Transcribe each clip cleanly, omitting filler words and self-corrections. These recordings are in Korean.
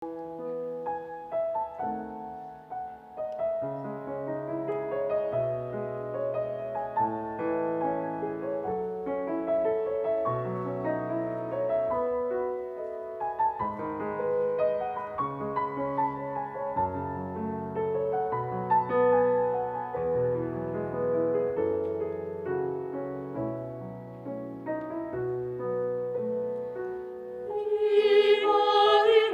이 마음을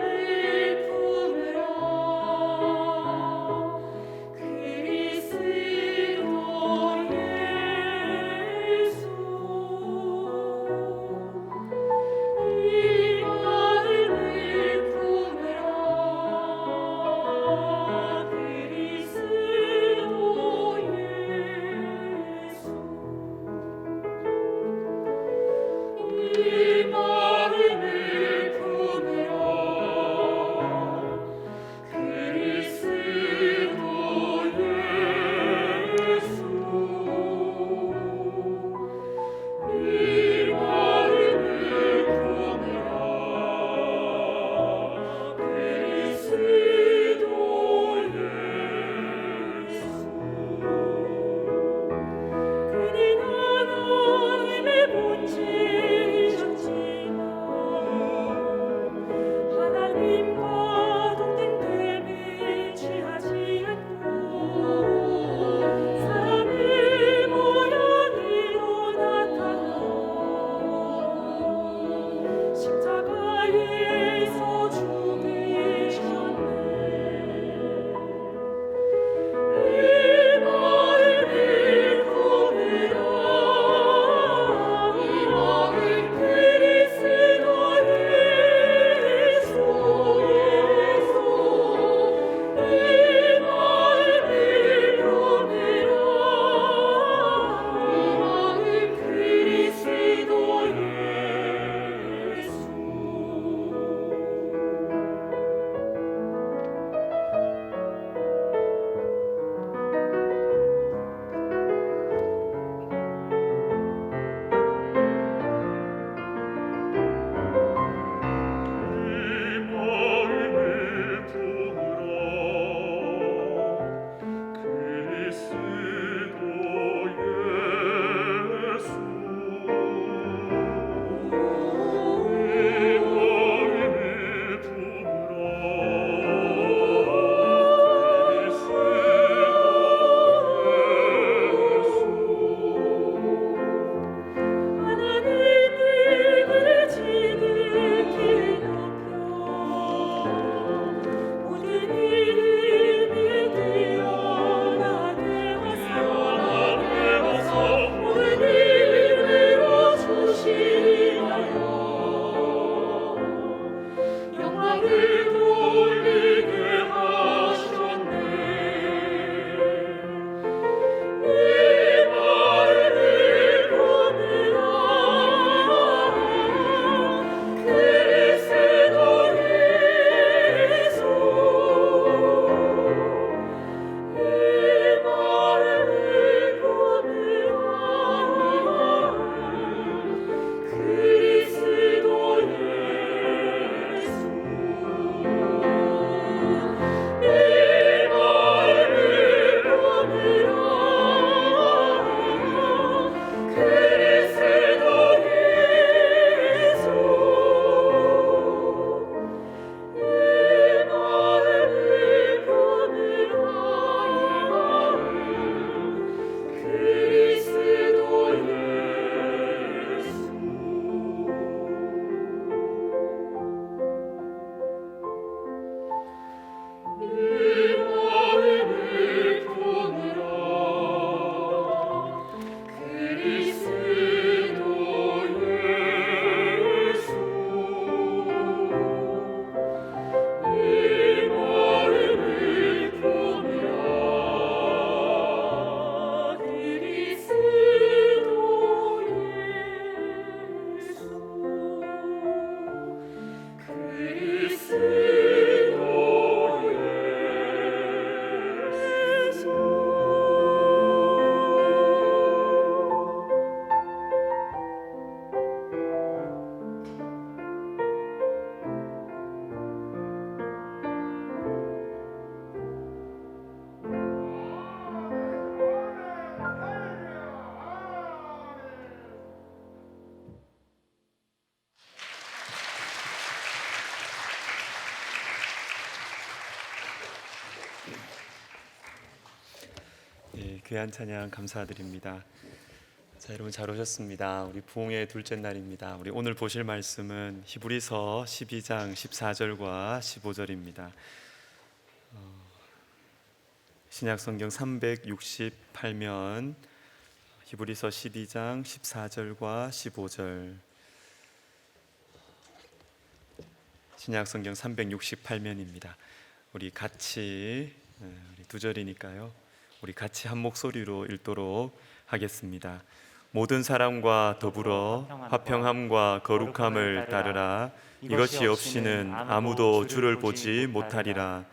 귀한 찬양 감사드립니다. 자, 여러분 잘 오셨습니다. 우리 부흥의 둘째 날입니다. 우리 오늘 보실 말씀은 히브리서 12장 14절과 15절입니다. 신약성경 368면 히브리서 12장 14절과 15절. 신약성경 368면입니다. 우리 같이 우리 두 절이니까요. 우리 같이 한 목소리로 읽도록 하겠습니다. 모든 사람과 더불어 화평함과 거룩함을 따르라. 이것이 없이는 아무도 주를 보지 못하리라.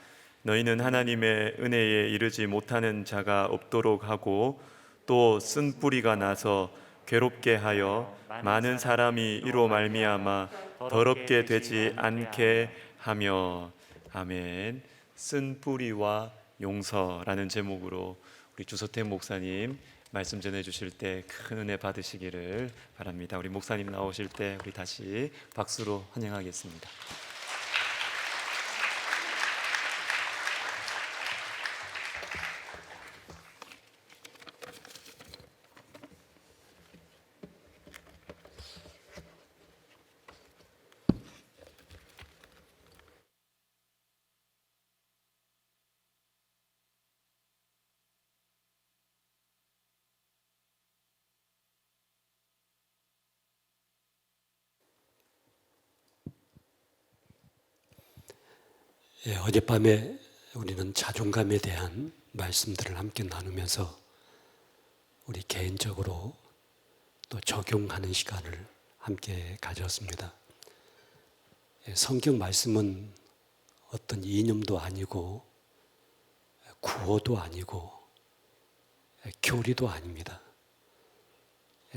너희는 하나님의 은혜에 이르지 못하는 자가 없도록 하고 또 쓴 뿌리가 나서 괴롭게 하여 많은 사람이 이로 말미암아 더럽게 되지 않게 하며. 아멘. 쓴 뿌리와 용서라는 제목으로 우리 주서태 목사님 말씀 전해주실 때 큰 은혜 받으시기를 바랍니다. 우리 목사님 나오실 때 우리 다시 박수로 환영하겠습니다. 어젯밤에 우리는 자존감에 대한 말씀들을 함께 나누면서 우리 개인적으로 또 적용하는 시간을 함께 가졌습니다. 성경 말씀은 어떤 이념도 아니고 구호도 아니고 교리도 아닙니다.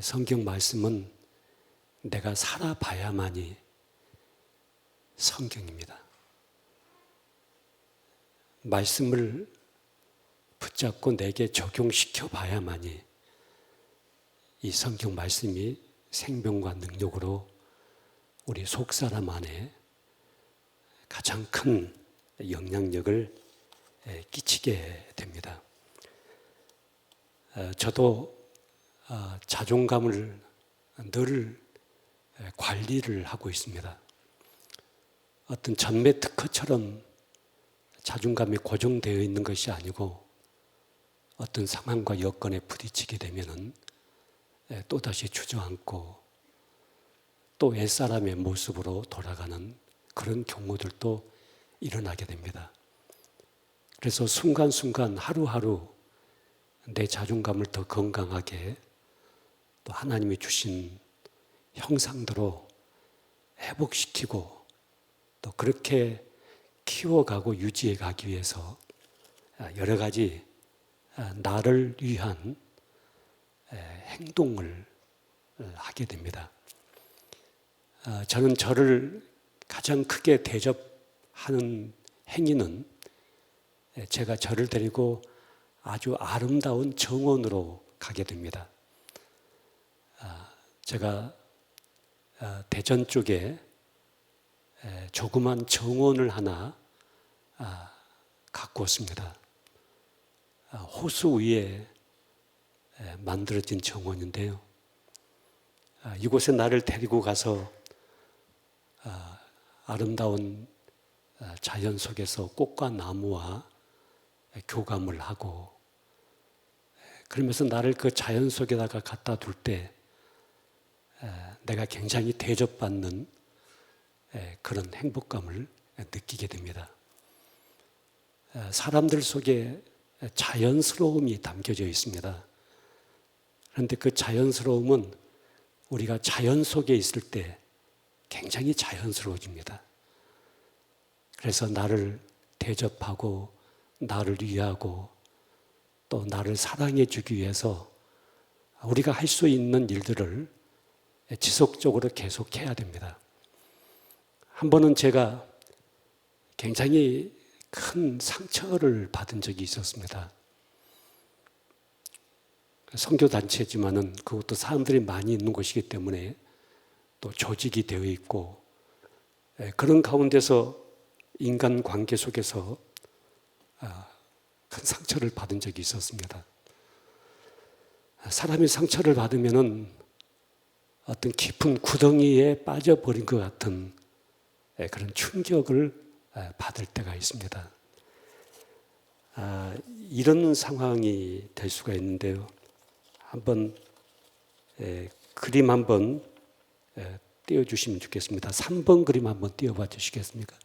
성경 말씀은 내가 살아봐야만이 성경입니다. 말씀을 붙잡고 내게 적용시켜 봐야만이 이 성경 말씀이 생명과 능력으로 우리 속사람 안에 가장 큰 영향력을 끼치게 됩니다. 저도 자존감을 늘 관리를 하고 있습니다. 어떤 전매 특허처럼 자존감이 고정되어 있는 것이 아니고 어떤 상황과 여건에 부딪히게 되면은 또다시 주저앉고 또 옛사람의 모습으로 돌아가는 그런 경우들도 일어나게 됩니다. 그래서 순간순간 하루하루 내 자존감을 더 건강하게 또 하나님이 주신 형상대로 회복시키고 또 그렇게 키워가고 유지해가기 위해서 여러 가지 나를 위한 행동을 하게 됩니다. 저는 저를 가장 크게 대접하는 행위는 제가 저를 데리고 아주 아름다운 정원으로 가게 됩니다. 제가 대전 쪽에 조그만 정원을 하나 갖고 왔습니다. 호수 위에 만들어진 정원인데요. 이곳에 나를 데리고 가서 아름다운 자연 속에서 꽃과 나무와 교감을 하고 그러면서 나를 그 자연 속에다가 갖다 둘 때 내가 굉장히 대접받는 그런 행복감을 느끼게 됩니다. 사람들 속에 자연스러움이 담겨져 있습니다. 그런데 그 자연스러움은 우리가 자연 속에 있을 때 굉장히 자연스러워집니다. 그래서 나를 대접하고 나를 위하고 또 나를 사랑해 주기 위해서 우리가 할 수 있는 일들을 지속적으로 계속해야 됩니다. 한 번은 제가 굉장히 큰 상처를 받은 적이 있었습니다. 선교단체지만은 그것도 사람들이 많이 있는 곳이기 때문에 또 조직이 되어 있고 그런 가운데서 인간관계 속에서 큰 상처를 받은 적이 있었습니다. 사람이 상처를 받으면은 어떤 깊은 구덩이에 빠져버린 것 같은 그런 충격을 받을 때가 있습니다. 이런 상황이 될 수가 있는데요. 한번 그림 한번 띄워주시면 좋겠습니다. 3번 그림 한번 띄워봐 주시겠습니까?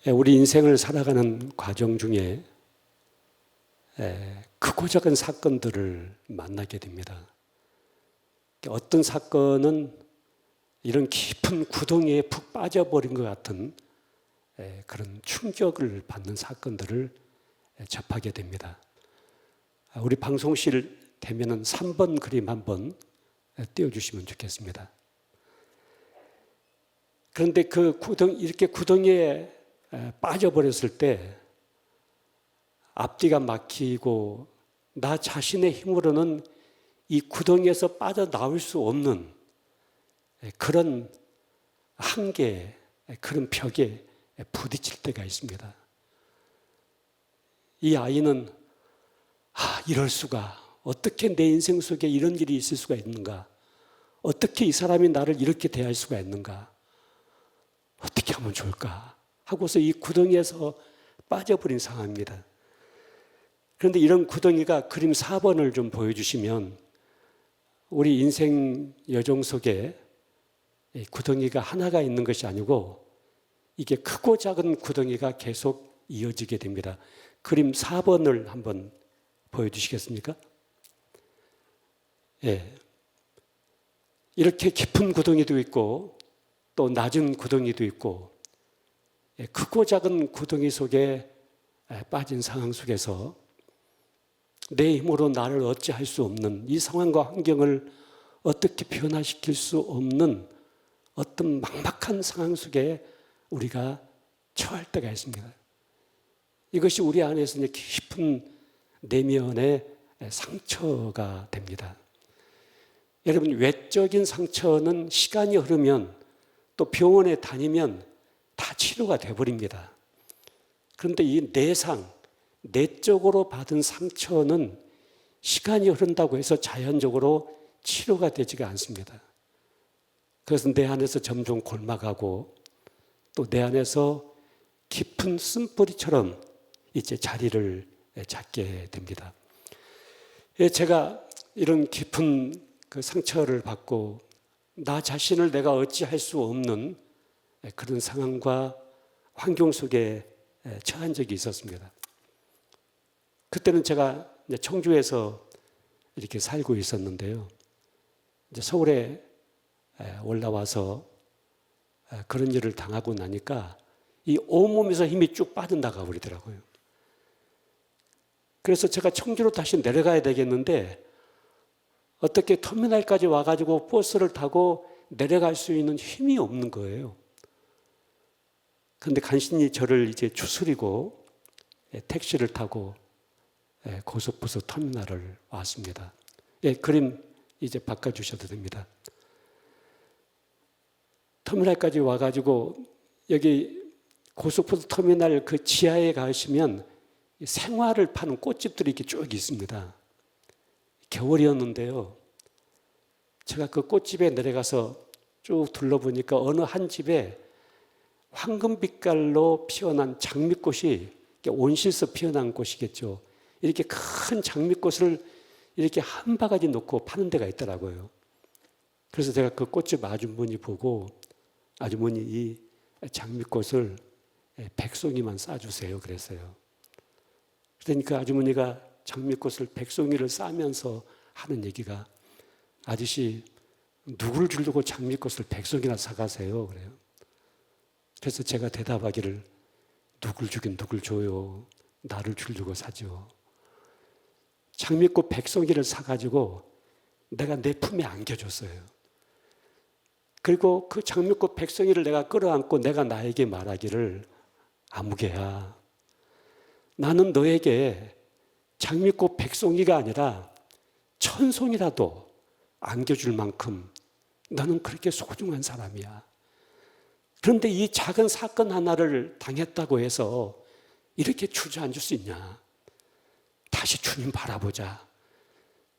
우리 인생을 살아가는 과정 중에 크고 작은 사건들을 만나게 됩니다. 어떤 사건은 이런 깊은 구덩이에 푹 빠져버린 것 같은 그런 충격을 받는 사건들을 접하게 됩니다. 우리 방송실 되면은 3번 그림 한번 띄워주시면 좋겠습니다. 그런데 이렇게 구덩이에 빠져버렸을 때 앞뒤가 막히고 나 자신의 힘으로는 이 구덩이에서 빠져나올 수 없는 그런 한계, 그런 벽에 부딪힐 때가 있습니다. 이 아이는 이럴 수가, 어떻게 내 인생 속에 이런 일이 있을 수가 있는가, 어떻게 이 사람이 나를 이렇게 대할 수가 있는가, 어떻게 하면 좋을까 하고서 이 구덩이에서 빠져버린 상황입니다. 그런데 이런 구덩이가 그림 4번을 좀 보여주시면 우리 인생 여정 속에 구덩이가 하나가 있는 것이 아니고 이게 크고 작은 구덩이가 계속 이어지게 됩니다. 그림 4번을 한번 보여주시겠습니까? 이렇게 깊은 구덩이도 있고 또 낮은 구덩이도 있고 크고 작은 구덩이 속에 빠진 상황 속에서 내 힘으로 나를 어찌할 수 없는 이 상황과 환경을 어떻게 변화시킬 수 없는 어떤 막막한 상황 속에 우리가 처할 때가 있습니다. 이것이 우리 안에서 깊은 내면의 상처가 됩니다. 여러분, 외적인 상처는 시간이 흐르면 또 병원에 다니면 다 치료가 되어버립니다. 그런데 이 내적으로 받은 상처는 시간이 흐른다고 해서 자연적으로 치료가 되지가 않습니다. 그래서 내 안에서 점점 골마가고 또 내 안에서 깊은 쓴뿌리처럼 이제 자리를 잡게 됩니다. 제가 이런 깊은 그 상처를 받고 나 자신을 내가 어찌할 수 없는 그런 상황과 환경 속에 처한 적이 있었습니다. 그때는 제가 청주에서 이렇게 살고 있었는데요. 이제 서울에 올라와서 그런 일을 당하고 나니까 이 온몸에서 힘이 쭉 빠져나가 버리더라고요. 그래서 제가 청주로 다시 내려가야 되겠는데 어떻게 터미널까지 와가지고 버스를 타고 내려갈 수 있는 힘이 없는 거예요. 그런데 간신히 저를 이제 추스리고 택시를 타고 고속버스 터미널을 왔습니다. 그림 이제 바꿔주셔도 됩니다. 터미널까지 와가지고 여기 고속버스 터미널 그 지하에 가시면 생화를 파는 꽃집들이 이렇게 쭉 있습니다. 겨울이었는데요. 제가 그 꽃집에 내려가서 쭉 둘러보니까 어느 한 집에 황금빛깔로 피어난 장미꽃이 온실에서 피어난 꽃이겠죠. 이렇게 큰 장미꽃을 이렇게 한 바가지 놓고 파는 데가 있더라고요. 그래서 제가 그 꽃집 아주머니 보고 아주머니 이 장미꽃을 100송이만 싸주세요 그랬어요. 그러니까 아주머니가 장미꽃을 100송이를 싸면서 하는 얘기가 아저씨 누굴 주려고 장미꽃을 100송이나 사가세요 그래요. 그래서 제가 대답하기를 누굴 주긴 누굴 줘요. 나를 주려고 사죠. 장미꽃 100송이를 사가지고 내가 내 품에 안겨줬어요. 그리고 그 장미꽃 100송이를 내가 끌어안고 내가 나에게 말하기를 아무개야, 나는 너에게 장미꽃 100송이가 아니라 1000송이라도 안겨줄 만큼 너는 그렇게 소중한 사람이야. 그런데 이 작은 사건 하나를 당했다고 해서 이렇게 주저앉을 수 있냐? 다시 주님 바라보자.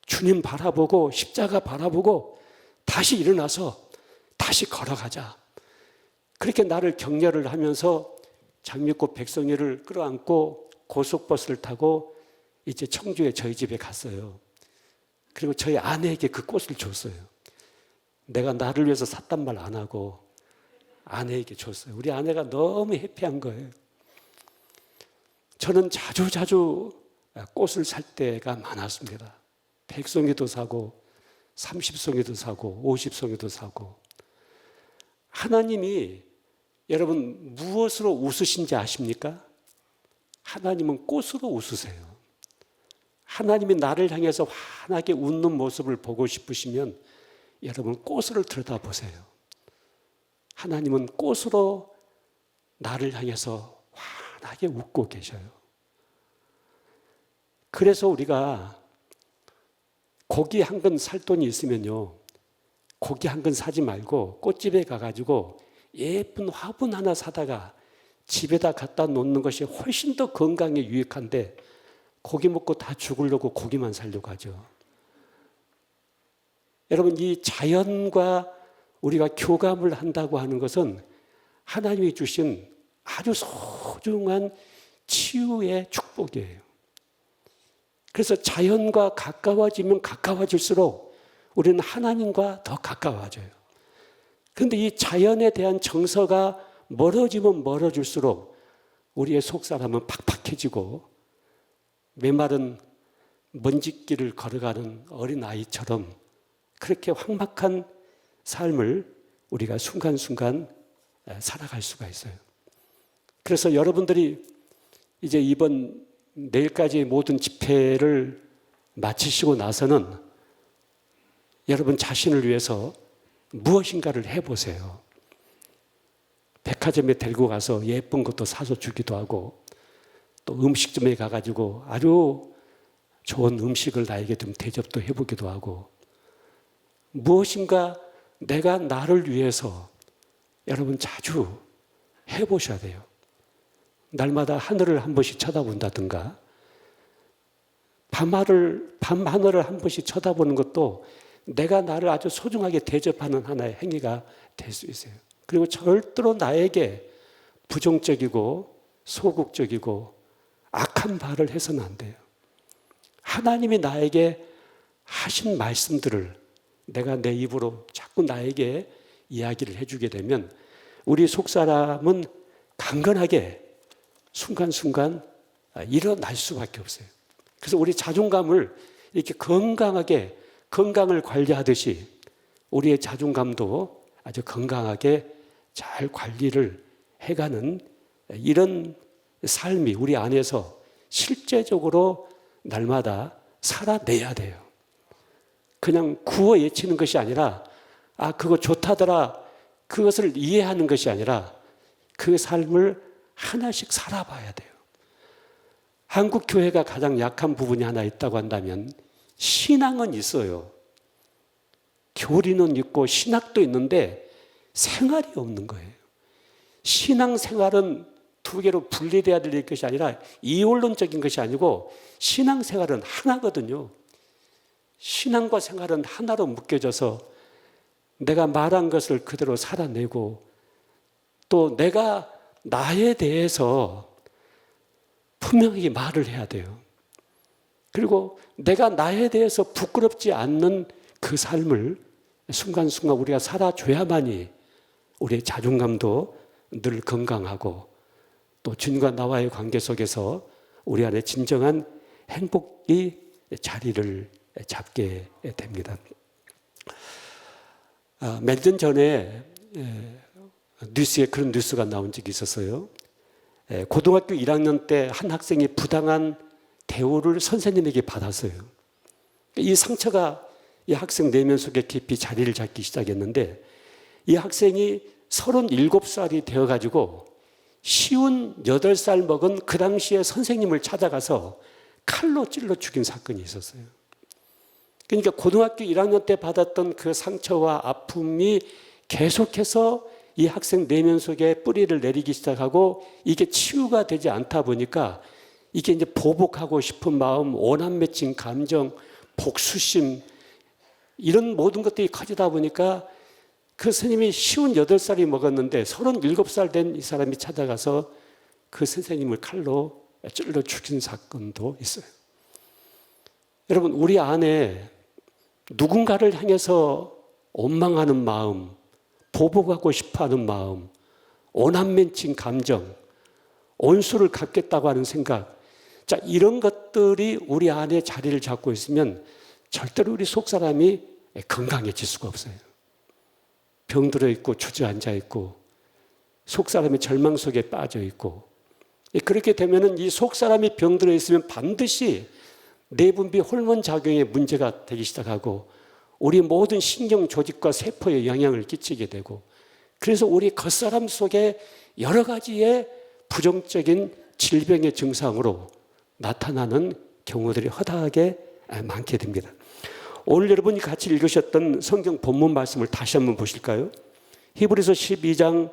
주님 바라보고 십자가 바라보고 다시 일어나서 다시 걸어가자. 그렇게 나를 격려를 하면서 장미꽃 백송이를 끌어안고 고속버스를 타고 이제 청주에 저희 집에 갔어요. 그리고 저희 아내에게 그 꽃을 줬어요. 내가 나를 위해서 샀단 말 안 하고 아내에게 줬어요. 우리 아내가 너무 해피한 거예요. 저는 자주 꽃을 살 때가 많았습니다. 100송이도 사고 30송이도 사고 50송이도 사고. 하나님이 여러분 무엇으로 웃으신지 아십니까? 하나님은 꽃으로 웃으세요. 하나님이 나를 향해서 환하게 웃는 모습을 보고 싶으시면 여러분 꽃을 들여다보세요. 하나님은 꽃으로 나를 향해서 환하게 웃고 계셔요. 그래서 우리가 고기 한 근 살 돈이 있으면요, 고기 한 근 사지 말고 꽃집에 가가지고 예쁜 화분 하나 사다가 집에다 갖다 놓는 것이 훨씬 더 건강에 유익한데 고기 먹고 다 죽으려고 고기만 살려고 하죠. 여러분, 이 자연과 우리가 교감을 한다고 하는 것은 하나님이 주신 아주 소중한 치유의 축복이에요. 그래서 자연과 가까워지면 가까워질수록 우리는 하나님과 더 가까워져요. 그런데 이 자연에 대한 정서가 멀어지면 멀어질수록 우리의 속사람은 팍팍해지고 메마른 먼지길을 걸어가는 어린아이처럼 그렇게 황막한 삶을 우리가 순간순간 살아갈 수가 있어요. 그래서 여러분들이 이제 이번 내일까지 모든 집회를 마치시고 나서는 여러분 자신을 위해서 무엇인가를 해보세요. 백화점에 데리고 가서 예쁜 것도 사서 주기도 하고 또 음식점에 가가지고 아주 좋은 음식을 나에게 좀 대접도 해보기도 하고 무엇인가 내가 나를 위해서 여러분 자주 해보셔야 돼요. 날마다 하늘을 한 번씩 쳐다본다든가 밤하늘을 한 번씩 쳐다보는 것도 내가 나를 아주 소중하게 대접하는 하나의 행위가 될 수 있어요. 그리고 절대로 나에게 부정적이고 소극적이고 악한 말을 해서는 안 돼요. 하나님이 나에게 하신 말씀들을 내가 내 입으로 자꾸 나에게 이야기를 해주게 되면 우리 속사람은 강건하게 순간순간 일어날 수밖에 없어요. 그래서 우리 자존감을 이렇게 건강을 관리하듯이 우리의 자존감도 아주 건강하게 잘 관리를 해가는 이런 삶이 우리 안에서 실제적으로 날마다 살아내야 돼요. 그냥 구워 예치는 것이 아니라 그거 좋다더라 그것을 이해하는 것이 아니라 그 삶을 하나씩 살아봐야 돼요. 한국 교회가 가장 약한 부분이 하나 있다고 한다면 신앙은 있어요. 교리는 있고 신학도 있는데 생활이 없는 거예요. 신앙생활은 두 개로 분리돼야 될 것이 아니라 이원론적인 것이 아니고 신앙생활은 하나거든요. 신앙과 생활은 하나로 묶여져서 내가 말한 것을 그대로 살아내고 또 내가 나에 대해서 분명하게 말을 해야 돼요. 그리고 내가 나에 대해서 부끄럽지 않는 그 삶을 순간순간 우리가 살아줘야만이 우리의 자존감도 늘 건강하고 또 주님과 나와의 관계 속에서 우리 안에 진정한 행복이 자리를 잡게 됩니다. 몇 년 전에 뉴스에 그런 뉴스가 나온 적이 있었어요. 고등학교 1학년 때 한 학생이 부당한 대우를 선생님에게 받았어요. 이 상처가 이 학생 내면 속에 깊이 자리를 잡기 시작했는데 이 학생이 37살이 되어가지고 58살 먹은 그 당시에 선생님을 찾아가서 칼로 찔러 죽인 사건이 있었어요. 그러니까 고등학교 1학년 때 받았던 그 상처와 아픔이 계속해서 이 학생 내면 속에 뿌리를 내리기 시작하고 이게 치유가 되지 않다 보니까 이게 이제 보복하고 싶은 마음, 원한 맺힌 감정, 복수심 이런 모든 것들이 커지다 보니까 그 스님이 58살이 먹었는데 37살 된 이 사람이 찾아가서 그 선생님을 칼로 찔러 죽인 사건도 있어요. 여러분, 우리 안에 누군가를 향해서 원망하는 마음, 보복하고 싶어하는 마음, 원한 맺힌 감정, 원수를 갚겠다고 하는 생각, 자, 이런 것들이 우리 안에 자리를 잡고 있으면 절대로 우리 속 사람이 건강해질 수가 없어요. 병들어 있고 주저앉아 있고 속 사람이 절망 속에 빠져 있고, 그렇게 되면은 이 속 사람이 병들어 있으면 반드시 내분비 호르몬 작용에 문제가 되기 시작하고 우리 모든 신경 조직과 세포에 영향을 끼치게 되고, 그래서 우리 겉사람 속에 여러 가지의 부정적인 질병의 증상으로 나타나는 경우들이 허다하게 많게 됩니다. 오늘 여러분이 같이 읽으셨던 성경 본문 말씀을 다시 한번 보실까요? 히브리서 12장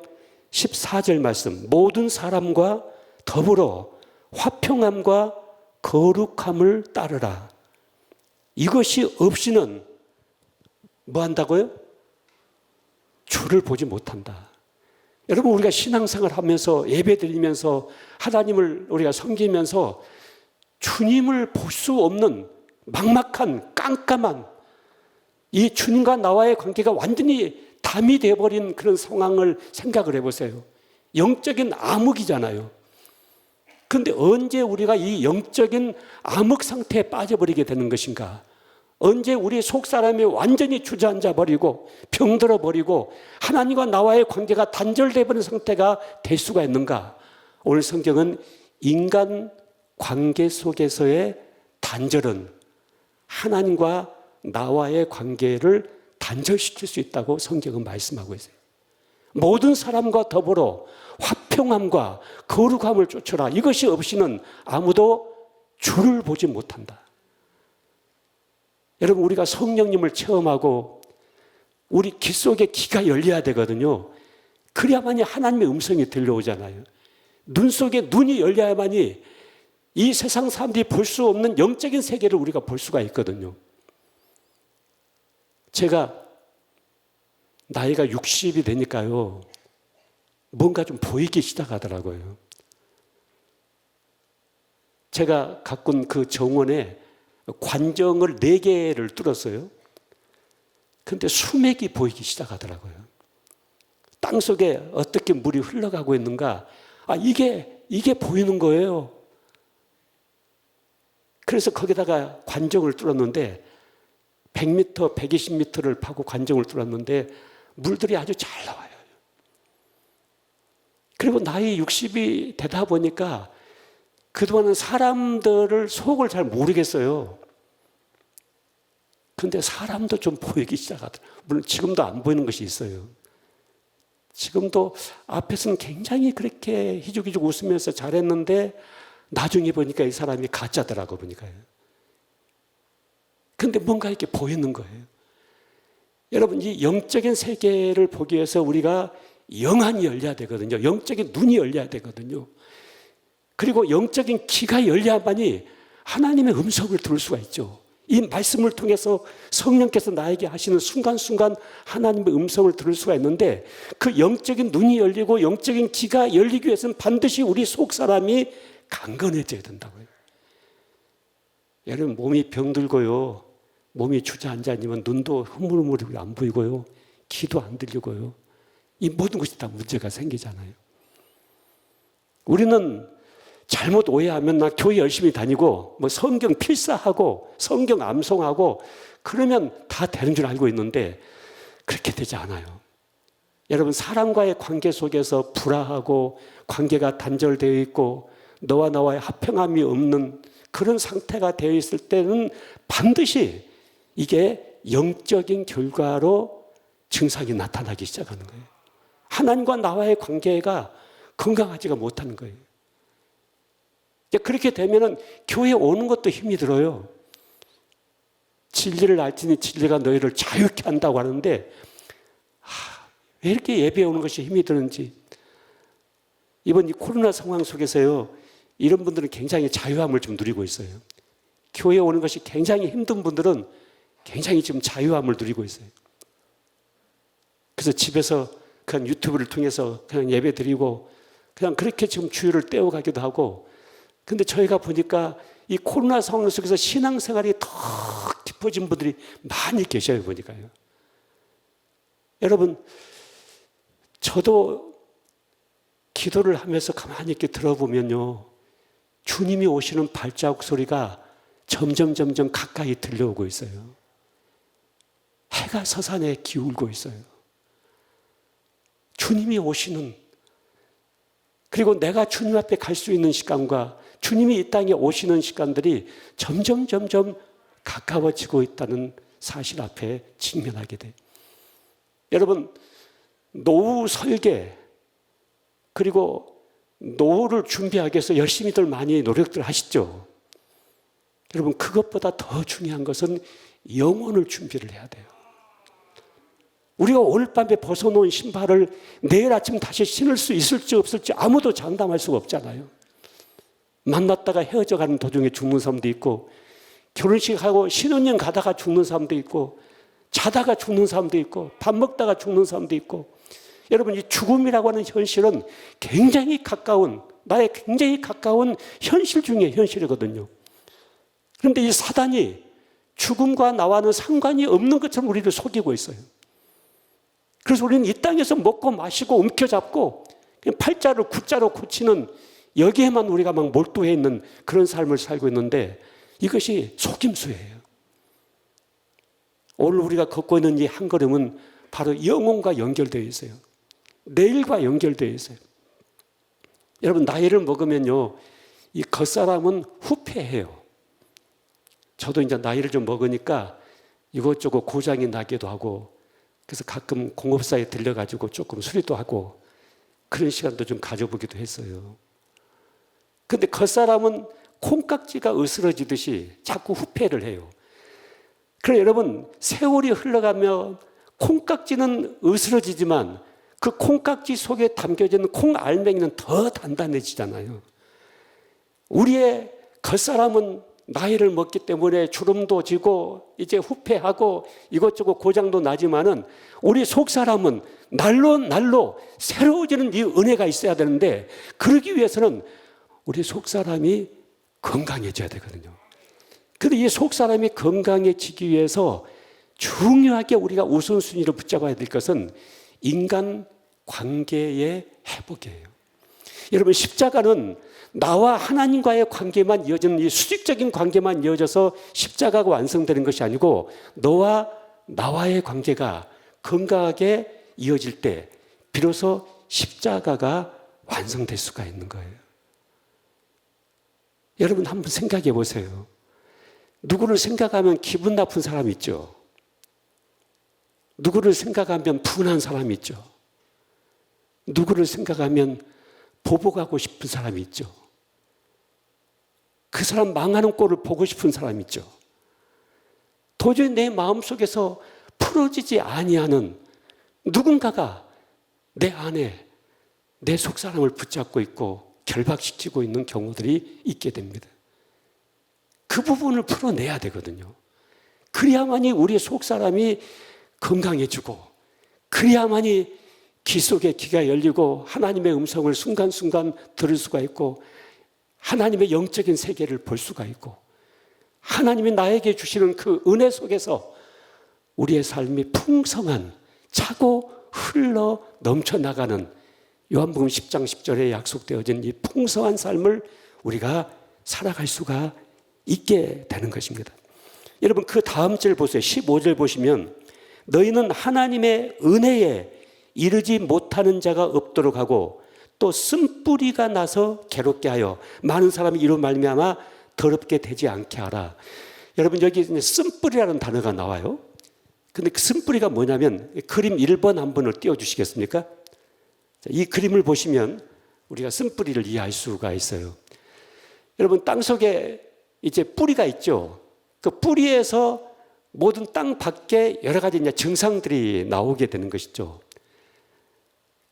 14절 말씀, 모든 사람과 더불어 화평함과 거룩함을 따르라. 이것이 없이는 뭐 한다고요? 주를 보지 못한다. 여러분, 우리가 신앙생활 하면서 예배 드리면서 하나님을 우리가 섬기면서 주님을 볼 수 없는 막막한 깜깜한 이 주님과 나와의 관계가 완전히 담이 되어버린 그런 상황을 생각을 해보세요. 영적인 암흑이잖아요. 그런데 언제 우리가 이 영적인 암흑 상태에 빠져버리게 되는 것인가? 언제 우리 속 사람이 완전히 주저앉아 버리고 병들어 버리고 하나님과 나와의 관계가 단절되어 버린 상태가 될 수가 있는가? 오늘 성경은 인간 관계 속에서의 단절은 하나님과 나와의 관계를 단절시킬 수 있다고 성경은 말씀하고 있어요. 모든 사람과 더불어 화평함과 거룩함을 쫓으라. 이것이 없이는 아무도 주를 보지 못한다. 여러분, 우리가 성령님을 체험하고 우리 귀 속에 귀가 열려야 되거든요. 그래야만이 하나님의 음성이 들려오잖아요. 눈 속에 눈이 열려야만이 이 세상 사람들이 볼 수 없는 영적인 세계를 우리가 볼 수가 있거든요. 제가 나이가 60이 되니까요, 뭔가 좀 보이기 시작하더라고요. 제가 가꾼 그 정원에 관정을 4개를 뚫었어요. 그런데 수맥이 보이기 시작하더라고요. 땅속에 어떻게 물이 흘러가고 있는가, 이게 보이는 거예요. 그래서 거기다가 관정을 뚫었는데 100m, 120m를 파고 관정을 뚫었는데 물들이 아주 잘 나와요. 그리고 나이 60이 되다 보니까 그동안은 사람들을 속을 잘 모르겠어요. 그런데 사람도 좀 보이기 시작하더라고요. 물론 지금도 안 보이는 것이 있어요. 지금도 앞에서는 굉장히 그렇게 희죽희죽 웃으면서 잘했는데 나중에 보니까 이 사람이 가짜더라고 보니까요. 근데 뭔가 이렇게 보이는 거예요. 여러분, 이 영적인 세계를 보기 위해서 우리가 영안이 열려야 되거든요. 영적인 눈이 열려야 되거든요. 그리고 영적인 귀가 열려야만이 하나님의 음성을 들을 수가 있죠. 이 말씀을 통해서 성령께서 나에게 하시는 순간순간 하나님의 음성을 들을 수가 있는데, 그 영적인 눈이 열리고 영적인 귀가 열리기 위해서는 반드시 우리 속 사람이 강건해져야 된다고요. 여러분, 몸이 병들고요, 몸이 주저앉아 있으면 눈도 흐물흐물하고 안 보이고요, 귀도 안 들리고요, 이 모든 것이 다 문제가 생기잖아요. 우리는 잘못 오해하면 나 교회 열심히 다니고 뭐 성경 필사하고 성경 암송하고 그러면 다 되는 줄 알고 있는데 그렇게 되지 않아요. 여러분, 사람과의 관계 속에서 불화하고 관계가 단절되어 있고 너와 나와의 화평함이 없는 그런 상태가 되어 있을 때는 반드시 이게 영적인 결과로 증상이 나타나기 시작하는 거예요. 하나님과 나와의 관계가 건강하지가 못하는 거예요. 그렇게 되면은 교회에 오는 것도 힘이 들어요. 진리를 알지니 진리가 너희를 자유케 한다고 하는데, 왜 이렇게 예배에 오는 것이 힘이 드는지. 이번 이 코로나 상황 속에서요, 이런 분들은 굉장히 자유함을 좀 누리고 있어요. 교회에 오는 것이 굉장히 힘든 분들은 굉장히 지금 자유함을 누리고 있어요. 그래서 집에서 그냥 유튜브를 통해서 그냥 예배 드리고 그냥 그렇게 지금 주일을 때워가기도 하고. 근데 저희가 보니까 이 코로나 상황 속에서 신앙생활이 더 깊어진 분들이 많이 계셔요, 보니까요. 여러분, 저도 기도를 하면서 가만히 이렇게 들어보면요, 주님이 오시는 발자국 소리가 점점 가까이 들려오고 있어요. 해가 서산에 기울고 있어요. 주님이 오시는, 그리고 내가 주님 앞에 갈 수 있는 시간과 주님이 이 땅에 오시는 시간들이 점점 가까워지고 있다는 사실 앞에 직면하게 돼요. 여러분, 노후 설계, 그리고 노후를 준비하기 위해서 열심히들 많이 노력들 하시죠. 여러분, 그것보다 더 중요한 것은 영혼을 준비를 해야 돼요. 우리가 오늘 밤에 벗어놓은 신발을 내일 아침 다시 신을 수 있을지 없을지 아무도 장담할 수가 없잖아요. 만났다가 헤어져 가는 도중에 죽는 사람도 있고, 결혼식하고 신혼여행 가다가 죽는 사람도 있고, 자다가 죽는 사람도 있고, 밥 먹다가 죽는 사람도 있고. 여러분, 이 죽음이라고 하는 현실은 굉장히 가까운, 나의 굉장히 가까운 현실 중에 현실이거든요. 그런데 이 사단이 죽음과 나와는 상관이 없는 것처럼 우리를 속이고 있어요. 그래서 우리는 이 땅에서 먹고 마시고 움켜잡고 그냥 팔자를 굿자로 고치는, 여기에만 우리가 막 몰두해 있는 그런 삶을 살고 있는데, 이것이 속임수예요. 오늘 우리가 걷고 있는 이 한 걸음은 바로 영혼과 연결되어 있어요. 내일과 연결되어 있어요. 여러분, 나이를 먹으면요, 이 겉사람은 후패해요. 저도 이제 나이를 좀 먹으니까 이것저것 고장이 나기도 하고, 그래서 가끔 공업사에 들려가지고 조금 수리도 하고 그런 시간도 좀 가져보기도 했어요. 근데 겉사람은 콩깍지가 으스러지듯이 자꾸 후패를 해요. 그래서 여러분, 세월이 흘러가면 콩깍지는 으스러지지만 그 콩깍지 속에 담겨진 콩알맹이는 더 단단해지잖아요. 우리의 겉사람은 나이를 먹기 때문에 주름도 지고 이제 후패하고 이것저것 고장도 나지만은, 우리 속사람은 날로 새로워지는 이 은혜가 있어야 되는데, 그러기 위해서는 우리 속사람이 건강해져야 되거든요. 그런데 이 속사람이 건강해지기 위해서 중요하게 우리가 우선순위를 붙잡아야 될 것은 인간 관계의 회복이에요. 여러분, 십자가는 나와 하나님과의 관계만 이어지는, 이 수직적인 관계만 이어져서 십자가가 완성되는 것이 아니고, 너와 나와의 관계가 건강하게 이어질 때 비로소 십자가가 완성될 수가 있는 거예요. 여러분, 한번 생각해 보세요. 누구를 생각하면 기분 나쁜 사람 있죠. 누구를 생각하면 분한 사람 있죠. 누구를 생각하면 보복하고 싶은 사람이 있죠. 그 사람 망하는 꼴을 보고 싶은 사람이 있죠. 도저히 내 마음속에서 풀어지지 아니하는 누군가가 내 안에 내 속사람을 붙잡고 있고 결박시키고 있는 경우들이 있게 됩니다. 그 부분을 풀어내야 되거든요. 그래야만이 우리 속사람이 건강해지고, 그래야만이 귀 속에 귀가 열리고 하나님의 음성을 순간순간 들을 수가 있고, 하나님의 영적인 세계를 볼 수가 있고, 하나님이 나에게 주시는 그 은혜 속에서 우리의 삶이 풍성한, 차고 흘러 넘쳐나가는 요한복음 10장 10절에 약속되어진 이 풍성한 삶을 우리가 살아갈 수가 있게 되는 것입니다. 여러분, 그 다음 절 보세요. 15절 보시면, 너희는 하나님의 은혜에 이르지 못하는 자가 없도록 하고 또 쓴뿌리가 나서 괴롭게 하여 많은 사람이 이로 말미암아 더럽게 되지 않게 하라. 여러분, 여기 쓴뿌리라는 단어가 나와요. 근데 그 쓴뿌리가 뭐냐면, 그림 1번 한 번을 띄워주시겠습니까? 이 그림을 보시면 우리가 쓴뿌리를 이해할 수가 있어요. 여러분, 땅 속에 이제 뿌리가 있죠. 그 뿌리에서 모든 땅 밖에 여러 가지 이제 증상들이 나오게 되는 것이죠.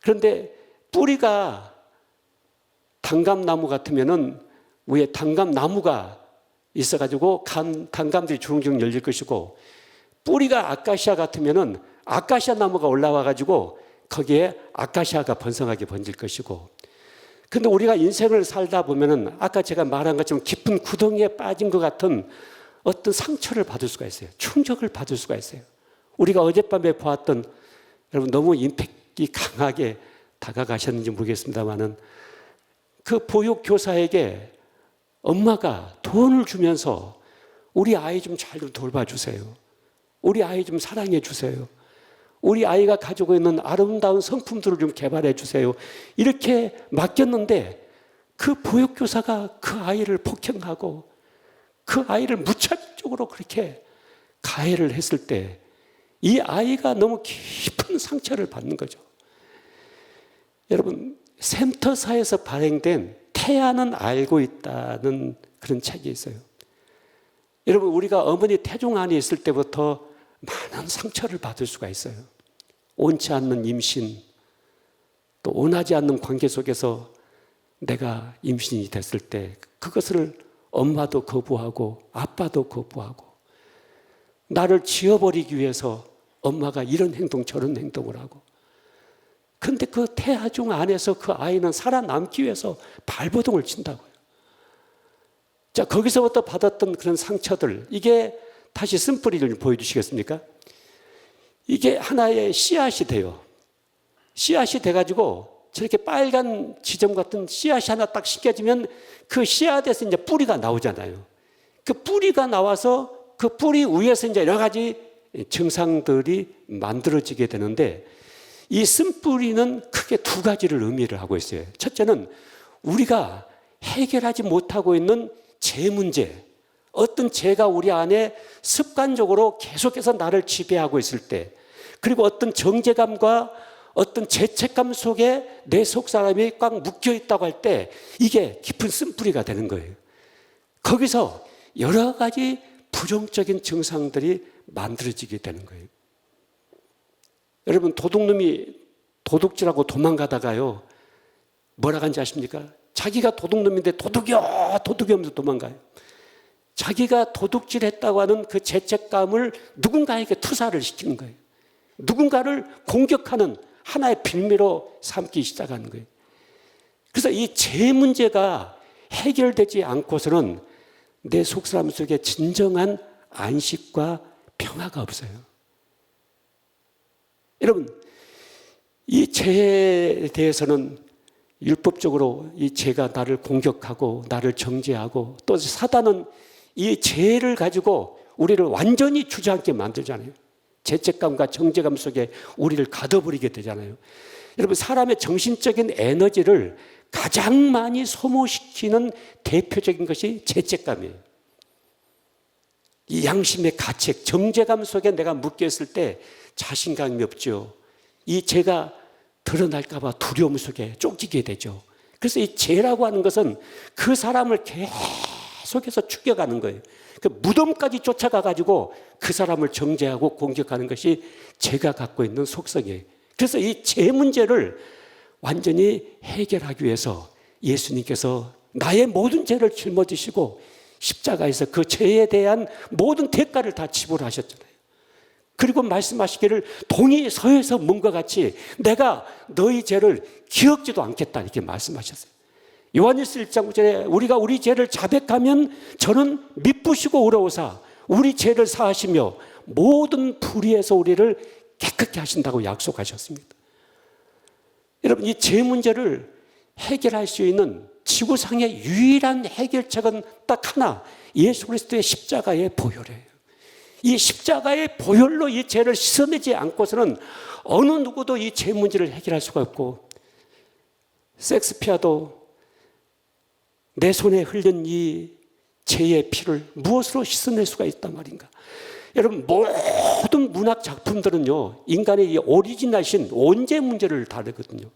그런데 뿌리가 단감나무 같으면은 위에 단감나무가 있어가지고 단감들이 주렁주렁 열릴 것이고, 뿌리가 아카시아 같으면은 아카시아 나무가 올라와가지고 거기에 아카시아가 번성하게 번질 것이고, 근데 우리가 인생을 살다 보면은 아까 제가 말한 것처럼 깊은 구덩이에 빠진 것 같은 어떤 상처를 받을 수가 있어요. 충격을 받을 수가 있어요. 우리가 어젯밤에 보았던, 여러분 너무 임팩트가 강하게 다가가셨는지 모르겠습니다만은, 그 보육교사에게 엄마가 돈을 주면서 우리 아이 좀 잘 좀 돌봐주세요. 우리 아이 좀 사랑해 주세요. 우리 아이가 가지고 있는 아름다운 성품들을 좀 개발해 주세요. 이렇게 맡겼는데 그 보육교사가 그 아이를 폭행하고 그 아이를 무차별적으로 그렇게 가해를 했을 때 이 아이가 너무 깊은 상처를 받는 거죠. 여러분, 샘터사에서 발행된 태아는 알고 있다는 그런 책이 있어요. 여러분, 우리가 어머니 태중 안에 있을 때부터 많은 상처를 받을 수가 있어요. 원치 않는 임신, 또 원하지 않는 관계 속에서 내가 임신이 됐을 때 그것을 엄마도 거부하고 아빠도 거부하고, 나를 지워버리기 위해서 엄마가 이런 행동 저런 행동을 하고, 근데 그 태아 중 안에서 그 아이는 살아남기 위해서 발버둥을 친다고요. 자, 거기서부터 받았던 그런 상처들, 이게 다시 쓴뿌리를 보여주시겠습니까? 이게 하나의 씨앗이 돼요. 씨앗이 돼가지고 저렇게 빨간 지점 같은 씨앗이 하나 딱 심겨지면 그 씨앗에서 이제 뿌리가 나오잖아요. 그 뿌리가 나와서 그 뿌리 위에서 이제 여러 가지 증상들이 만들어지게 되는데, 이 쓴뿌리는 크게 두 가지를 의미를 하고 있어요. 첫째는 우리가 해결하지 못하고 있는 죄 문제, 어떤 죄가 우리 안에 습관적으로 계속해서 나를 지배하고 있을 때, 그리고 어떤 정죄감과 어떤 죄책감 속에 내 속사람이 꽉 묶여 있다고 할 때 이게 깊은 쓴뿌리가 되는 거예요. 거기서 여러 가지 부정적인 증상들이 만들어지게 되는 거예요. 여러분, 도둑놈이 도둑질하고 도망가다가요, 뭐라 하는지 아십니까? 자기가 도둑놈인데 도둑이요 하면서 도망가요. 자기가 도둑질했다고 하는 그 죄책감을 누군가에게 투사를 시키는 거예요. 누군가를 공격하는 하나의 빌미로 삼기 시작하는 거예요. 그래서 이 죄 문제가 해결되지 않고서는 내 속사람 속에 진정한 안식과 평화가 없어요. 여러분, 이 죄에 대해서는 율법적으로 이 죄가 나를 공격하고 나를 정죄하고, 또 사단은 이 죄를 가지고 우리를 완전히 주저앉게 만들잖아요. 죄책감과 정죄감 속에 우리를 가둬버리게 되잖아요. 여러분, 사람의 정신적인 에너지를 가장 많이 소모시키는 대표적인 것이 죄책감이에요. 이 양심의 가책, 정죄감 속에 내가 묶여 있을 때 자신감이 없죠. 이 죄가 드러날까 봐 두려움 속에 쫓기게 되죠. 그래서 이 죄라고 하는 것은 그 사람을 계속해서 죽여가는 거예요. 그 무덤까지 쫓아가 가지고 그 사람을 정죄하고 공격하는 것이 죄가 갖고 있는 속성이에요. 그래서 이 죄 문제를 완전히 해결하기 위해서 예수님께서 나의 모든 죄를 짊어지시고 십자가에서 그 죄에 대한 모든 대가를 다 지불하셨잖아요. 그리고 말씀하시기를 동이 서에서 문과 같이 내가 너희 죄를 기억지도 않겠다, 이렇게 말씀하셨어요. 요한일서 1장 9절에 우리가 우리 죄를 자백하면 저는 미쁘시고 의로우사 우리 죄를 사하시며 모든 불의에서 우리를 깨끗게 하신다고 약속하셨습니다. 여러분, 이 죄 문제를 해결할 수 있는 지구상의 유일한 해결책은 딱 하나, 예수 그리스도의 십자가의 보혈이에요. 이 십자가의 보혈로 이 죄를 씻어내지 않고서는 어느 누구도 이 죄 문제를 해결할 수가 없고, 섹스피아도 내 손에 흘린 이 죄의 피를 무엇으로 씻어낼 수가 있단 말인가? 여러분, 모든 문학 작품들은요, 인간의 이 오리지널신 온죄 문제를 다루거든요.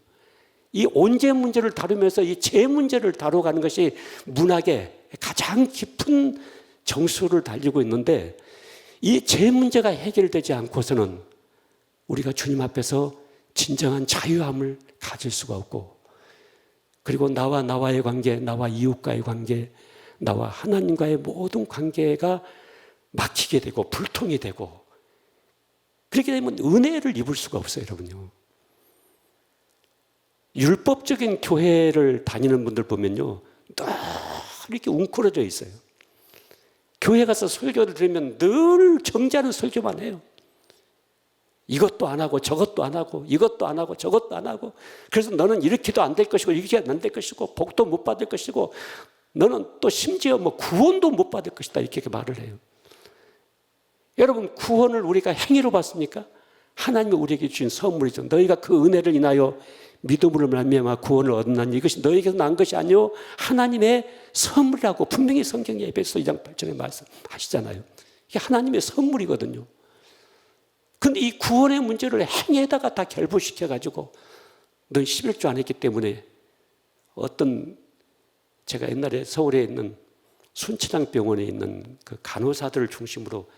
이 온죄 문제를 다루면서 이 죄 문제를 다뤄가는 것이 문학의 가장 깊은 정수를 달리고 있는데, 이 죄 문제가 해결되지 않고서는 우리가 주님 앞에서 진정한 자유함을 가질 수가 없고, 그리고 나와의 관계, 나와 이웃과의 관계, 나와 하나님과의 모든 관계가 막히게 되고 불통이 되고, 그렇게 되면 은혜를 입을 수가 없어요, 여러분요. 율법적인 교회를 다니는 분들 보면요, 늘 이렇게 웅크러져 있어요. 교회 가서 설교를 들으면 늘 정죄하는 설교만 해요. 이것도 안 하고 저것도 안 하고 이것도 안 하고 저것도 안 하고, 그래서 너는 이렇게도 안 될 것이고 이렇게 안 될 것이고 복도 못 받을 것이고 너는 또 심지어 뭐 구원도 못 받을 것이다, 이렇게 말을 해요. 여러분, 구원을 우리가 행위로 받습니까? 하나님이 우리에게 주신 선물이죠. 너희가 그 은혜를 인하여 믿음으로 말미암아 구원을 얻었나니 이것이 너희에게서 난 것이 아니요 하나님의 선물이라고 분명히 성경에 에베소 2장 8절에 말씀하시잖아요. 이게 하나님의 선물이거든요. 근데 이 구원의 문제를 행위에다가 다 결부시켜가지고 넌 11조 안 했기 때문에, 어떤, 제가 옛날에 서울에 있는 순천향병원에 있는 그 간호사들을 중심으로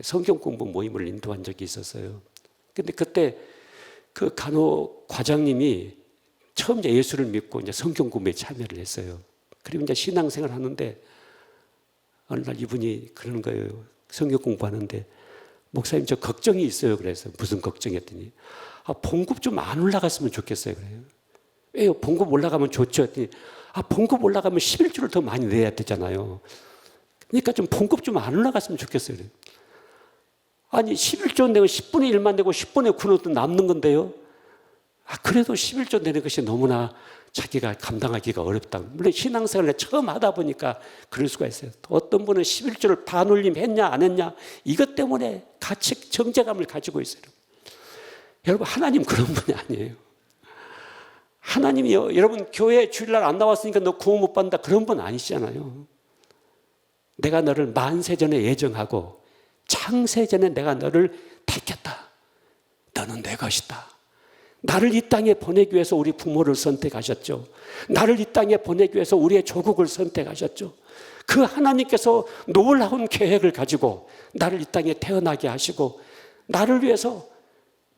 성경 공부 모임을 인도한 적이 있었어요. 근데 그때 그 간호 과장님이 처음 이제 예수를 믿고 이제 성경 공부에 참여를 했어요. 그리고 이제 신앙생활 하는데 어느 날 이분이 그러는 거예요. 성경 공부하는데, 목사님 저 걱정이 있어요. 그래서 무슨 걱정했더니, 봉급 좀 안 올라갔으면 좋겠어요. 그래요. 왜요? 봉급 올라가면 좋죠. 했더니, 봉급 올라가면 11조를 더 많이 내야 되잖아요. 그러니까 좀 봉급 좀 안 올라갔으면 좋겠어요. 그래요. 아니 11조 내고 10분의 1만 내고 10분의 9는 남는 건데요. 그래도 11조 내는 것이 너무나 자기가 감당하기가 어렵다. 물론 신앙생활을 처음 하다 보니까 그럴 수가 있어요. 어떤 분은 11조를 반올림 했냐 안 했냐 이것 때문에 같이 정죄감을 가지고 있어요. 여러분, 하나님 그런 분이 아니에요. 하나님이요, 여러분 교회 주일날 안 나왔으니까 너 구원 못 받는다 그런 분 아니시잖아요. 내가 너를 만세전에 예정하고 창세전에 내가 너를 택했다. 너는 내 것이다. 나를 이 땅에 보내기 위해서 우리 부모를 선택하셨죠. 나를 이 땅에 보내기 위해서 우리의 조국을 선택하셨죠. 그 하나님께서 놀라운 계획을 가지고 나를 이 땅에 태어나게 하시고, 나를 위해서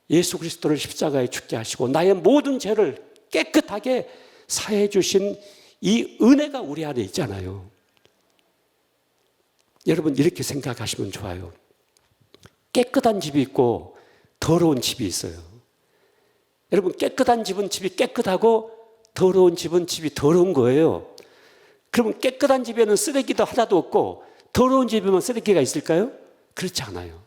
예수 그리스도를 십자가에 죽게 하시고 나의 모든 죄를 깨끗하게 사해 주신 이 은혜가 우리 안에 있잖아요. 여러분, 이렇게 생각하시면 좋아요. 깨끗한 집이 있고 더러운 집이 있어요. 여러분, 깨끗한 집은 집이 깨끗하고 더러운 집은 집이 더러운 거예요. 그러면 깨끗한 집에는 쓰레기도 하나도 없고 더러운 집에만 쓰레기가 있을까요? 그렇지 않아요.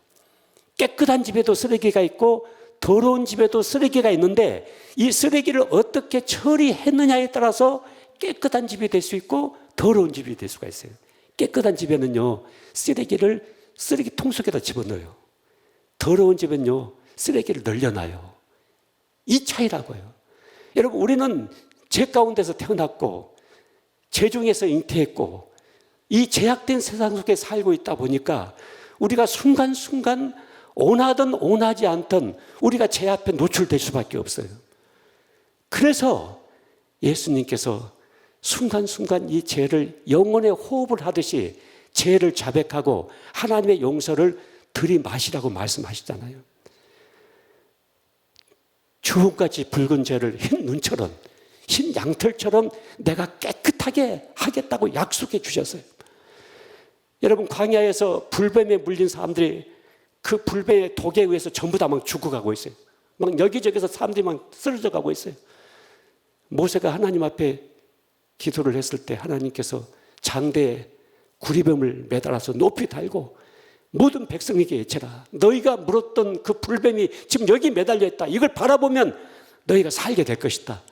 깨끗한 집에도 쓰레기가 있고 더러운 집에도 쓰레기가 있는데, 이 쓰레기를 어떻게 처리했느냐에 따라서 깨끗한 집이 될 수 있고 더러운 집이 될 수가 있어요. 깨끗한 집에는요, 쓰레기를 쓰레기통 속에다 집어넣어요. 더러운 집은요, 쓰레기를 널려놔요. 이 차이라고요. 여러분, 우리는 죄 가운데서 태어났고 죄 중에서 잉태했고 이 제약된 세상 속에 살고 있다 보니까 우리가 순간순간 원하든 원하지 않든 우리가 죄 앞에 노출될 수밖에 없어요. 그래서 예수님께서 순간순간 이 죄를 영혼의 호흡을 하듯이 죄를 자백하고 하나님의 용서를 들이마시라고 말씀하시잖아요. 주홍같이 붉은 죄를 흰 눈처럼, 흰 양털처럼 내가 깨끗하게 하겠다고 약속해 주셨어요. 여러분, 광야에서 불뱀에 물린 사람들이 그 불뱀의 독에 의해서 전부 다 막 죽어가고 있어요. 막 여기저기서 사람들이 막 쓰러져 가고 있어요. 모세가 하나님 앞에 기도를 했을 때 하나님께서 장대에 구리뱀을 매달아서 높이 달고 모든 백성에게 예체라. 너희가 물었던 그 불뱀이 지금 여기 매달려 있다. 이걸 바라보면 너희가 살게 될 것이다.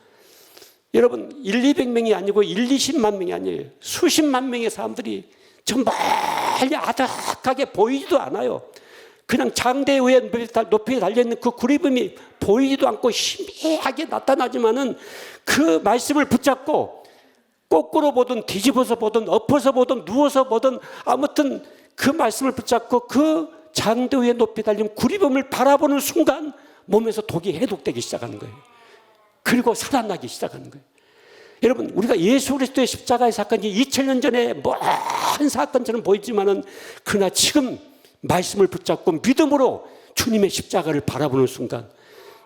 여러분, 200명이 아니고 20만 명이 아니에요. 수십만 명의 사람들이 정말 아득하게 보이지도 않아요. 그냥 장대 위에 높이 달려있는 그 구리뱀이 보이지도 않고 희미하게 나타나지만은 그 말씀을 붙잡고 거꾸로 보든 뒤집어서 보든 엎어서 보든 누워서 보든 아무튼 그 말씀을 붙잡고 그 장대 위에 높이 달린 구리뱀을 바라보는 순간 몸에서 독이 해독되기 시작하는 거예요. 그리고 살아나기 시작하는 거예요. 여러분, 우리가 예수 그리스도의 십자가의 사건이 2000년 전에 먼 사건처럼 보이지만은 그러나 지금 말씀을 붙잡고 믿음으로 주님의 십자가를 바라보는 순간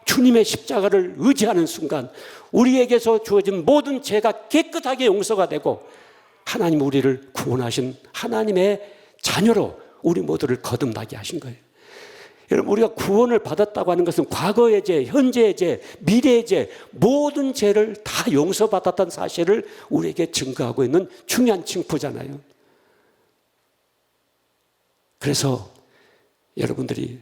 주님의 십자가를 의지하는 순간 우리에게서 주어진 모든 죄가 깨끗하게 용서가 되고 하나님 우리를 구원하신 하나님의 자녀로 우리 모두를 거듭나게 하신 거예요. 여러분, 우리가 구원을 받았다고 하는 것은 과거의 죄, 현재의 죄, 미래의 죄, 모든 죄를 다 용서받았다는 사실을 우리에게 증거하고 있는 중요한 징표잖아요. 그래서 여러분들이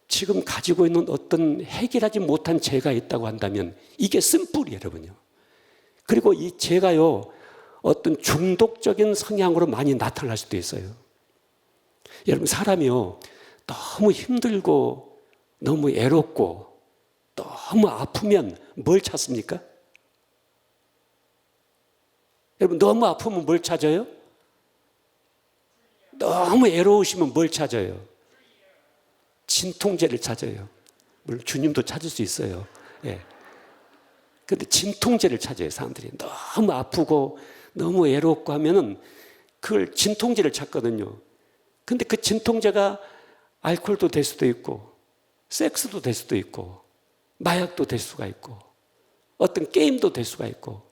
지금 가지고 있는 어떤 해결하지 못한 죄가 있다고 한다면 이게 쓴뿌리 여러분요. 그리고 이 죄가요, 어떤 중독적인 성향으로 많이 나타날 수도 있어요. 여러분, 사람이요, 너무 힘들고 너무 애롭고 너무 아프면 뭘 찾습니까? 여러분, 너무 아프면 뭘 찾아요? 너무 애로우시면 뭘 찾아요? 진통제를 찾아요. 물론 주님도 찾을 수 있어요. 예. 근데 진통제를 찾아요, 사람들이. 너무 아프고 너무 애롭고 하면은 그걸 진통제를 찾거든요. 근데 그 진통제가 알코올도 될 수도 있고, 섹스도 될 수도 있고, 마약도 될 수가 있고, 어떤 게임도 될 수가 있고,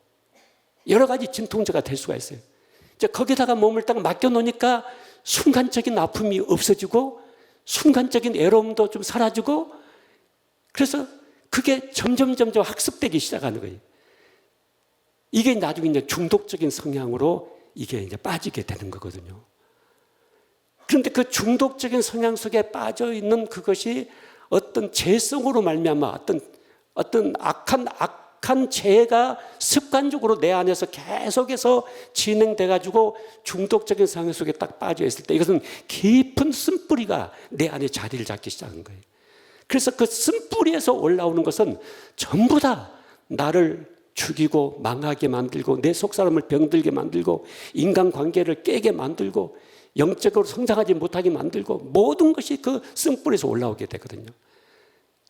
여러 가지 진통제가 될 수가 있어요. 이제 거기다가 몸을 딱 맡겨놓으니까 순간적인 아픔이 없어지고, 순간적인 애로움도 좀 사라지고, 그래서 그게 점점 학습되기 시작하는 거예요. 이게 나중에 이제 중독적인 성향으로 이게 이제 빠지게 되는 거거든요. 그런데 그 중독적인 성향 속에 빠져 있는 그것이 어떤 죄성으로 말미암아 어떤 악한 죄가 습관적으로 내 안에서 계속해서 진행돼 가지고 중독적인 성향 속에 딱 빠져 있을 때 이것은 깊은 쓴뿌리가 내 안에 자리를 잡기 시작한 거예요. 그래서 그 쓴뿌리에서 올라오는 것은 전부 다 나를 죽이고 망하게 만들고 내 속사람을 병들게 만들고 인간관계를 깨게 만들고 영적으로 성장하지 못하게 만들고 모든 것이 그 쓴뿌리에서 올라오게 되거든요.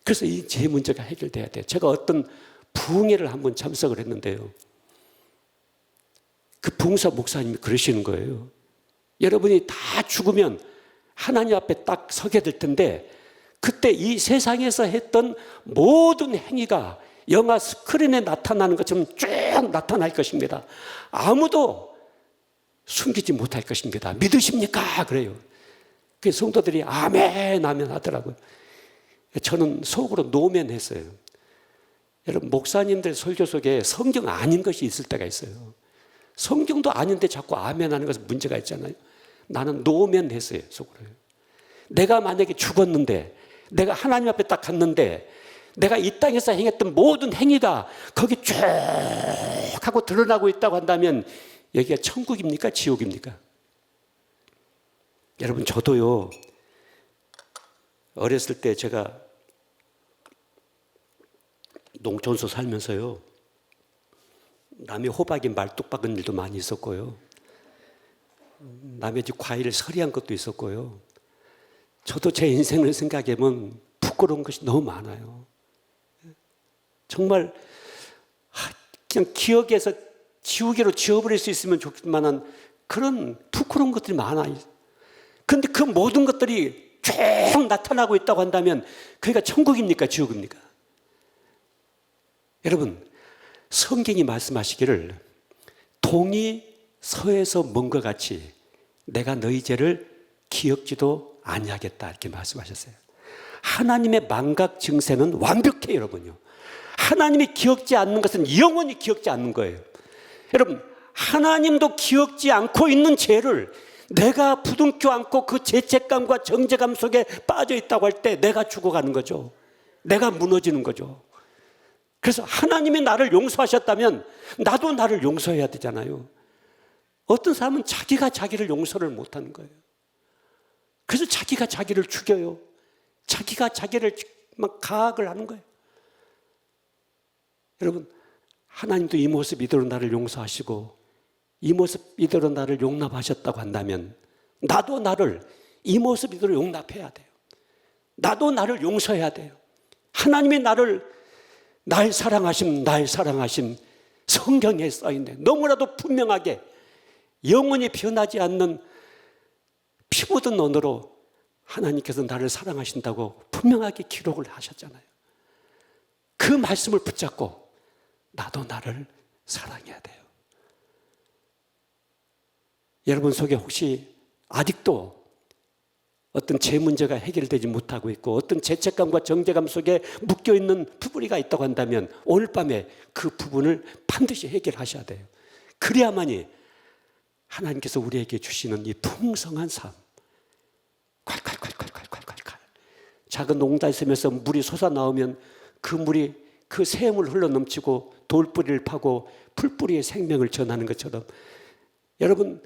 그래서 이 죄 문제가 해결돼야 돼요. 제가 어떤 부흥회를 한번 참석을 했는데요. 그 부흥사 목사님이 그러시는 거예요. 여러분이 다 죽으면 하나님 앞에 딱 서게 될 텐데 그때 이 세상에서 했던 모든 행위가 영화 스크린에 나타나는 것처럼 쭉 나타날 것입니다. 아무도 숨기지 못할 것입니다. 믿으십니까? 그래요. 그 성도들이 아멘, 아멘 하더라고요. 저는 속으로 노면했어요. 여러분, 목사님들 설교 속에 성경 아닌 것이 있을 때가 있어요. 성경도 아닌데 자꾸 아멘 하는 것은 문제가 있잖아요. 나는 노면했어요, 속으로요. 내가 만약에 죽었는데, 내가 하나님 앞에 딱 갔는데, 내가 이 땅에서 행했던 모든 행위가 거기 쭉 하고 드러나고 있다고 한다면 여기가 천국입니까? 지옥입니까? 여러분, 저도요, 어렸을 때 제가 농촌서 살면서요, 남의 호박에 말뚝 박은 일도 많이 있었고요, 남의 집 과일을 서리한 것도 있었고요, 저도 제 인생을 생각해보면 부끄러운 것이 너무 많아요. 정말 그냥 기억에서 지우개로 지워버릴 수 있으면 좋겠지만 그런 부끄러운 것들이 많아요. 그런데 그 모든 것들이 쭉 나타나고 있다고 한다면 그게 천국입니까? 지옥입니까? 여러분, 성경이 말씀하시기를 동이 서에서 먼 것 같이 내가 너희 죄를 기억지도 아니하겠다 이렇게 말씀하셨어요. 하나님의 망각 증세는 완벽해요, 여러분요. 하나님이 기억지 않는 것은 영원히 기억지 않는 거예요. 여러분, 하나님도 기억지 않고 있는 죄를 내가 부둥켜 안고 그 죄책감과 정죄감 속에 빠져 있다고 할 때 내가 죽어가는 거죠. 내가 무너지는 거죠. 그래서 하나님이 나를 용서하셨다면 나도 나를 용서해야 되잖아요. 어떤 사람은 자기가 자기를 용서를 못하는 거예요. 그래서 자기가 자기를 죽여요. 자기가 자기를 막 가학을 하는 거예요. 여러분, 하나님도 이 모습 이대로 나를 용서하시고 이 모습 이대로 나를 용납하셨다고 한다면 나도 나를 이 모습 이대로 용납해야 돼요. 나도 나를 용서해야 돼요. 하나님이 날 사랑하심 성경에 써있네. 너무나도 분명하게 영원히 변하지 않는 피 묻은 언어로 하나님께서 나를 사랑하신다고 분명하게 기록을 하셨잖아요. 말씀을 붙잡고 나도 나를 사랑해야 돼요. 여러분 속에 혹시 아직도 어떤 제 문제가 해결되지 못하고 있고 어떤 죄책감과 정죄감 속에 묶여있는 부분이가 있다고 한다면 오늘 밤에 그 부분을 반드시 해결하셔야 돼요. 그래야만이 하나님께서 우리에게 주시는 이 풍성한 삶, 콸콸콸콸콸콸콸 작은 농다심에서 물이 솟아나오면 그 물이 그 샘을 흘러넘치고 돌뿌리를 파고 풀뿌리의 생명을 전하는 것처럼 여러분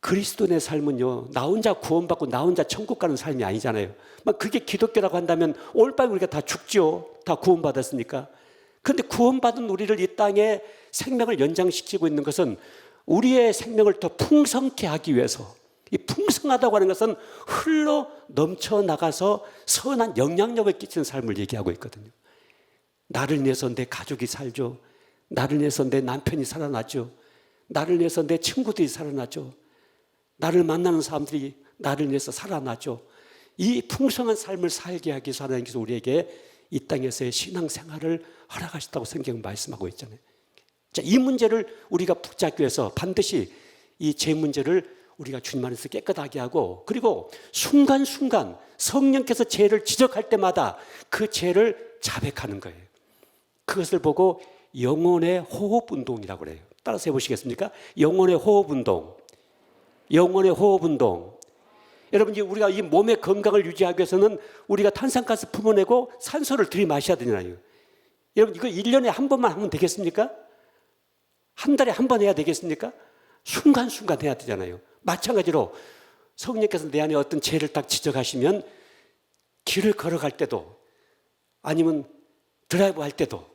그리스도인의 삶은요, 나 혼자 구원받고 나 혼자 천국 가는 삶이 아니잖아요. 막 그게 기독교라고 한다면 오늘 밤에 우리가 다 죽죠. 다 구원받았으니까. 그런데 구원받은 우리를 이 땅에 생명을 연장시키고 있는 것은 우리의 생명을 더 풍성케 하기 위해서, 이 풍성하다고 하는 것은 흘러 넘쳐나가서 선한 영향력을 끼치는 삶을 얘기하고 있거든요. 나를 위해서 내 가족이 살죠. 나를 위해서 내 남편이 살아나죠. 나를 위해서 내 친구들이 살아나죠. 나를 만나는 사람들이 나를 위해서 살아나죠. 이 풍성한 삶을 살게 하기 위해서 하나님께서 우리에게 이 땅에서의 신앙생활을 허락하셨다고 성경은 말씀하고 있잖아요. 자, 이 문제를 우리가 붙잡기 위해서 반드시 이 죄 문제를 우리가 주님 안에서 깨끗하게 하고, 그리고 순간순간 성령께서 죄를 지적할 때마다 그 죄를 자백하는 거예요. 그것을 보고 영혼의 호흡 운동이라고 그래요. 따라서 해보시겠습니까? 영혼의 호흡 운동. 영혼의 호흡 운동. 여러분, 우리가 이 몸의 건강을 유지하기 위해서는 우리가 탄산가스 품어내고 산소를 들이마셔야 되잖아요. 여러분, 이거 1년에 한 번만 하면 되겠습니까? 한 달에 한 번 해야 되겠습니까? 순간순간 해야 되잖아요. 마찬가지로 성령께서 내 안에 어떤 죄를 딱 지적하시면 길을 걸어갈 때도 아니면 드라이브 할 때도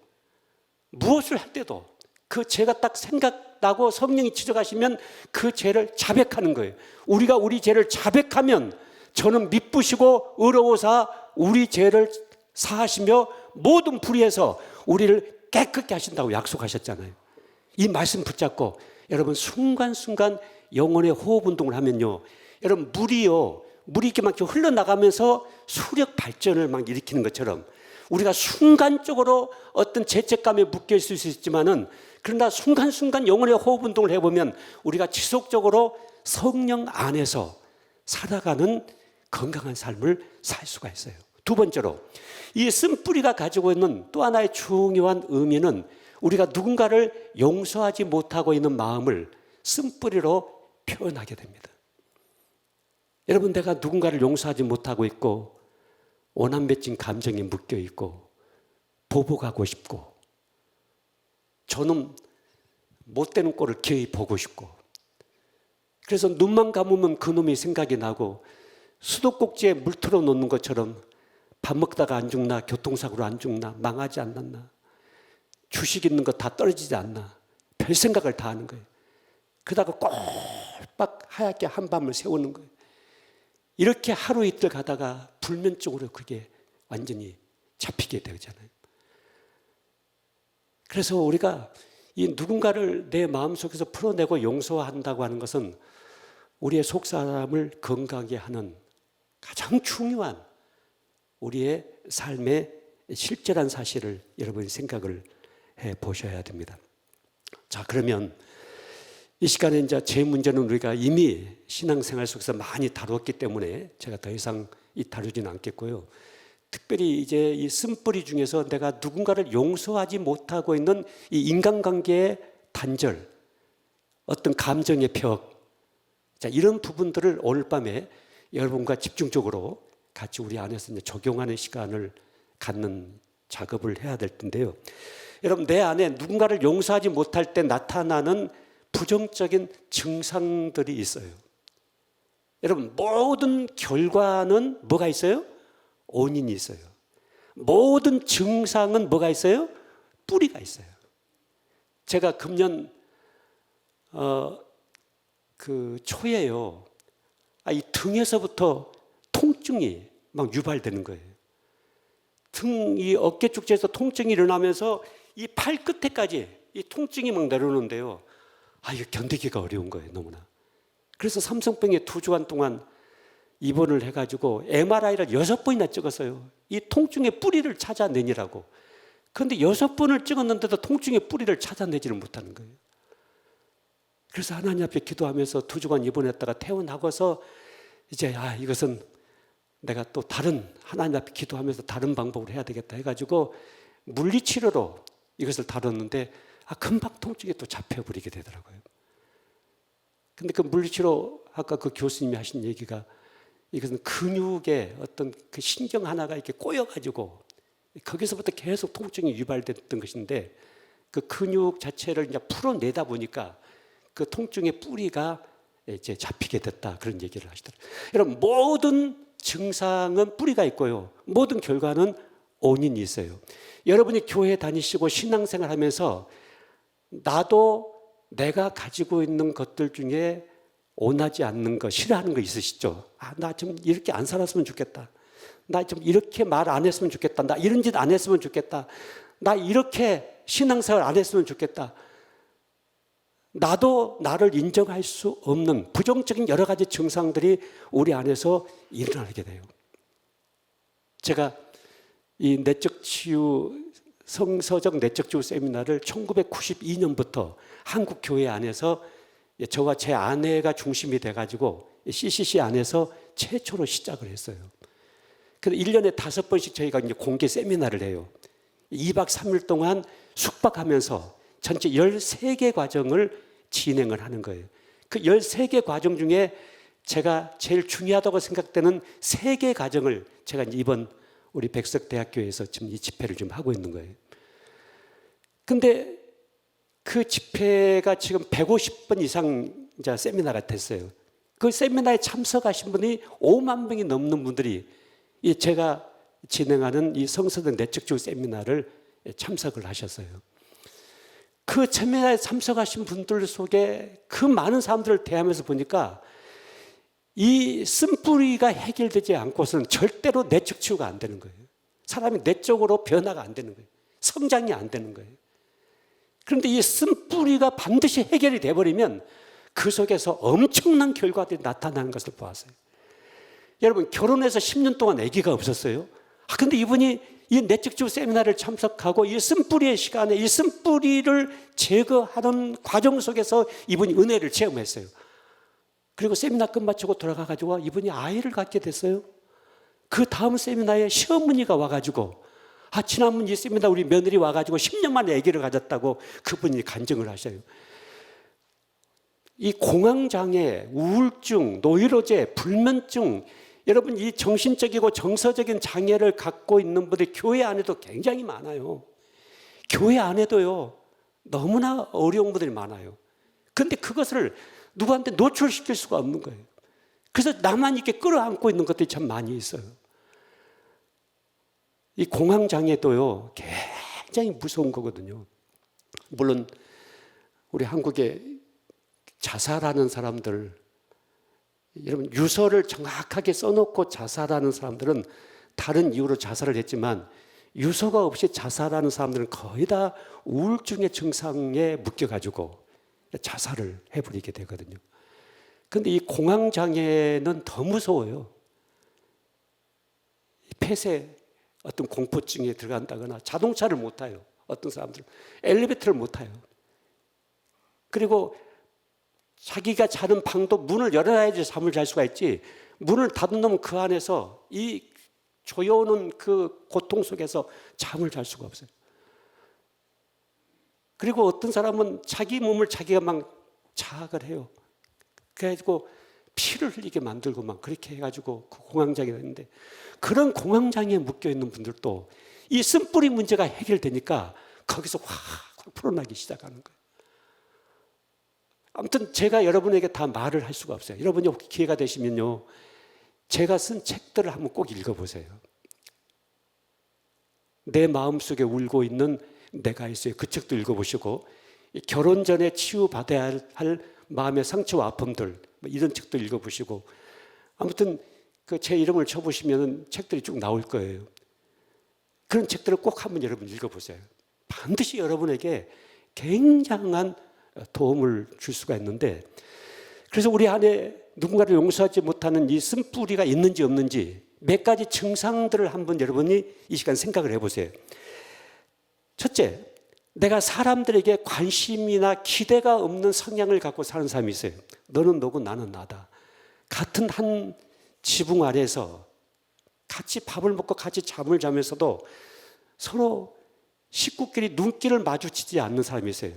무엇을 할 때도 그 죄가 딱 생각나고 성령이 지적하시면 그 죄를 자백하는 거예요. 우리가 우리 죄를 자백하면 저는 미쁘시고 의로우사 우리 죄를 사하시며 모든 불의에서 우리를 깨끗게 하신다고 약속하셨잖아요. 이 말씀 붙잡고 여러분 순간순간 영혼의 호흡 운동을 하면요, 여러분 물이 이렇게 막 흘러나가면서 수력 발전을 막 일으키는 것처럼 우리가 순간적으로 어떤 죄책감에 묶여 있을 수 있지만은, 그러나 순간순간 영혼의 호흡 운동을 해보면 우리가 지속적으로 성령 안에서 살아가는 건강한 삶을 살 수가 있어요. 두 번째로, 이 쓴뿌리가 가지고 있는 또 하나의 중요한 의미는 우리가 누군가를 용서하지 못하고 있는 마음을 쓴뿌리로 표현하게 됩니다. 여러분, 내가 누군가를 용서하지 못하고 있고 원한 맺힌 감정이 묶여 있고 보복하고 싶고 저는 못되는 꼴을 기어이 보고 싶고, 그래서 눈만 감으면 그놈이 생각이 나고 수도꼭지에 물 틀어 놓는 것처럼 밥 먹다가 안 죽나, 교통사고로 안 죽나, 망하지 않았나, 주식 있는 거 다 떨어지지 않나, 별 생각을 다 하는 거예요. 그러다가 꼴박 하얗게 한밤을 새우는 거예요. 이렇게 하루 이틀 가다가 불면증으로 그게 완전히 잡히게 되잖아요. 그래서 우리가 이 누군가를 내 마음속에서 풀어내고 용서한다고 하는 것은 우리의 속사람을 건강하게 하는 가장 중요한 우리의 삶의 실제란 사실을 여러분이 생각을 해 보셔야 됩니다. 자, 그러면 이 시간에 이제 제 문제는 우리가 이미 신앙생활 속에서 많이 다루었기 때문에 제가 더 이상 다루지는 않겠고요. 특별히 이제 이 쓴뿌리 중에서 내가 누군가를 용서하지 못하고 있는 이 인간관계의 단절, 어떤 감정의 벽, 자, 이런 부분들을 오늘 밤에 여러분과 집중적으로 같이 우리 안에서 이제 적용하는 시간을 갖는 작업을 해야 될 텐데요. 여러분, 내 안에 누군가를 용서하지 못할 때 나타나는 부정적인 증상들이 있어요. 여러분, 모든 결과는 뭐가 있어요? 원인이 있어요. 모든 증상은 뭐가 있어요? 뿌리가 있어요. 제가 금년 초에요, 이 등에서부터 통증이 막 유발되는 거예요. 이 어깨 축제에서 통증이 일어나면서 이 팔 끝에까지 이 통증이 막 내려오는데요. 이거 견디기가 어려운 거예요, 너무나. 그래서 삼성병에 2주간 동안 입원을 해가지고 MRI를 6번이나 찍었어요. 이 통증의 뿌리를 찾아내니라고. 그런데 6번을 찍었는데도 통증의 뿌리를 찾아내지를 못하는 거예요. 그래서 하나님 앞에 기도하면서 2주간 입원했다가 퇴원하고서 이제 이것은 내가 또 다른 하나님 앞에 기도하면서 다른 방법으로 해야 되겠다 해가지고 물리치료로 이것을 다뤘는데 금방 통증이 또 잡혀버리게 되더라고요. 근데 그 물리치료 아까 그 교수님이 하신 얘기가 이것은 근육의 어떤 그 신경 하나가 이렇게 꼬여가지고 거기서부터 계속 통증이 유발됐던 것인데 그 근육 자체를 이제 풀어내다 보니까 그 통증의 뿌리가 이제 잡히게 됐다 그런 얘기를 하시더라고요. 여러분 모든 증상은 뿌리가 있고요. 모든 결과는 원인이 있어요. 여러분이 교회 다니시고 신앙생활 하면서 나도 내가 가지고 있는 것들 중에 원하지 않는 거, 싫어하는 거 있으시죠? 나 좀 이렇게 안 살았으면 좋겠다. 나 좀 이렇게 말 안 했으면 좋겠다. 나 이런 짓 안 했으면 좋겠다. 나 이렇게 신앙생활 안 했으면 좋겠다. 나도 나를 인정할 수 없는 부정적인 여러 가지 증상들이 우리 안에서 일어나게 돼요. 제가 이 내적 치유, 성서적 내적 치유 세미나를 1992년부터 한국 교회 안에서 저와 제 아내가 중심이 돼가지고 CCC 안에서 최초로 시작을 했어요. 그래서 1년에 5번씩 저희가 이제 공개 세미나를 해요. 2박 3일 동안 숙박하면서 전체 13개 과정을 진행을 하는 거예요. 그 13개 과정 중에 제가 제일 중요하다고 생각되는 3개 과정을 제가 이번 우리 백석대학교에서 지금 이 집회를 좀 하고 있는 거예요. 근데 그 집회가 지금 150번 이상 이제 세미나가 됐어요. 그 세미나에 참석하신 분이 5만 명이 넘는 분들이 제가 진행하는 이 성서적 내적치유 세미나를 참석을 하셨어요. 그 세미나에 참석하신 분들 속에 그 많은 사람들을 대하면서 보니까 이 쓴뿌리가 해결되지 않고서는 절대로 내적 치유가 안 되는 거예요. 사람이 내적으로 변화가 안 되는 거예요. 성장이 안 되는 거예요. 그런데 이 쓴뿌리가 반드시 해결이 돼버리면 그 속에서 엄청난 결과들이 나타나는 것을 보았어요. 여러분 결혼해서 10년 동안 아기가 없었어요. 근데 이분이 이 내적 치유 세미나를 참석하고 이 쓴뿌리의 시간에 이 쓴뿌리를 제거하는 과정 속에서 이분이 은혜를 체험했어요. 그리고 세미나 끝마치고 돌아가가지고 이분이 아이를 갖게 됐어요. 그 다음 세미나에 시어머니가 와가지고 지난번 이 세미나 우리 며느리 와가지고 10년 만에 아기를 가졌다고 그분이 간증을 하셔요. 이 공황장애, 우울증, 노이로제, 불면증, 여러분 이 정신적이고 정서적인 장애를 갖고 있는 분들이 교회 안에도 굉장히 많아요. 교회 안에도요 너무나 어려운 분들이 많아요. 그런데 그것을 누구한테 노출시킬 수가 없는 거예요. 그래서 나만 이렇게 끌어안고 있는 것들이 참 많이 있어요. 이 공황장애도요 굉장히 무서운 거거든요. 물론 우리 한국에 자살하는 사람들, 여러분 유서를 정확하게 써놓고 자살하는 사람들은 다른 이유로 자살을 했지만 유서가 없이 자살하는 사람들은 거의 다 우울증의 증상에 묶여가지고 자살을 해버리게 되거든요. 그런데 이 공황장애는 더 무서워요. 폐쇄 어떤 공포증에 들어간다거나 자동차를 못 타요. 어떤 사람들은 엘리베이터를 못 타요. 그리고 자기가 자는 방도 문을 열어놔야지 잠을 잘 수가 있지 문을 닫아놓으면 그 안에서 이 조여오는 그 고통 속에서 잠을 잘 수가 없어요. 그리고 어떤 사람은 자기 몸을 자기가 막 자학을 해요. 그래가지고 피를 흘리게 만들고 막 그렇게 해가지고 그 공황장애가 있는데 그런 공황장애에 묶여있는 분들도 이 쓴뿌리 문제가 해결되니까 거기서 확 풀어나기 시작하는 거예요. 아무튼 제가 여러분에게 다 말을 할 수가 없어요. 여러분이 혹시 기회가 되시면요 제가 쓴 책들을 한번 꼭 읽어보세요. 내 마음속에 울고 있는 내가 있어요. 그 책도 읽어보시고 결혼 전에 치유받아야 할 마음의 상처와 아픔들 이런 책도 읽어보시고 아무튼 그 제 이름을 쳐보시면 책들이 쭉 나올 거예요. 그런 책들을 꼭 한번 여러분 읽어보세요. 반드시 여러분에게 굉장한 도움을 줄 수가 있는데 그래서 우리 안에 누군가를 용서하지 못하는 이 쓴뿌리가 있는지 없는지 몇 가지 증상들을 한번 여러분이 이 시간 생각을 해보세요. 첫째, 내가 사람들에게 관심이나 기대가 없는 성향을 갖고 사는 사람이 있어요. 너는 너고 나는 나다. 같은 한 지붕 아래에서 같이 밥을 먹고 같이 잠을 자면서도 서로 식구끼리 눈길을 마주치지 않는 사람이 있어요.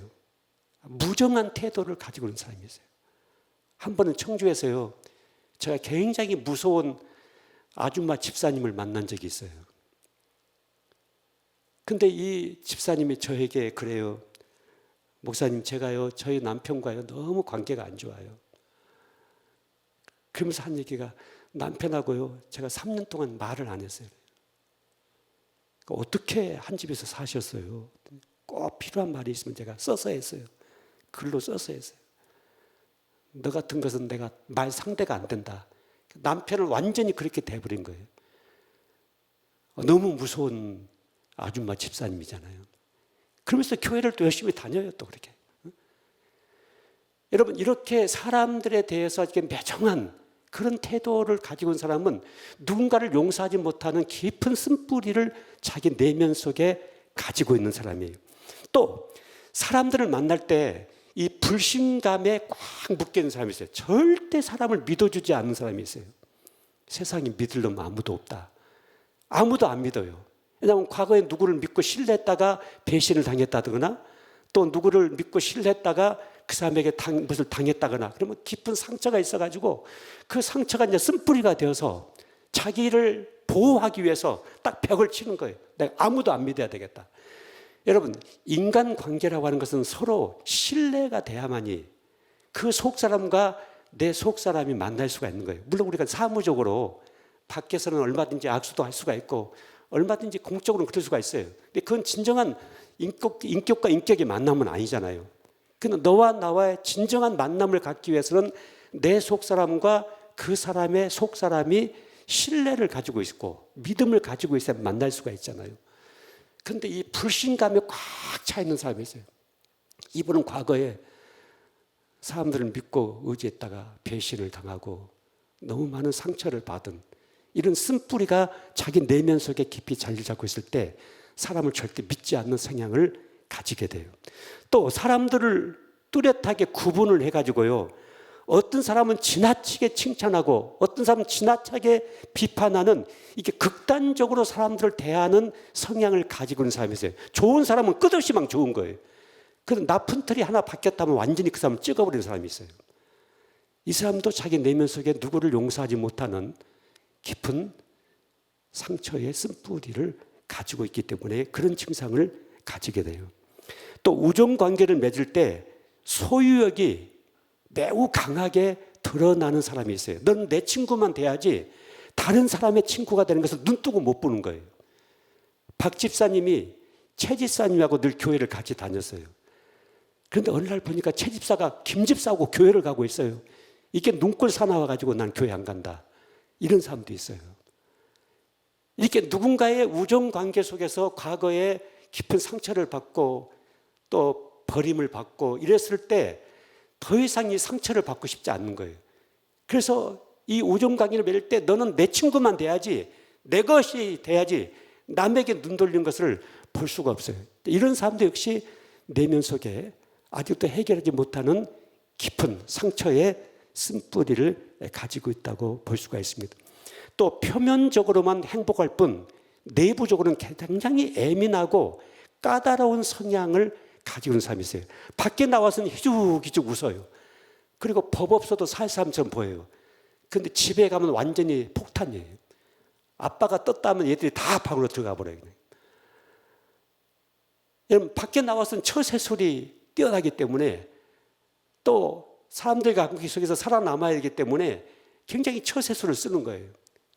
무정한 태도를 가지고 있는 사람이 있어요. 한 번은 청주에서요, 제가 굉장히 무서운 아줌마 집사님을 만난 적이 있어요. 근데 이 집사님이 저에게 그래요. 목사님, 제가요, 저희 남편과요, 너무 관계가 안 좋아요. 그러면서 한 얘기가, 남편하고요, 제가 3년 동안 말을 안 했어요. 어떻게 한 집에서 사셨어요? 꼭 필요한 말이 있으면 제가 써서 했어요. 글로 써서 했어요. 너 같은 것은 내가 말 상대가 안 된다. 남편을 완전히 그렇게 돼버린 거예요. 너무 무서운 아줌마 집사님이잖아요. 그러면서 교회를 또 열심히 다녀요, 또 그렇게. 여러분, 이렇게 사람들에 대해서 이렇게 매정한 그런 태도를 가지고 있는 사람은 누군가를 용서하지 못하는 깊은 쓴뿌리를 자기 내면 속에 가지고 있는 사람이에요. 또 사람들을 만날 때 이 불신감에 꽉 묶여 있는 사람이 있어요. 절대 사람을 믿어주지 않는 사람이 있어요. 세상에 믿을 놈 아무도 없다. 아무도 안 믿어요. 왜냐하면 과거에 누구를 믿고 신뢰했다가 배신을 당했다거나 또 누구를 믿고 신뢰했다가 그 사람에게 무엇을 당했다거나 그러면 깊은 상처가 있어가지고 그 상처가 이제 쓴뿌리가 되어서 자기를 보호하기 위해서 딱 벽을 치는 거예요. 내가 아무도 안 믿어야 되겠다. 여러분, 인간관계라고 하는 것은 서로 신뢰가 돼야만이 그 속사람과 내 속사람이 만날 수가 있는 거예요. 물론 우리가 사무적으로 밖에서는 얼마든지 악수도 할 수가 있고 얼마든지 공적으로는 그럴 수가 있어요. 근데 그건 진정한 인격과 인격의 만남은 아니잖아요. 근데 너와 나와의 진정한 만남을 갖기 위해서는 내 속사람과 그 사람의 속사람이 신뢰를 가지고 있고 믿음을 가지고 있어야 만날 수가 있잖아요. 그런데 이 불신감에 꽉 차 있는 사람이 있어요. 이분은 과거에 사람들을 믿고 의지했다가 배신을 당하고 너무 많은 상처를 받은 이런 쓴뿌리가 자기 내면 속에 깊이 자리를 잡고 있을 때 사람을 절대 믿지 않는 성향을 가지게 돼요. 또 사람들을 뚜렷하게 구분을 해가지고요, 어떤 사람은 지나치게 칭찬하고 어떤 사람은 지나치게 비판하는 이게 극단적으로 사람들을 대하는 성향을 가지고 있는 사람이 있어요. 좋은 사람은 끝없이 막 좋은 거예요. 그런데 나쁜 틀이 하나 바뀌었다면 완전히 그 사람을 찍어버리는 사람이 있어요. 이 사람도 자기 내면 속에 누구를 용서하지 못하는 깊은 상처의 쓴뿌리를 가지고 있기 때문에 그런 증상을 가지게 돼요. 또 우정관계를 맺을 때 소유욕이 매우 강하게 드러나는 사람이 있어요. 넌 내 친구만 돼야지 다른 사람의 친구가 되는 것을 눈 뜨고 못 보는 거예요. 박 집사님이 최 집사님하고 늘 교회를 같이 다녔어요. 그런데 어느 날 보니까 최 집사가 김 집사하고 교회를 가고 있어요. 이게 눈꼴 사나워가지고 난 교회 안 간다. 이런 사람도 있어요. 이렇게 누군가의 우정관계 속에서 과거에 깊은 상처를 받고 또 버림을 받고 이랬을 때 더 이상 이 상처를 받고 싶지 않는 거예요. 그래서 이 우정관계를 맺을 때 너는 내 친구만 돼야지, 내 것이 돼야지 남에게 눈 돌리는 것을 볼 수가 없어요. 이런 사람도 역시 내면 속에 아직도 해결하지 못하는 깊은 상처의 쓴뿌리를 가지고 있다고 볼 수가 있습니다. 또 표면적으로만 행복할 뿐 내부적으로는 굉장히 예민하고 까다로운 성향을 가지고 있는 사람이 있어요. 밖에 나와서는 희죽희죽 웃어요. 그리고 법 없어도 살 사람처럼 보여요. 근데 집에 가면 완전히 폭탄이에요. 아빠가 떴다 하면 얘들이 다 방으로 들어가 버려요. 여러분, 밖에 나와서는 처세술이 뛰어나기 때문에 또 사람들 관계 속에서 살아남아야 되기 때문에 굉장히 처세술을 쓰는 거예요.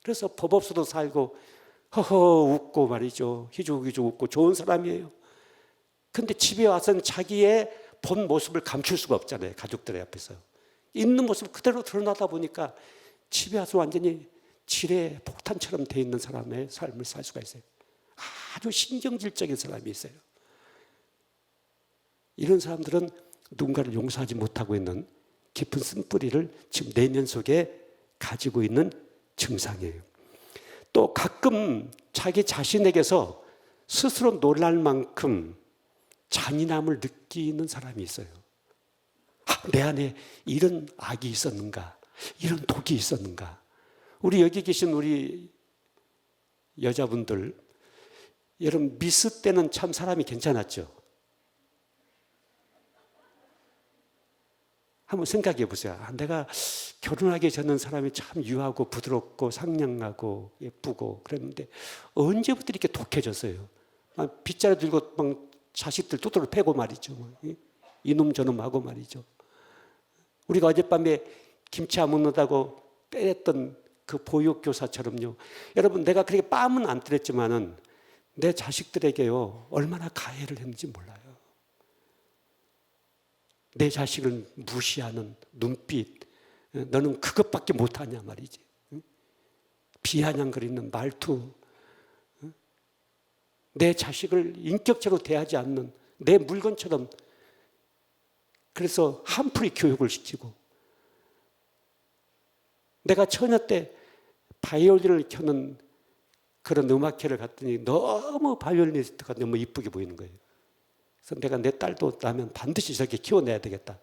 그래서 법 없어도 살고 허허 웃고 말이죠. 희죽희죽 웃고 좋은 사람이에요. 근데 집에 와서는 자기의 본 모습을 감출 수가 없잖아요. 가족들 앞에서. 있는 모습 그대로 드러나다 보니까 집에 와서 완전히 지뢰 폭탄처럼 돼 있는 사람의 삶을 살 수가 있어요. 아주 신경질적인 사람이 있어요. 이런 사람들은 누군가를 용서하지 못하고 있는 깊은 쓴뿌리를 지금 내면 속에 가지고 있는 증상이에요. 또 가끔 자기 자신에게서 스스로 놀랄 만큼 잔인함을 느끼는 사람이 있어요. 내 안에 이런 악이 있었는가? 이런 독이 있었는가? 우리 여기 계신 우리 여자분들, 여러분 미스 때는 참 사람이 괜찮았죠? 한번 생각해 보세요. 내가 결혼하기 전은 사람이 참 유하고 부드럽고 상냥하고 예쁘고 그랬는데 언제부터 이렇게 독해졌어요? 빗자루 들고 막 자식들 뚜드러 패고 말이죠. 이놈 저놈 하고 말이죠. 우리가 어젯밤에 김치 안 먹는다고 때렸던 그 보육교사처럼요. 여러분 내가 그렇게 뺨은 안 때렸지만은 내 자식들에게요 얼마나 가해를 했는지 몰라요. 내 자식을 무시하는 눈빛, 너는 그것밖에 못하냐 말이지. 비아냥거리는 말투, 내 자식을 인격적으로 대하지 않는 내 물건처럼, 그래서 한풀이 교육을 시키고, 내가 처녀 때 바이올린을 켜는 그런 음악회를 갔더니 너무 바이올리니스트가 너무 이쁘게 보이는 거예요. 그래서 내가 내 딸도 나면 반드시 저렇게 키워내야 되겠다.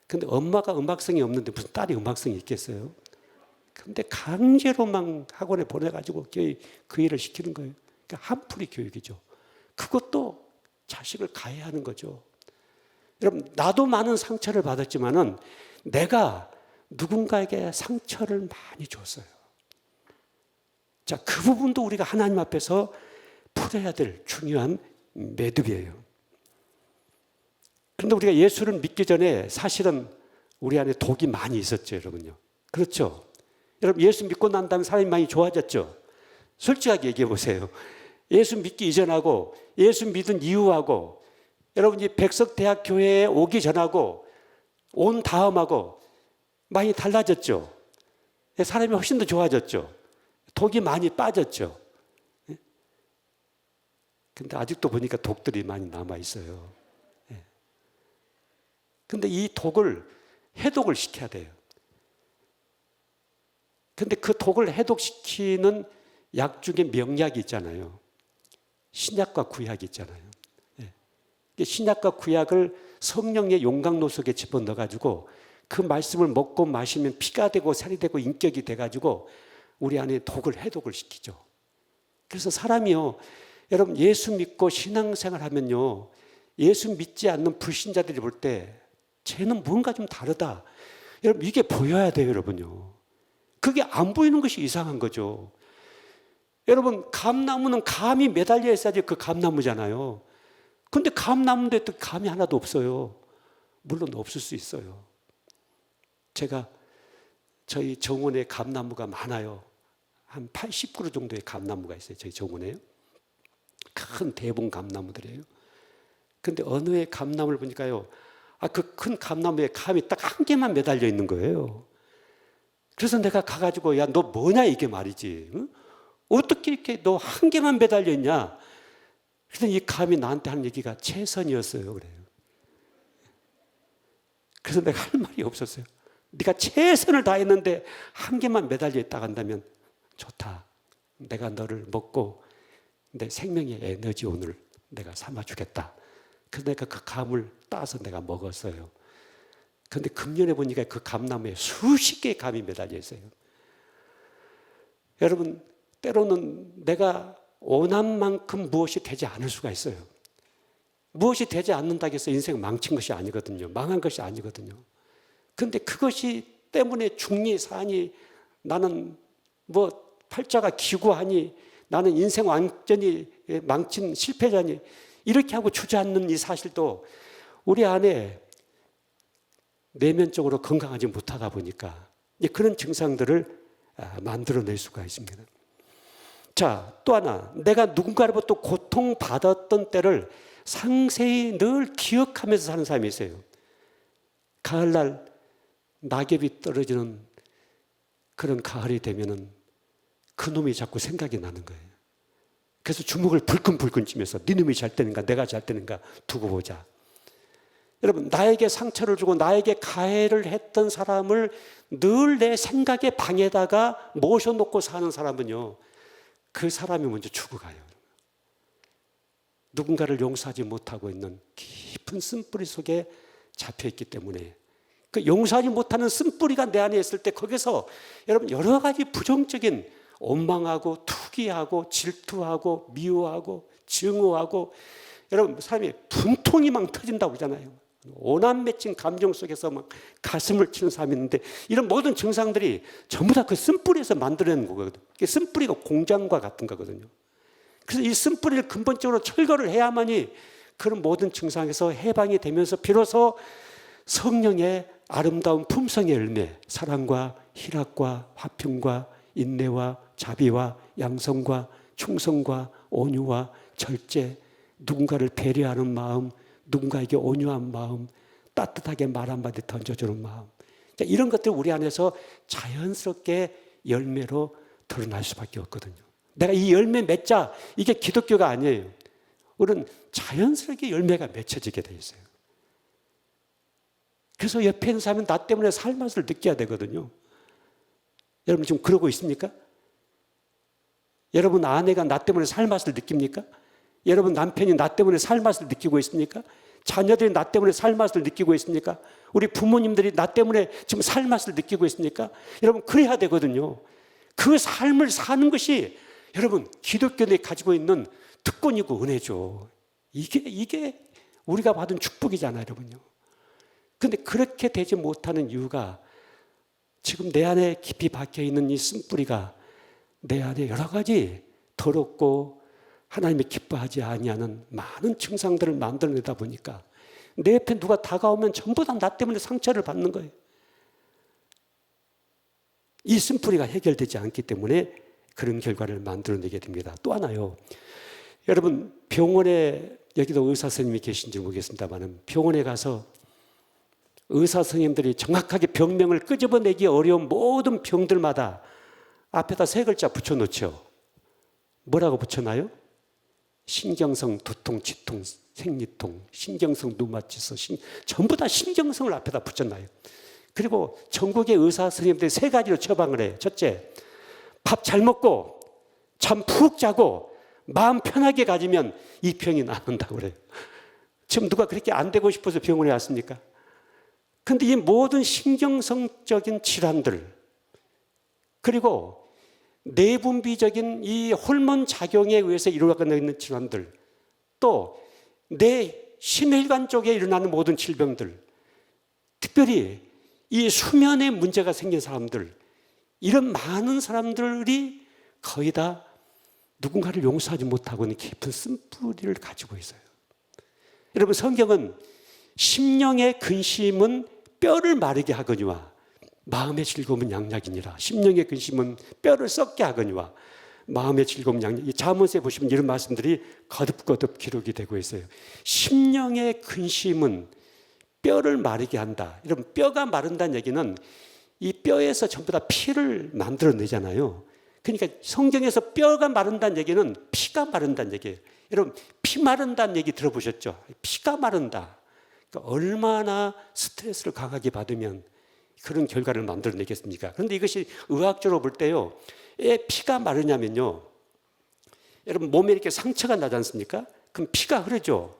근데 엄마가 음악성이 없는데 무슨 딸이 음악성이 있겠어요? 근데 강제로 막 학원에 보내가지고 그 일을 시키는 거예요. 그러니까 한풀이 교육이죠. 그것도 자식을 가해하는 거죠. 여러분, 나도 많은 상처를 받았지만은 내가 누군가에게 상처를 많이 줬어요. 자, 그 부분도 우리가 하나님 앞에서 풀어야 될 중요한 매듭이에요. 그런데 우리가 예수를 믿기 전에 사실은 우리 안에 독이 많이 있었죠, 여러분요. 그렇죠? 여러분, 예수 믿고 난 다음에 사람이 많이 좋아졌죠? 솔직하게 얘기해 보세요. 예수 믿기 이전하고 예수 믿은 이후하고 여러분이 백석대학교회에 오기 전하고 온 다음하고 많이 달라졌죠? 사람이 훨씬 더 좋아졌죠? 독이 많이 빠졌죠? 근데 아직도 보니까 독들이 많이 남아 있어요. 근데 이 독을 해독을 시켜야 돼요. 근데 그 독을 해독시키는 약 중에 명약이 있잖아요. 신약과 구약이 있잖아요. 신약과 구약을 성령의 용광로 속에 집어넣어가지고 그 말씀을 먹고 마시면 피가 되고 살이 되고 인격이 돼가지고 우리 안에 독을 해독을 시키죠. 그래서 사람이요, 여러분 예수 믿고 신앙생활 하면요, 예수 믿지 않는 불신자들이 볼 때 쟤는 뭔가 좀 다르다. 여러분 이게 보여야 돼요, 여러분요. 그게 안 보이는 것이 이상한 거죠. 여러분 감나무는 감이 매달려 있어야지 그 감나무잖아요. 근데 감나무인데 또 감이 하나도 없어요. 물론 없을 수 있어요. 제가 저희 정원에 감나무가 많아요. 한 80그루 정도의 감나무가 있어요. 저희 정원에요. 큰 대봉 감나무들이에요. 근데 어느 해 감나무를 보니까요, 그 큰 감나무에 감이 딱 한 개만 매달려 있는 거예요. 그래서 내가 가가지고 야, 너 뭐냐 이게 말이지. 응? 어떻게 이렇게 너 한 개만 매달려 있냐. 그래서 이 감이 나한테 하는 얘기가 최선이었어요. 그래요. 그래서 내가 할 말이 없었어요. 네가 최선을 다했는데 한 개만 매달려 있다고 한다면 좋다. 내가 너를 먹고 내 생명의 에너지원을 내가 삼아주겠다. 그래서 내가 그 감을 따서 내가 먹었어요. 그런데 금년에 보니까 그 감나무에 수십 개의 감이 매달려 있어요. 여러분, 때로는 내가 원한 만큼 무엇이 되지 않을 수가 있어요. 무엇이 되지 않는다고 해서 인생 망친 것이 아니거든요. 망한 것이 아니거든요. 그런데 그것이 때문에 중리, 사니, 나는 뭐 팔자가 기구하니, 나는 인생 완전히 망친 실패자니, 이렇게 하고 주저앉는 이 사실도 우리 안에 내면적으로 건강하지 못하다 보니까 그런 증상들을 만들어낼 수가 있습니다. 자, 또 하나, 내가 누군가로부터 고통받았던 때를 상세히 늘 기억하면서 사는 사람이 있어요. 가을날 낙엽이 떨어지는 그런 가을이 되면은 그 놈이 자꾸 생각이 나는 거예요. 그래서 주먹을 불끈불끈 쥐면서 네 놈이 잘 되는가 내가 잘 되는가 두고 보자. 여러분, 나에게 상처를 주고 나에게 가해를 했던 사람을 늘 내 생각의 방에다가 모셔놓고 사는 사람은요, 그 사람이 먼저 죽어가요. 누군가를 용서하지 못하고 있는 깊은 쓴뿌리 속에 잡혀있기 때문에 그 용서하지 못하는 쓴뿌리가 내 안에 있을 때 거기서 여러분 여러 가지 부정적인 원망하고 투기하고 질투하고 미워하고 증오하고 여러분 사람이 분통이 막 터진다고 그러잖아요. 오남 맺힌 감정 속에서 막 가슴을 치는 사람이 있는데 이런 모든 증상들이 전부 다 그 쓴뿌리에서 만들어낸 거거든요. 쓴뿌리가 공장과 같은 거거든요. 그래서 이 쓴뿌리를 근본적으로 철거를 해야만이 그런 모든 증상에서 해방이 되면서 비로소 성령의 아름다운 품성의 열매, 사랑과 희락과 화평과 인내와 자비와 양성과 충성과 온유와 절제, 누군가를 배려하는 마음, 누군가에게 온유한 마음, 따뜻하게 말 한마디 던져주는 마음, 이런 것들 우리 안에서 자연스럽게 열매로 드러날 수밖에 없거든요. 내가 이 열매 맺자, 이게 기독교가 아니에요. 우리는 자연스럽게 열매가 맺혀지게 돼 있어요. 그래서 옆에 있는 사람은 나 때문에 살 맛을 느껴야 되거든요. 여러분 지금 그러고 있습니까? 여러분 아내가 나 때문에 살 맛을 느낍니까? 여러분 남편이 나 때문에 살 맛을 느끼고 있습니까? 자녀들이 나 때문에 살 맛을 느끼고 있습니까? 우리 부모님들이 나 때문에 지금 살 맛을 느끼고 있습니까? 여러분 그래야 되거든요. 그 삶을 사는 것이 여러분 기독교들이 가지고 있는 특권이고 은혜죠. 이게 우리가 받은 축복이잖아요, 여러분요. 그런데 그렇게 되지 못하는 이유가 지금 내 안에 깊이 박혀 있는 이 쓴뿌리가 내 안에 여러 가지 더럽고 하나님이 기뻐하지 아니하는 많은 증상들을 만들어내다 보니까 내 옆에 누가 다가오면 전부 다 나 때문에 상처를 받는 거예요. 이 쓴뿌리가 해결되지 않기 때문에 그런 결과를 만들어내게 됩니다. 또 하나요. 여러분 병원에 여기도 의사 선생님이 계신지 모르겠습니다만 병원에 가서 의사 선생님들이 정확하게 병명을 끄집어내기 어려운 모든 병들마다 앞에다 세 글자 붙여놓죠. 뭐라고 붙여놔요? 신경성, 두통, 치통, 생리통, 신경성 누마치서 전부 다 신경성을 앞에다 붙여놔요. 그리고 전국의 의사 선생님들이 세 가지로 처방을 해요. 첫째, 밥 잘 먹고 잠 푹 자고 마음 편하게 가지면 이 병이 나는다고 그래요. 지금 누가 그렇게 안 되고 싶어서 병원에 왔습니까? 그런데 이 모든 신경성적인 질환들 그리고 내분비적인 이 호르몬 작용에 의해서 일어나고 있는 질환들 또 내 심혈관 쪽에 일어나는 모든 질병들 특별히 이 수면에 문제가 생긴 사람들 이런 많은 사람들이 거의 다 누군가를 용서하지 못하고 있는 깊은 쓴뿌리를 가지고 있어요. 여러분 성경은 심령의 근심은 뼈를 마르게 하거니와 마음의 즐거움은 양약이니라. 심령의 근심은 뼈를 썩게 하거니와 마음의 즐거움은 양약. 이 잠언서에 보시면 이런 말씀들이 거듭거듭 기록이 되고 있어요. 심령의 근심은 뼈를 마르게 한다. 여러분 뼈가 마른다는 얘기는 이 뼈에서 전부 다 피를 만들어내잖아요. 그러니까 성경에서 뼈가 마른다는 얘기는 피가 마른다는 얘기예요. 여러분 피 마른다는 얘기 들어보셨죠? 피가 마른다. 그러니까 얼마나 스트레스를 강하게 받으면 그런 결과를 만들어내겠습니까? 그런데 이것이 의학적으로 볼 때요. 왜 피가 마르냐면요. 여러분 몸에 이렇게 상처가 나지 않습니까? 그럼 피가 흐르죠.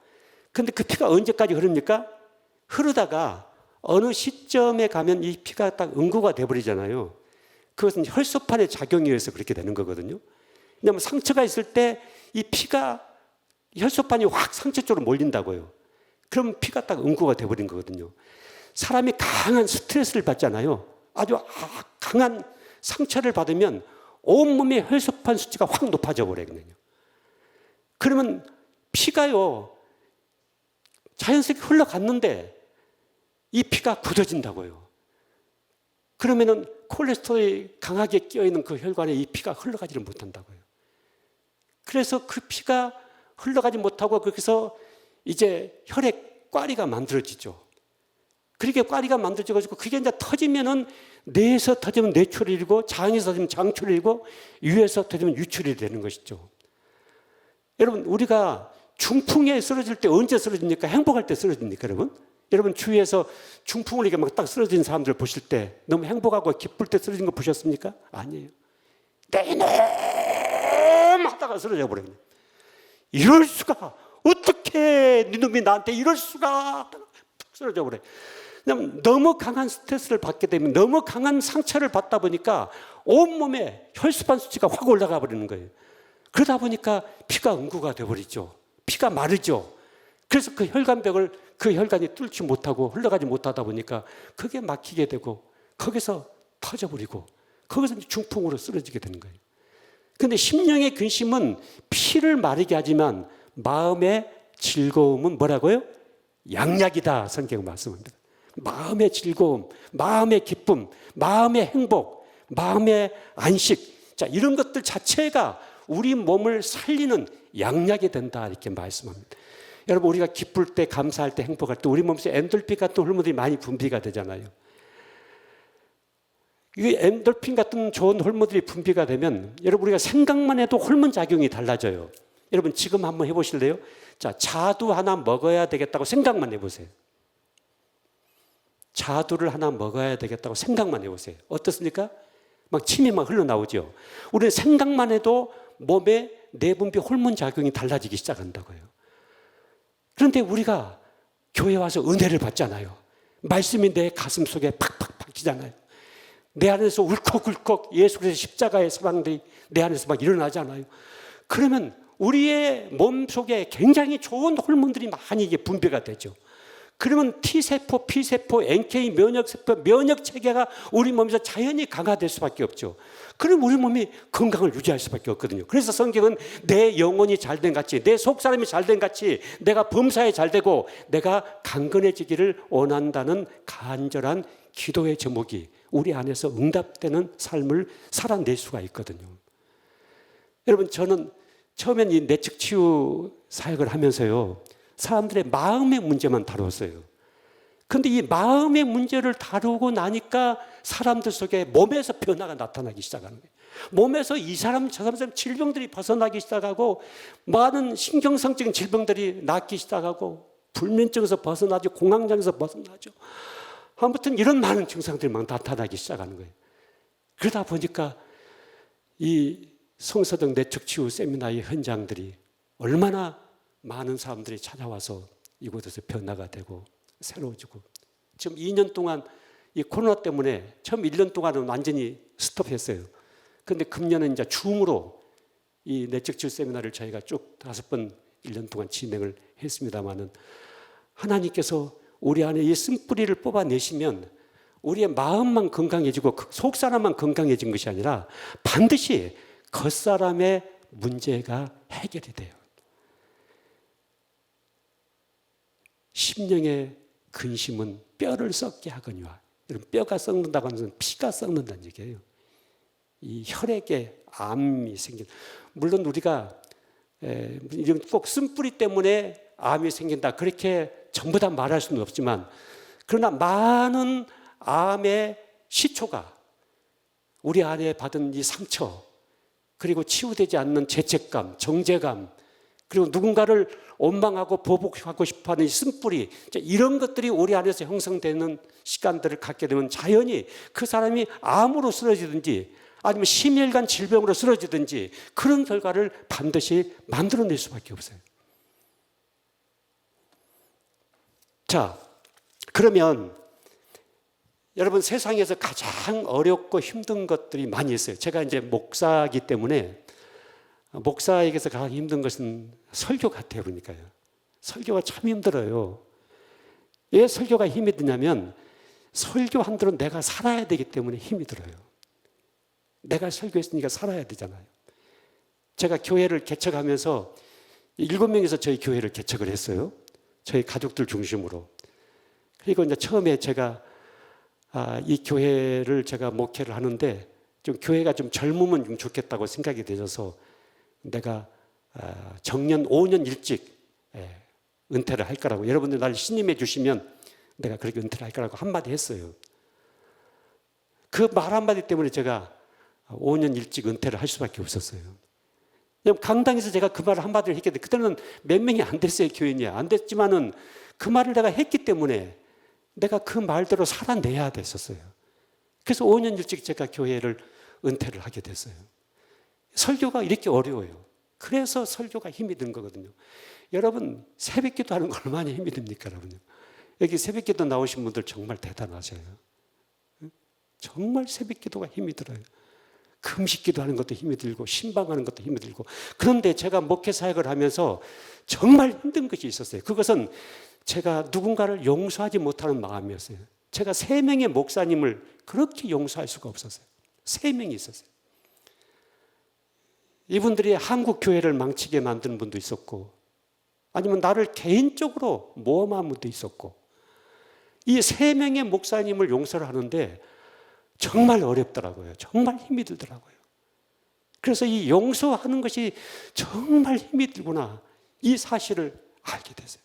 그런데 그 피가 언제까지 흐릅니까? 흐르다가 어느 시점에 가면 이 피가 딱 응고가 돼버리잖아요. 그것은 혈소판의 작용에 의해서 그렇게 되는 거거든요. 왜냐하면 상처가 있을 때 이 피가 혈소판이 확 상처 쪽으로 몰린다고요. 그럼 피가 딱 응고가 돼버린 거거든요. 사람이 강한 스트레스를 받잖아요. 아주 강한 상처를 받으면 온몸의 혈소판 수치가 확 높아져 버리거든요. 그러면 피가요 자연스럽게 흘러갔는데 이 피가 굳어진다고요. 그러면은 콜레스테롤이 강하게 끼어있는 그 혈관에 이 피가 흘러가지를 못한다고요. 그래서 그 피가 흘러가지 못하고 거기서 이제 혈액 꽈리가 만들어지죠. 그렇게 꽈리가 만들어져가지고 그게 이제 터지면은 뇌에서 터지면 뇌출혈이고 장에서 터지면 장출혈이고 유에서 터지면 유출혈이 되는 것이죠. 여러분 우리가 중풍에 쓰러질 때 언제 쓰러집니까? 행복할 때 쓰러집니까, 여러분? 여러분 주위에서 중풍을 이렇게 막 딱 쓰러진 사람들 보실 때 너무 행복하고 기쁠 때 쓰러진 거 보셨습니까? 아니에요. 내 이놈 하다가 쓰러져 버려요. 이럴 수가 어떻게 네 놈이 나한테 이럴 수가? 푹 쓰러져 버려. 왜냐하면 너무 강한 스트레스를 받게 되면, 너무 강한 상처를 받다 보니까 온몸에 혈소판 수치가 확 올라가 버리는 거예요. 그러다 보니까 피가 응고가 되어버리죠. 피가 마르죠. 그래서 그 혈관벽을, 그 혈관이 뚫지 못하고 흘러가지 못하다 보니까 그게 막히게 되고 거기서 터져버리고 거기서 중풍으로 쓰러지게 되는 거예요. 그런데 심령의 근심은 피를 마르게 하지만 마음의 즐거움은 뭐라고요? 양약이다, 성경은 말씀합니다. 마음의 즐거움, 마음의 기쁨, 마음의 행복, 마음의 안식, 자, 이런 것들 자체가 우리 몸을 살리는 양약이 된다, 이렇게 말씀합니다. 여러분, 우리가 기쁠 때, 감사할 때, 행복할 때 우리 몸에서 엔돌핀 같은 호르몬들이 많이 분비가 되잖아요. 이 엔돌핀 같은 좋은 호르몬들이 분비가 되면 여러분, 우리가 생각만 해도 호르몬 작용이 달라져요. 여러분, 지금 한번 해보실래요? 자, 자두 하나 먹어야 되겠다고 생각만 해보세요. 자두를 하나 먹어야 되겠다고 생각만 해보세요. 어떻습니까? 막 침이 막 흘러나오죠. 우리는 생각만 해도 몸에 내분비 호르몬 작용이 달라지기 시작한다고요. 그런데 우리가 교회 와서 은혜를 받잖아요. 말씀이 내 가슴 속에 팍팍 박히잖아요. 내 안에서 울컥울컥 예수 그리스도의 십자가의 사랑들이 내 안에서 막 일어나잖아요. 그러면 우리의 몸 속에 굉장히 좋은 호르몬들이 많이 이게 분비가 되죠. 그러면 T세포, B세포, NK, 면역세포, 면역체계가 우리 몸에서 자연히 강화될 수밖에 없죠. 그럼 우리 몸이 건강을 유지할 수밖에 없거든요. 그래서 성경은 내 영혼이 잘된 같이, 내 속사람이 잘된 같이, 내가 범사에 잘되고 내가 강건해지기를 원한다는 간절한 기도의 제목이 우리 안에서 응답되는 삶을 살아낼 수가 있거든요. 여러분, 저는 처음엔 이 내측 치유 사역을 하면서요, 사람들의 마음의 문제만 다뤘어요. 그런데 이 마음의 문제를 다루고 나니까 사람들 속에 몸에서 변화가 나타나기 시작하는 거예요. 몸에서 이 사람 저 사람 질병들이 벗어나기 시작하고, 많은 신경성적인 질병들이 낫기 시작하고, 불면증에서 벗어나죠, 공황장애에서 벗어나죠. 아무튼 이런 많은 증상들이 막 나타나기 시작하는 거예요. 그러다 보니까 이 성서동 내측치유 세미나의 현장들이 얼마나 많은 사람들이 찾아와서 이곳에서 변화가 되고 새로워지고, 지금 2년 동안 이 코로나 때문에 처음 1년 동안은 완전히 스톱했어요. 그런데 금년은 이제 줌으로 이 내측치유 세미나를 저희가 쭉 5번 1년 동안 진행을 했습니다마는, 하나님께서 우리 안에 이 쓴뿌리를 뽑아내시면 우리의 마음만 건강해지고 속사람만 건강해진 것이 아니라 반드시 겉사람의 문제가 해결이 돼요. 심령의 근심은 뼈를 썩게 하거니와, 뼈가 썩는다고 하는 것은 피가 썩는다는 얘기예요. 이 혈액에 암이 생긴, 물론 우리가 이런 꼭 쓴뿌리 때문에 암이 생긴다 그렇게 전부 다 말할 수는 없지만, 그러나 많은 암의 시초가 우리 안에 받은 이 상처, 그리고 치유되지 않는 죄책감, 정죄감, 그리고 누군가를 원망하고 보복하고 싶어하는 쓴뿌리, 이런 것들이 우리 안에서 형성되는 시간들을 갖게 되면 자연히 그 사람이 암으로 쓰러지든지 아니면 심혈관 질병으로 쓰러지든지 그런 결과를 반드시 만들어낼 수밖에 없어요. 자, 그러면 여러분, 세상에서 가장 어렵고 힘든 것들이 많이 있어요. 제가 이제 목사이기 때문에 목사에게서 가장 힘든 것은 설교 같아요. 그러니까요. 설교가 참 힘들어요. 왜 설교가 힘이 드냐면, 설교한 대로 내가 살아야 되기 때문에 힘이 들어요. 내가 설교했으니까 살아야 되잖아요. 제가 교회를 개척하면서 7명이서 저희 교회를 개척을 했어요. 저희 가족들 중심으로. 그리고 이제 처음에 제가 이 교회를 제가 목회를 하는데 좀 교회가 좀 젊으면 좀 좋겠다고 생각이 되셔서 내가 정년 5년 일찍 은퇴를 할 거라고, 여러분들 날 신임해 주시면 내가 그렇게 은퇴를 할 거라고 한마디 했어요. 그 말 한마디 때문에 제가 5년 일찍 은퇴를 할 수밖에 없었어요. 강당에서 제가 그 말을 한마디를 했기 때문에, 그때는 몇 명이 안 됐어요. 교인이 안 됐지만은 그 말을 내가 했기 때문에 내가 그 말대로 살아내야 됐었어요. 그래서 5년 일찍 제가 교회를 은퇴를 하게 됐어요. 설교가 이렇게 어려워요. 그래서 설교가 힘이 드는 거거든요. 여러분, 새벽 기도하는 거 얼마나 힘이 듭니까, 여러분요? 여기 새벽 기도 나오신 분들 정말 대단하세요. 정말 새벽 기도가 힘이 들어요. 금식 기도하는 것도 힘이 들고 신방하는 것도 힘이 들고. 그런데 제가 목회 사역을 하면서 정말 힘든 것이 있었어요. 그것은 제가 누군가를 용서하지 못하는 마음이었어요. 제가 3명의 목사님을 그렇게 용서할 수가 없었어요. 3명이 있었어요. 이분들이 한국 교회를 망치게 만드는 분도 있었고, 아니면 나를 개인적으로 모험한 분도 있었고, 이 3명의 목사님을 용서를 하는데 정말 어렵더라고요. 정말 힘이 들더라고요. 그래서 이 용서하는 것이 정말 힘이 들구나, 이 사실을 알게 됐어요.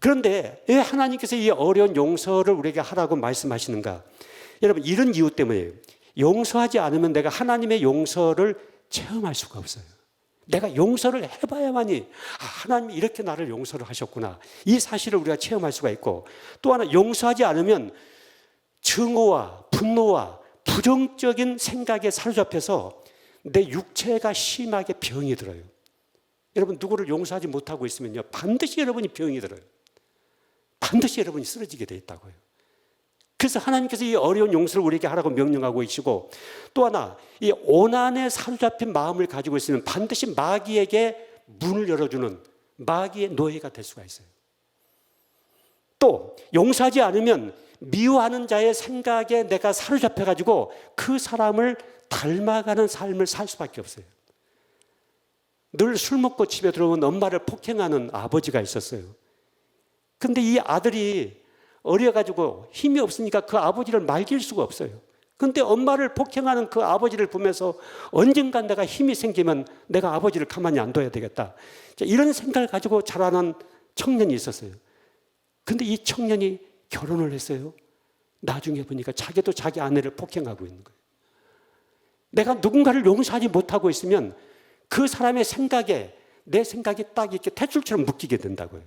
그런데 왜 하나님께서 이 어려운 용서를 우리에게 하라고 말씀하시는가? 여러분, 이런 이유 때문에 용서하지 않으면 내가 하나님의 용서를 체험할 수가 없어요. 내가 용서를 해봐야만이 하나님이 이렇게 나를 용서를 하셨구나, 이 사실을 우리가 체험할 수가 있고, 또 하나 용서하지 않으면 증오와 분노와 부정적인 생각에 사로잡혀서 내 육체가 심하게 병이 들어요. 여러분, 누구를 용서하지 못하고 있으면요, 반드시 여러분이 병이 들어요. 반드시 여러분이 쓰러지게 돼 있다고요. 그래서 하나님께서 이 어려운 용서를 우리에게 하라고 명령하고 계시고, 또 하나 이 오난에 사로잡힌 마음을 가지고 있으면 반드시 마귀에게 문을 열어주는 마귀의 노예가 될 수가 있어요. 또 용서하지 않으면 미워하는 자의 생각에 내가 사로잡혀가지고 그 사람을 닮아가는 삶을 살 수밖에 없어요. 늘 술 먹고 집에 들어오면 엄마를 폭행하는 아버지가 있었어요. 근데 이 아들이 어려가지고 힘이 없으니까 그 아버지를 말릴 수가 없어요. 근데 엄마를 폭행하는 그 아버지를 보면서 언젠간 내가 힘이 생기면 내가 아버지를 가만히 안 둬야 되겠다, 이런 생각을 가지고 자라는 청년이 있었어요. 근데 이 청년이 결혼을 했어요. 나중에 보니까 자기도 자기 아내를 폭행하고 있는 거예요. 내가 누군가를 용서하지 못하고 있으면 그 사람의 생각에 내 생각이 딱 이렇게 탯줄처럼 묶이게 된다고요.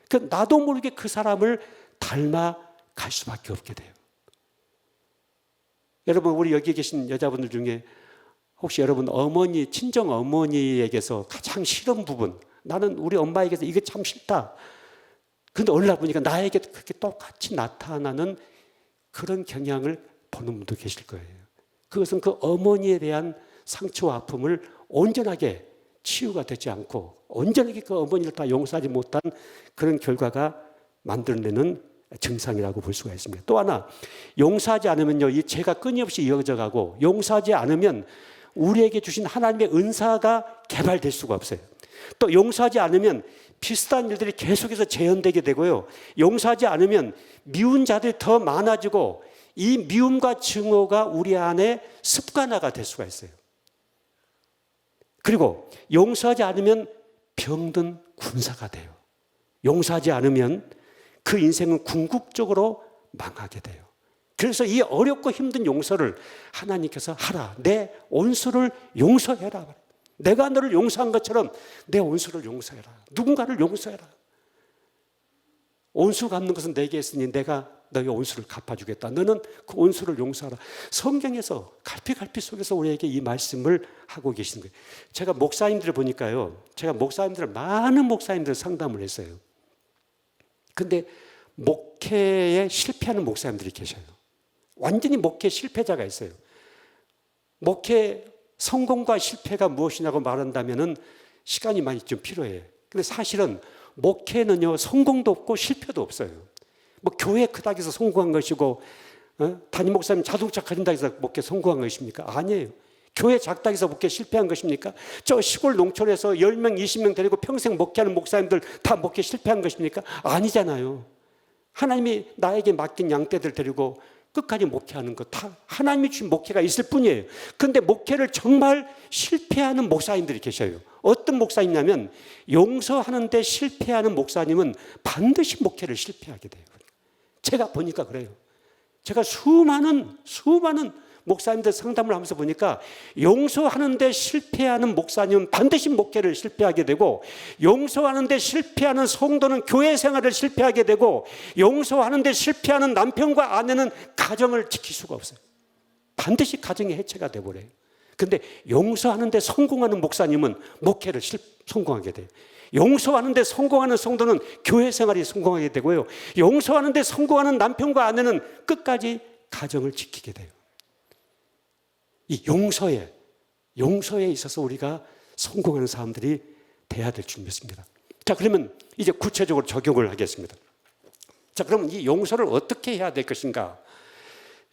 그 나도 모르게 그 사람을 닮아갈 수밖에 없게 돼요. 여러분, 우리 여기 계신 여자분들 중에 혹시 여러분 어머니, 친정 어머니에게서 가장 싫은 부분, 나는 우리 엄마에게서 이게 참 싫다, 근데 어느 날 보니까 나에게 그렇게 똑같이 나타나는 그런 경향을 보는 분도 계실 거예요. 그것은 그 어머니에 대한 상처와 아픔을 온전하게 치유가 되지 않고 온전하게 그 어머니를 다 용서하지 못한 그런 결과가 만들어내는 증상이라고 볼 수가 있습니다. 또 하나, 용서하지 않으면요, 이 죄가 끊임없이 이어져 가고, 용서하지 않으면 우리에게 주신 하나님의 은사가 개발될 수가 없어요. 또 용서하지 않으면 비슷한 일들이 계속해서 재현되게 되고요, 용서하지 않으면 미운 자들이 더 많아지고 이 미움과 증오가 우리 안에 습관화가 될 수가 있어요. 그리고 용서하지 않으면 병든 군사가 돼요. 용서하지 않으면 그 인생은 궁극적으로 망하게 돼요. 그래서 이 어렵고 힘든 용서를 하나님께서 하라, 내 온수를 용서해라, 내가 너를 용서한 것처럼 내 온수를 용서해라, 누군가를 용서해라. 온수 갚는 것은 내게 있으니 내가 너의 온수를 갚아주겠다, 너는 그 온수를 용서하라. 성경에서 갈피갈피 속에서 우리에게 이 말씀을 하고 계시는 거예요. 제가 목사님들을 보니까요, 제가 많은 목사님들 상담을 했어요. 근데 목회에 실패하는 목사님들이 계셔요. 완전히 목회 실패자가 있어요. 목회 성공과 실패가 무엇이냐고 말한다면은 시간이 많이 좀 필요해요. 근데 사실은 목회는요, 성공도 없고 실패도 없어요. 뭐 교회 크다고 해서 성공한 것이고, 담임 목사님 자동차 가진다고 해서 목회 성공한 것입니까? 아니에요. 교회 작다고 해서 목회 실패한 것입니까? 저 시골 농촌에서 10명, 20명 데리고 평생 목회하는 목사님들 다 목회 실패한 것입니까? 아니잖아요. 하나님이 나에게 맡긴 양떼들 데리고 끝까지 목회하는 것, 다 하나님이 주신 목회가 있을 뿐이에요. 그런데 목회를 정말 실패하는 목사님들이 계셔요. 어떤 목사님이냐면, 용서하는 데 실패하는 목사님은 반드시 목회를 실패하게 돼요. 제가 보니까 그래요. 제가 수많은 목사님들 상담을 하면서 보니까 용서하는 데 실패하는 목사님은 반드시 목회를 실패하게 되고, 용서하는 데 실패하는 성도는 교회 생활을 실패하게 되고, 용서하는 데 실패하는 남편과 아내는 가정을 지킬 수가 없어요. 반드시 가정의 해체가 되어버려요. 근데 용서하는데 성공하는 목사님은 목회를 성공하게 돼요. 용서하는데 성공하는 성도는 교회 생활이 성공하게 되고요. 용서하는데 성공하는 남편과 아내는 끝까지 가정을 지키게 돼요. 이 용서에 있어서 우리가 성공하는 사람들이 돼야 될 줄 믿습니다. 자, 그러면 이제 구체적으로 적용을 하겠습니다. 자, 그러면 이 용서를 어떻게 해야 될 것인가?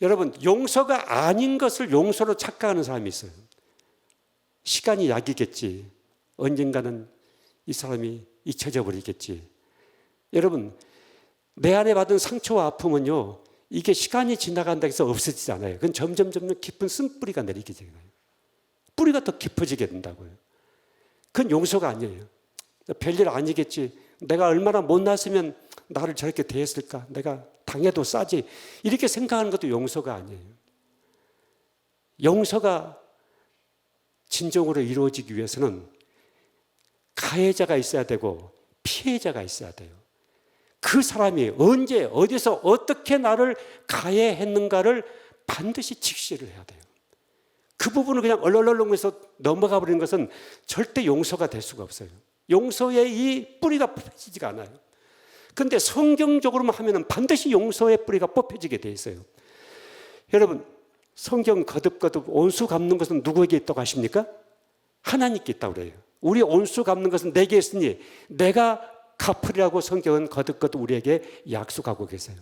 여러분, 용서가 아닌 것을 용서로 착각하는 사람이 있어요. 시간이 약이겠지. 언젠가는 이 사람이 잊혀져 버리겠지. 여러분, 내 안에 받은 상처와 아픔은요, 이게 시간이 지나간다고 해서 없어지지 않아요. 그건 점점 깊은 쓴뿌리가 내리게 되는 거예요. 뿌리가 더 깊어지게 된다고요. 그건 용서가 아니에요. 별일 아니겠지. 내가 얼마나 못났으면 나를 저렇게 대했을까? 내가 당해도 싸지. 이렇게 생각하는 것도 용서가 아니에요. 용서가 진정으로 이루어지기 위해서는 가해자가 있어야 되고 피해자가 있어야 돼요. 그 사람이 언제 어디서 어떻게 나를 가해했는가를 반드시 직시를 해야 돼요. 그 부분을 그냥 얼렁얼렁해서 넘어가 버리는 것은 절대 용서가 될 수가 없어요. 용서의 이 뿌리가 뽑혀지지가 않아요. 그런데 성경적으로만 하면은 반드시 용서의 뿌리가 뽑혀지게 돼 있어요. 여러분, 성경 거듭거듭 온수 갚는 것은 누구에게 있다고 하십니까? 하나님께 있다고 그래요. 우리 온수 갚는 것은 내게 있으니 내가 갚으리라고 성경은 거듭거듭 우리에게 약속하고 계세요.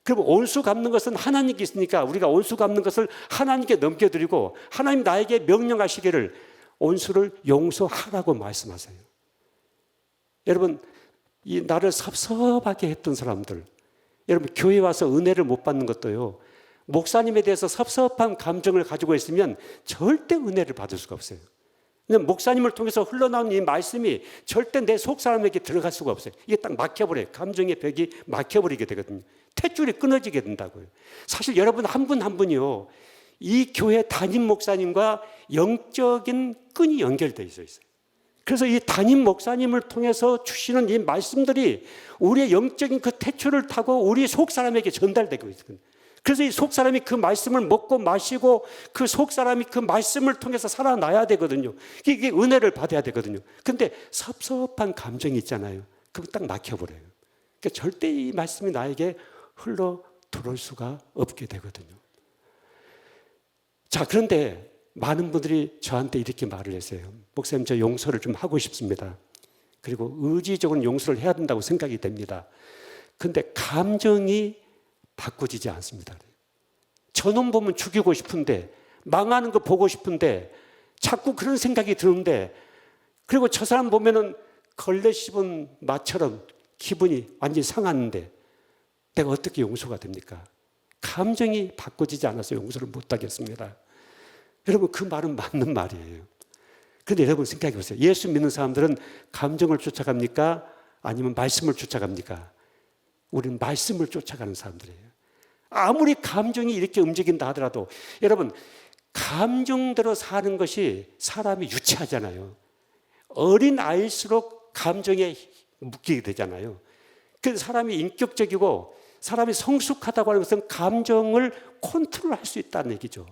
그럼 온수 갚는 것은 하나님께 있으니까 우리가 온수 갚는 것을 하나님께 넘겨드리고 하나님 나에게 명령하시기를 온수를 용서하라고 말씀하세요. 여러분, 이 나를 섭섭하게 했던 사람들, 여러분 교회 와서 은혜를 못 받는 것도요, 목사님에 대해서 섭섭한 감정을 가지고 있으면 절대 은혜를 받을 수가 없어요. 그냥 목사님을 통해서 흘러나오는 이 말씀이 절대 내 속 사람에게 들어갈 수가 없어요. 이게 딱 막혀버려요. 감정의 벽이 막혀버리게 되거든요. 탯줄이 끊어지게 된다고요. 사실 여러분 한 분 한 분이요, 이 교회 담임 목사님과 영적인 끈이 연결되어 있어요. 그래서 이 담임 목사님을 통해서 주시는 이 말씀들이 우리의 영적인 그 태초를 타고 우리 속 사람에게 전달되고 있거든요. 그래서 이 속 사람이 그 말씀을 먹고 마시고 그 속 사람이 그 말씀을 통해서 살아나야 되거든요. 이게 은혜를 받아야 되거든요. 근데 섭섭한 감정이 있잖아요. 그거 딱 막혀버려요. 그러니까 절대 이 말씀이 나에게 흘러 들어올 수가 없게 되거든요. 자, 그런데 많은 분들이 저한테 이렇게 말을 했어요. 목사님, 저 용서를 좀 하고 싶습니다. 그리고 의지적으로 용서를 해야 된다고 생각이 됩니다. 근데 감정이 바꿔지지 않습니다. 저놈 보면 죽이고 싶은데, 망하는 거 보고 싶은데, 자꾸 그런 생각이 드는데, 그리고 저 사람 보면은 걸레 씹은 마처럼 기분이 완전히 상하는데 내가 어떻게 용서가 됩니까? 감정이 바꿔지지 않아서 용서를 못 하겠습니다. 여러분, 그 말은 맞는 말이에요. 그런데 여러분 생각해 보세요. 예수 믿는 사람들은 감정을 쫓아갑니까? 아니면 말씀을 쫓아갑니까? 우리는 말씀을 쫓아가는 사람들이에요. 아무리 감정이 이렇게 움직인다 하더라도 여러분, 감정대로 사는 것이 사람이 유치하잖아요. 어린 아이일수록 감정에 묶이게 되잖아요. 그래서 사람이 인격적이고 사람이 성숙하다고 하는 것은 감정을 컨트롤할 수 있다는 얘기죠.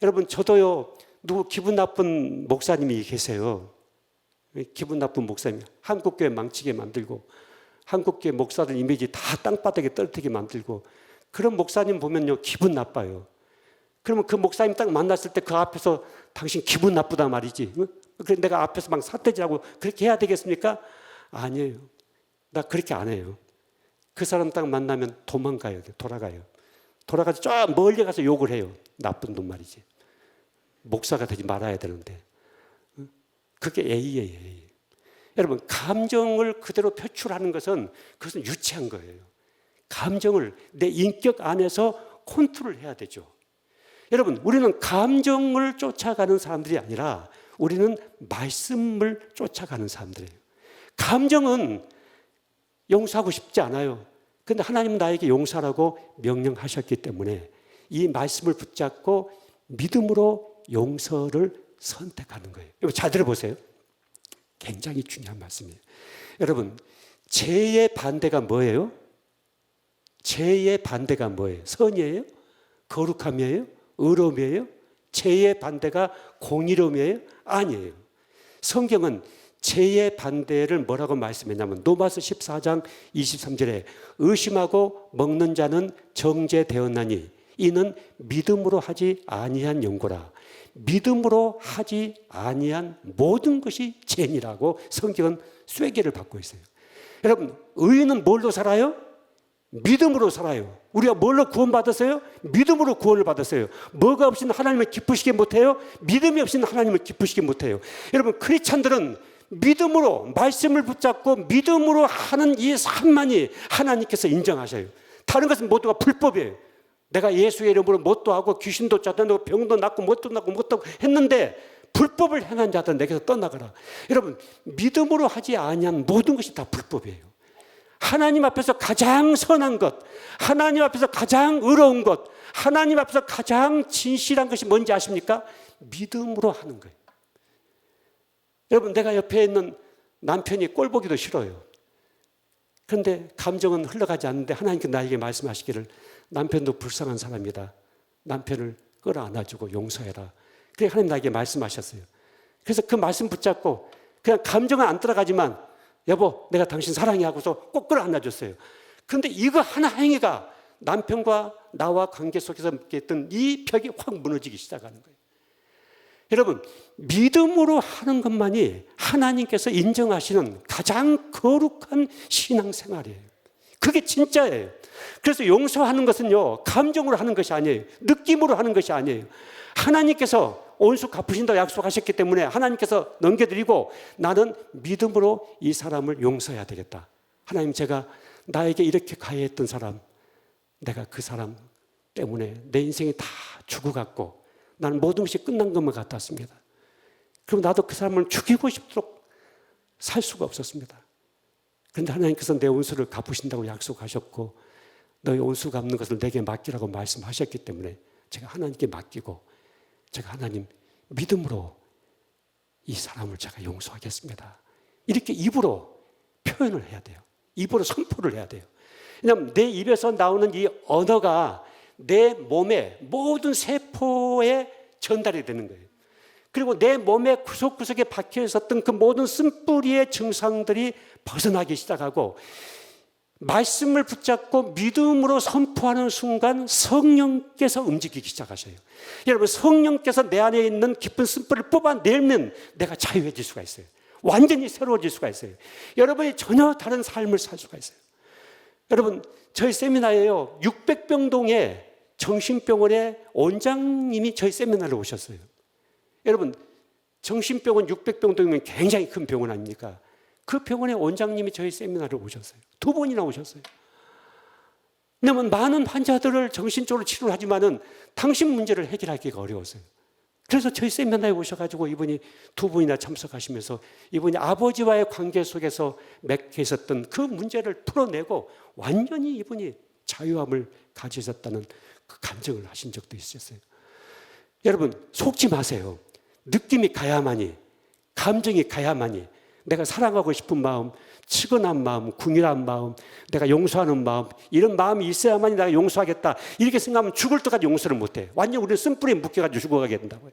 여러분, 저도요, 누구 기분 나쁜 목사님이 계세요. 기분 나쁜 목사님, 한국교회 망치게 만들고 한국교회 목사들 이미지 다 땅바닥에 떨어뜨리게 만들고, 그런 목사님 보면요 기분 나빠요. 그러면 그 목사님 딱 만났을 때 그 앞에서 당신 기분 나쁘다 말이지, 그래서 내가 앞에서 막 사태질하고 그렇게 해야 되겠습니까? 아니에요. 나 그렇게 안 해요. 그 사람 딱 만나면 도망가요. 돌아가요. 돌아가서 저 멀리 가서 욕을 해요. 나쁜 놈 말이지. 목사가 되지 말아야 되는데. 그게 A예요. A. 여러분, 감정을 그대로 표출하는 것은 그것은 유치한 거예요. 감정을 내 인격 안에서 컨트롤 해야 되죠. 여러분, 우리는 감정을 쫓아가는 사람들이 아니라 우리는 말씀을 쫓아가는 사람들이에요. 감정은 용서하고 싶지 않아요. 그런데 하나님은 나에게 용서하라고 명령하셨기 때문에 이 말씀을 붙잡고 믿음으로 용서를 선택하는 거예요. 이거 잘 들어보세요. 굉장히 중요한 말씀이에요. 여러분, 죄의 반대가 뭐예요? 죄의 반대가 뭐예요? 선이에요? 거룩함이에요? 의로움이에요? 죄의 반대가 공의로움이에요? 아니에요. 성경은 죄의 반대를 뭐라고 말씀했냐면 로마서 14장 23절에 의심하고 먹는 자는 정죄되었나니 이는 믿음으로 하지 아니한 연고라. 믿음으로 하지 아니한 모든 것이 죄니라고 성경은 쐐기를 받고 있어요. 여러분, 의인은 뭘로 살아요? 믿음으로 살아요. 우리가 뭘로 구원받았어요? 믿음으로 구원을 받았어요. 뭐가 없이는 하나님을 기쁘시게 못해요? 믿음이 없이는 하나님을 기쁘시게 못해요. 여러분, 크리스찬들은 믿음으로 말씀을 붙잡고 믿음으로 하는 이 삶만이 하나님께서 인정하셔요. 다른 것은 모두가 불법이에요. 내가 예수의 이름으로 뭣도 하고 귀신도 쫓아내고 병도 낫고 뭣도 낫고 뭣도 했는데 불법을 행한 자들 내게서 떠나가라. 여러분, 믿음으로 하지 아니한 모든 것이 다 불법이에요. 하나님 앞에서 가장 선한 것, 하나님 앞에서 가장 의로운 것, 하나님 앞에서 가장 진실한 것이 뭔지 아십니까? 믿음으로 하는 거예요. 여러분, 내가 옆에 있는 남편이 꼴 보기도 싫어요. 그런데 감정은 흘러가지 않는데 하나님께 나에게 말씀하시기를 남편도 불쌍한 사람이다. 남편을 끌어안아주고 용서해라. 그래 하나님 나에게 말씀하셨어요. 그래서 그 말씀 붙잡고 그냥 감정은 안 따라가지만 여보 내가 당신 사랑해 하고서 꼭 끌어안아줬어요. 그런데 이거 하나 행위가 남편과 나와 관계 속에서 있던 이 벽이 확 무너지기 시작하는 거예요. 여러분, 믿음으로 하는 것만이 하나님께서 인정하시는 가장 거룩한 신앙생활이에요. 그게 진짜예요. 그래서 용서하는 것은요, 감정으로 하는 것이 아니에요. 느낌으로 하는 것이 아니에요. 하나님께서 온수 갚으신다고 약속하셨기 때문에 하나님께서 넘겨드리고 나는 믿음으로 이 사람을 용서해야 되겠다. 하나님, 제가 나에게 이렇게 가해했던 사람, 내가 그 사람 때문에 내 인생이 다 죽어갔고 나는 모든 것이 끝난 것만 같았습니다. 그럼 나도 그 사람을 죽이고 싶도록 살 수가 없었습니다. 그런데 하나님께서 내 온수를 갚으신다고 약속하셨고 너의 온수 갚는 것을 내게 맡기라고 말씀하셨기 때문에 제가 하나님께 맡기고 제가 하나님 믿음으로 이 사람을 제가 용서하겠습니다. 이렇게 입으로 표현을 해야 돼요. 입으로 선포를 해야 돼요. 왜냐하면 내 입에서 나오는 이 언어가 내 몸의 모든 세포에 전달이 되는 거예요. 그리고 내 몸의 구석구석에 박혀 있었던 그 모든 쓴뿌리의 증상들이 벗어나기 시작하고 말씀을 붙잡고 믿음으로 선포하는 순간 성령께서 움직이기 시작하셔요. 여러분, 성령께서 내 안에 있는 깊은 쓴뿌리를 뽑아내면 내가 자유해질 수가 있어요. 완전히 새로워질 수가 있어요. 여러분이 전혀 다른 삶을 살 수가 있어요. 여러분, 저희 세미나에요 600병동에 정신병원의 원장님이 저희 세미나를 오셨어요. 여러분, 정신병원 600병동이면 굉장히 큰 병원 아닙니까? 그 병원의 원장님이 저희 세미나를 오셨어요. 2번이나 오셨어요. 왜냐하면 많은 환자들을 정신적으로 치료를 하지만은 당신 문제를 해결하기가 어려웠어요. 그래서 저희 세미나에 오셔가지고 이분이 2번이나 참석하시면서 이분이 아버지와의 관계 속에서 맺혀 있었던 그 문제를 풀어내고 완전히 이분이 자유함을 가지셨다는 그 간증을 하신 적도 있었어요. 여러분, 속지 마세요. 느낌이 가야만이, 감정이 가야만이 내가 사랑하고 싶은 마음, 측은한 마음, 궁일한 마음, 내가 용서하는 마음, 이런 마음이 있어야만이 내가 용서하겠다. 이렇게 생각하면 죽을 때까지 용서를 못해. 완전 우리는 쓴뿌리에 묶여가지고 죽어가게 된다고요.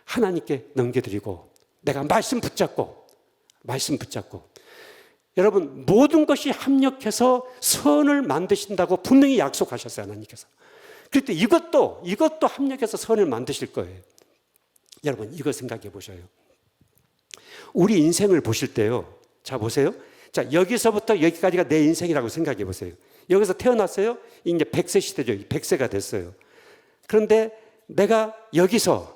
하나님께 넘겨드리고 내가 말씀 붙잡고 여러분, 모든 것이 합력해서 선을 만드신다고 분명히 약속하셨어요. 하나님께서. 그런데 이것도 합력해서 선을 만드실 거예요. 여러분, 이거 생각해 보셔요. 우리 인생을 보실 때요. 자, 보세요. 자, 여기서부터 여기까지가 내 인생이라고 생각해 보세요. 여기서 태어났어요. 이제 100세 시대죠. 100세가 됐어요. 그런데 내가 여기서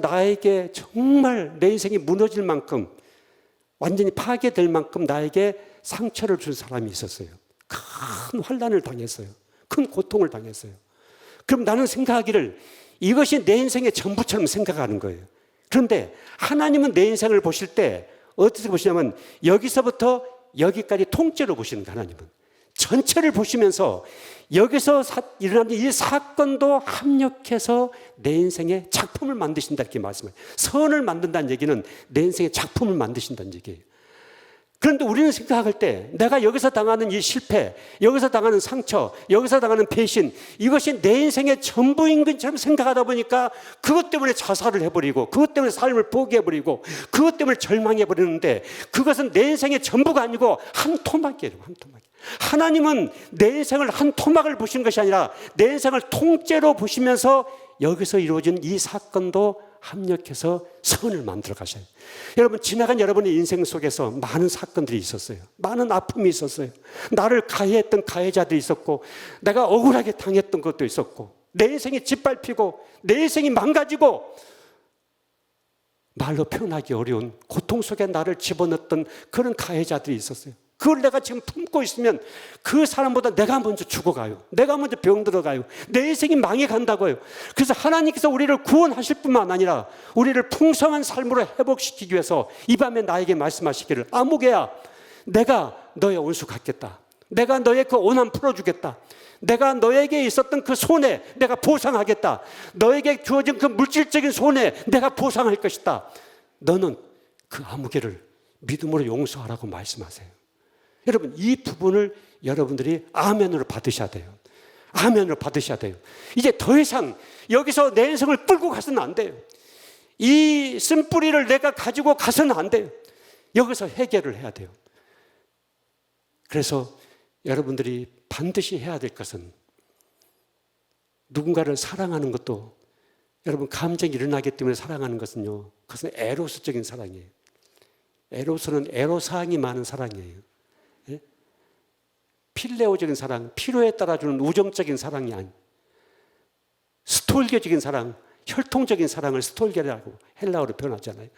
나에게 정말 내 인생이 무너질 만큼 완전히 파괴될 만큼 나에게 상처를 준 사람이 있었어요. 큰 환난을 당했어요. 큰 고통을 당했어요. 그럼 나는 생각하기를 이것이 내 인생의 전부처럼 생각하는 거예요. 그런데 하나님은 내 인생을 보실 때 어떻게 보시냐면 여기서부터 여기까지 통째로 보시는 거예요. 하나님은 전체를 보시면서 여기서 일어나는 이 사건도 합력해서 내 인생의 작품을 만드신다 이렇게 말씀해요. 선을 만든다는 얘기는 내 인생의 작품을 만드신다는 얘기예요. 그런데 우리는 생각할 때 내가 여기서 당하는 이 실패, 여기서 당하는 상처, 여기서 당하는 배신, 이것이 내 인생의 전부인 것처럼 생각하다 보니까 그것 때문에 자살을 해버리고, 그것 때문에 삶을 포기해버리고, 그것 때문에 절망해버리는데, 그것은 내 인생의 전부가 아니고 한 토막이에요. 한 토막. 하나님은 내 인생을 한 토막을 보신 것이 아니라 내 인생을 통째로 보시면서 여기서 이루어진 이 사건도 합력해서 선을 만들어 가셔요. 여러분, 지나간 여러분의 인생 속에서 많은 사건들이 있었어요. 많은 아픔이 있었어요. 나를 가해했던 가해자들이 있었고, 내가 억울하게 당했던 것도 있었고, 내 인생이 짓밟히고 내 인생이 망가지고 말로 표현하기 어려운 고통 속에 나를 집어넣었던 그런 가해자들이 있었어요. 그걸 내가 지금 품고 있으면 그 사람보다 내가 먼저 죽어가요. 내가 먼저 병들어가요. 내 인생이 망해간다고요. 그래서 하나님께서 우리를 구원하실 뿐만 아니라 우리를 풍성한 삶으로 회복시키기 위해서 이 밤에 나에게 말씀하시기를, 아무개야, 내가 너의 원수 갚겠다. 내가 너의 그 오남 풀어주겠다. 내가 너에게 있었던 그 손해 내가 보상하겠다. 너에게 주어진 그 물질적인 손해 내가 보상할 것이다. 너는 그 아무개를 믿음으로 용서하라고 말씀하세요. 여러분, 이 부분을 여러분들이 아멘으로 받으셔야 돼요. 아멘으로 받으셔야 돼요. 이제 더 이상 여기서 내 인생을 끌고 가서는 안 돼요. 이 쓴뿌리를 내가 가지고 가서는 안 돼요. 여기서 해결을 해야 돼요. 그래서 여러분들이 반드시 해야 될 것은, 누군가를 사랑하는 것도, 여러분, 감정이 일어나기 때문에 사랑하는 것은요, 그것은 에로스적인 사랑이에요. 에로스는 애로사항이 많은 사랑이에요. 필레오적인 사랑, 필요에 따라주는 우정적인 사랑이 아닌, 스톨게적인 사랑, 혈통적인 사랑을 스톨게라고 헬라어로 표현하잖아요.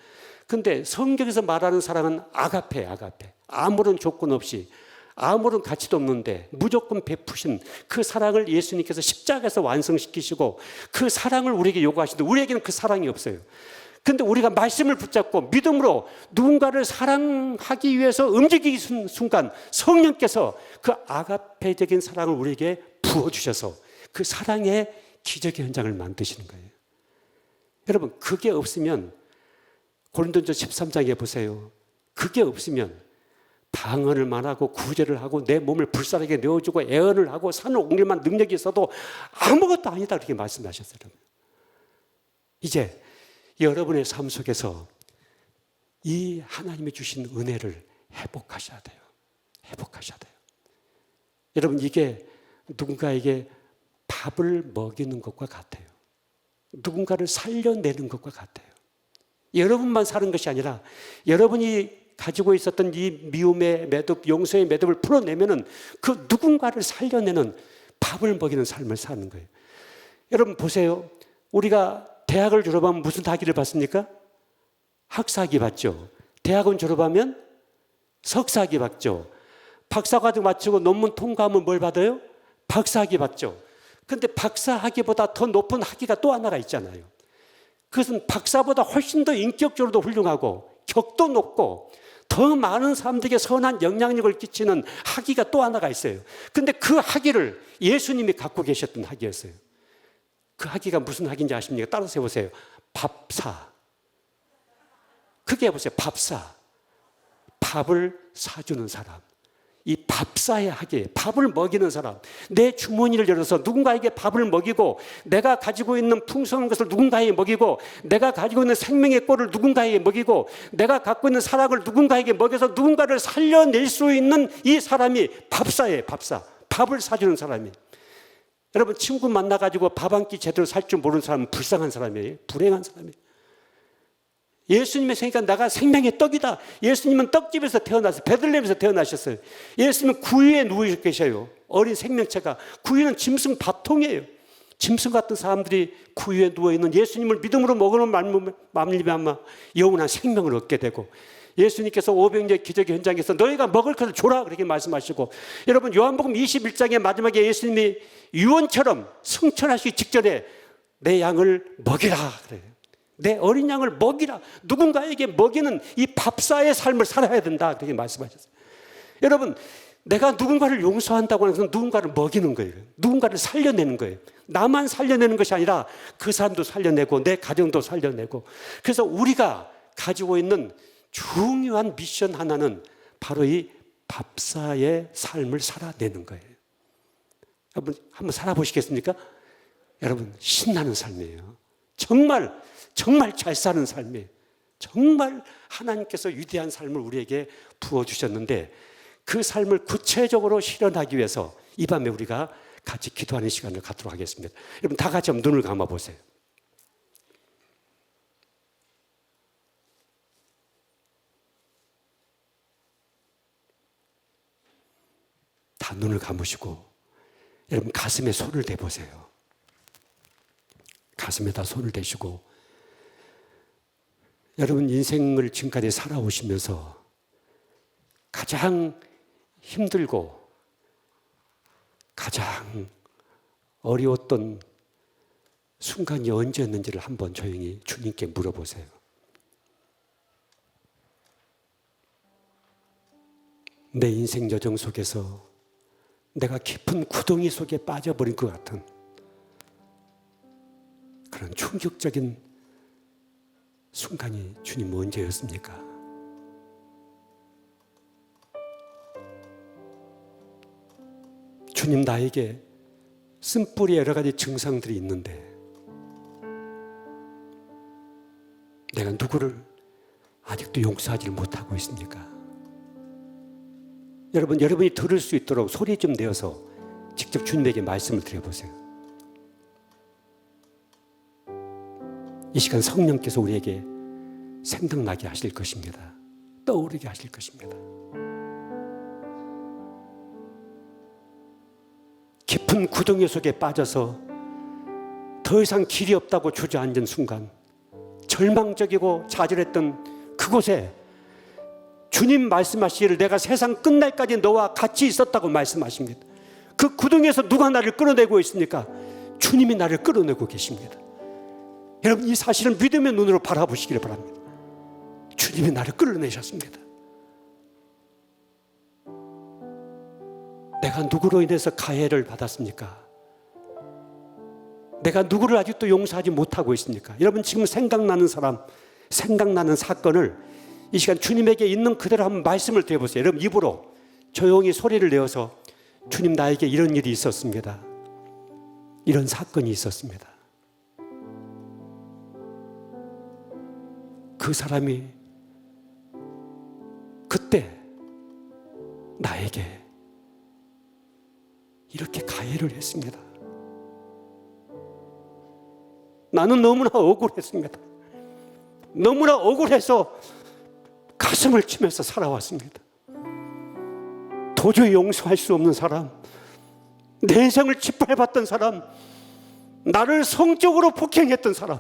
그런데 성경에서 말하는 사랑은 아가페, 아가페. 아무런 조건 없이, 아무런 가치도 없는데 무조건 베푸신 그 사랑을 예수님께서 십자가에서 완성시키시고 그 사랑을 우리에게 요구하시는데, 우리에게는 그 사랑이 없어요. 그런데 우리가 말씀을 붙잡고 믿음으로 누군가를 사랑하기 위해서 움직이는 순간 성령께서 그 아가페적인 사랑을 우리에게 부어주셔서 그 사랑의 기적의 현장을 만드시는 거예요. 여러분, 그게 없으면, 고린도전서 13장에 보세요. 그게 없으면 방언을만 하고 구제를 하고 내 몸을 불사르게 내어주고 애언을 하고 산을 옮길만 능력이 있어도 아무것도 아니다, 그렇게 말씀하셨어요. 이제 여러분의 삶 속에서 이 하나님이 주신 은혜를 회복하셔야 돼요. 회복하셔야 돼요. 여러분, 이게 누군가에게 밥을 먹이는 것과 같아요. 누군가를 살려내는 것과 같아요. 여러분만 사는 것이 아니라 여러분이 가지고 있었던 이 미움의 매듭, 용서의 매듭을 풀어내면은 그 누군가를 살려내는, 밥을 먹이는 삶을 사는 거예요. 여러분 보세요. 우리가 대학을 졸업하면 무슨 학위를 받습니까? 학사학위 받죠. 대학원 졸업하면 석사학위 받죠. 박사과정 마치고 논문 통과하면 뭘 받아요? 박사학위 받죠. 그런데 박사학위보다 더 높은 학위가 또 하나가 있잖아요. 그것은 박사보다 훨씬 더 인격적으로도 훌륭하고 격도 높고 더 많은 사람들에게 선한 영향력을 끼치는 학위가 또 하나가 있어요. 그런데 그 학위를 예수님이 갖고 계셨던 학위였어요. 그 학위가 무슨 학위인지 아십니까? 따라서 해보세요. 밥사. 크게 해보세요. 밥사. 밥을 사주는 사람. 이 밥사의 학위, 밥을 먹이는 사람. 내 주머니를 열어서 누군가에게 밥을 먹이고, 내가 가지고 있는 풍성한 것을 누군가에게 먹이고, 내가 가지고 있는 생명의 꼴을 누군가에게 먹이고, 내가 갖고 있는 사랑을 누군가에게 먹여서 누군가를 살려낼 수 있는 이 사람이 밥사예요. 밥사. 밥을 사주는 사람이. 여러분, 친구 만나가지고 밥 한 끼 제대로 살 줄 모르는 사람은 불쌍한 사람이에요. 불행한 사람이에요. 예수님의 생각은 내가 생명의 떡이다. 예수님은 떡집에서 태어나서 베들레헴에서 태어나셨어요. 예수님은 구유에 누워 계셔요. 어린 생명체가. 구유는 짐승 밥통이에요. 짐승 같은 사람들이 구유에 누워있는 예수님을 믿음으로 먹으는 말미암아 영원한 생명을 얻게 되고, 예수님께서 500년 기적의 현장에서 너희가 먹을 것을 줘라 그렇게 말씀하시고, 여러분 요한복음 21장의 마지막에 예수님이 유언처럼 승천하시기 직전에 내 양을 먹이라 그래요. 내 어린 양을 먹이라. 누군가에게 먹이는 이 밥사의 삶을 살아야 된다 그렇게 말씀하셨어요. 여러분, 내가 누군가를 용서한다고 하는 것은 누군가를 먹이는 거예요. 누군가를 살려내는 거예요. 나만 살려내는 것이 아니라 그 사람도 살려내고 내 가정도 살려내고. 그래서 우리가 가지고 있는 중요한 미션 하나는 바로 이 밥사의 삶을 살아내는 거예요. 여러분 한번 살아보시겠습니까? 여러분 신나는 삶이에요. 정말 잘 사는 삶이에요. 정말 하나님께서 위대한 삶을 우리에게 부어주셨는데 그 삶을 구체적으로 실현하기 위해서 이 밤에 우리가 같이 기도하는 시간을 갖도록 하겠습니다. 여러분 다 같이 한번 눈을 감아보세요. 다 눈을 감으시고 여러분 가슴에 손을 대보세요. 가슴에다 손을 대시고 여러분 인생을 지금까지 살아오시면서 가장 힘들고 가장 어려웠던 순간이 언제였는지를 한번 조용히 주님께 물어보세요. 내 인생 여정 속에서 내가 깊은 구덩이 속에 빠져버린 것 같은 그런 충격적인 순간이 주님 언제였습니까? 주님 나에게 쓴뿌리 여러 가지 증상들이 있는데 내가 누구를 아직도 용서하지 못하고 있습니까? 여러분이 들을 수 있도록 소리 좀 내어서 직접 주님에게 말씀을 드려보세요. 이 시간 성령께서 우리에게 생각나게 하실 것입니다. 떠오르게 하실 것입니다. 깊은 구덩이 속에 빠져서 더 이상 길이 없다고 주저앉은 순간 절망적이고 좌절했던 그곳에 주님 말씀하시기를 내가 세상 끝날까지 너와 같이 있었다고 말씀하십니다. 그 구덩이에서 누가 나를 끌어내고 있습니까? 주님이 나를 끌어내고 계십니다. 여러분 이 사실을 믿음의 눈으로 바라보시기를 바랍니다. 주님이 나를 끌어내셨습니다. 내가 누구로 인해서 가해를 받았습니까? 내가 누구를 아직도 용서하지 못하고 있습니까? 여러분 지금 생각나는 사람, 생각나는 사건을 이 시간 주님에게 있는 그대로 한번 말씀을 드려보세요. 여러분 입으로 조용히 소리를 내어서 주님 나에게 이런 일이 있었습니다. 이런 사건이 있었습니다. 그 사람이 그때 나에게 이렇게 가해를 했습니다. 나는 너무나 억울했습니다. 너무나 억울해서 가슴을 치면서 살아왔습니다. 도저히 용서할 수 없는 사람, 내 인생을 짓밟았던 사람, 나를 성적으로 폭행했던 사람,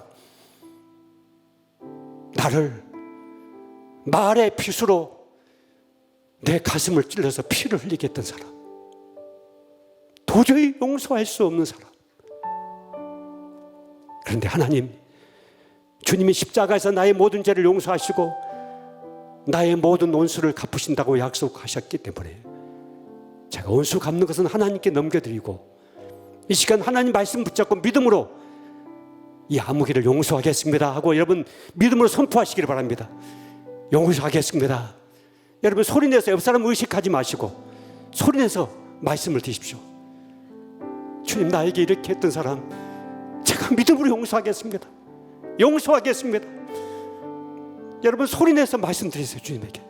나를 말의 빗으로 내 가슴을 찔러서 피를 흘리게 했던 사람, 도저히 용서할 수 없는 사람. 그런데 하나님, 주님이 십자가에서 나의 모든 죄를 용서하시고 나의 모든 원수를 갚으신다고 약속하셨기 때문에 제가 원수 갚는 것은 하나님께 넘겨드리고 이 시간 하나님 말씀 붙잡고 믿음으로 이 아무개를 용서하겠습니다 하고 여러분 믿음으로 선포하시기를 바랍니다. 용서하겠습니다. 여러분 소리내서 옆 사람 의식하지 마시고 소리내서 말씀을 드십시오. 주님 나에게 이렇게 했던 사람 제가 믿음으로 용서하겠습니다. 용서하겠습니다. 여러분 소리내서 말씀드리세요. 주님에게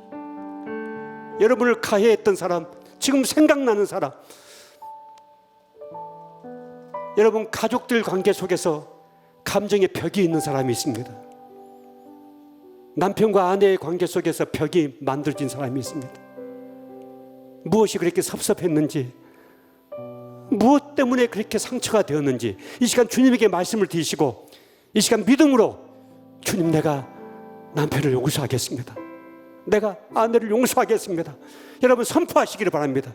여러분을 가해했던 사람, 지금 생각나는 사람, 여러분 가족들 관계 속에서 감정의 벽이 있는 사람이 있습니다. 남편과 아내의 관계 속에서 벽이 만들어진 사람이 있습니다. 무엇이 그렇게 섭섭했는지, 무엇 때문에 그렇게 상처가 되었는지 이 시간 주님에게 말씀을 드리시고 이 시간 믿음으로 주님 내가 남편을 용서하겠습니다. 내가 아내를 용서하겠습니다. 여러분 선포하시기를 바랍니다.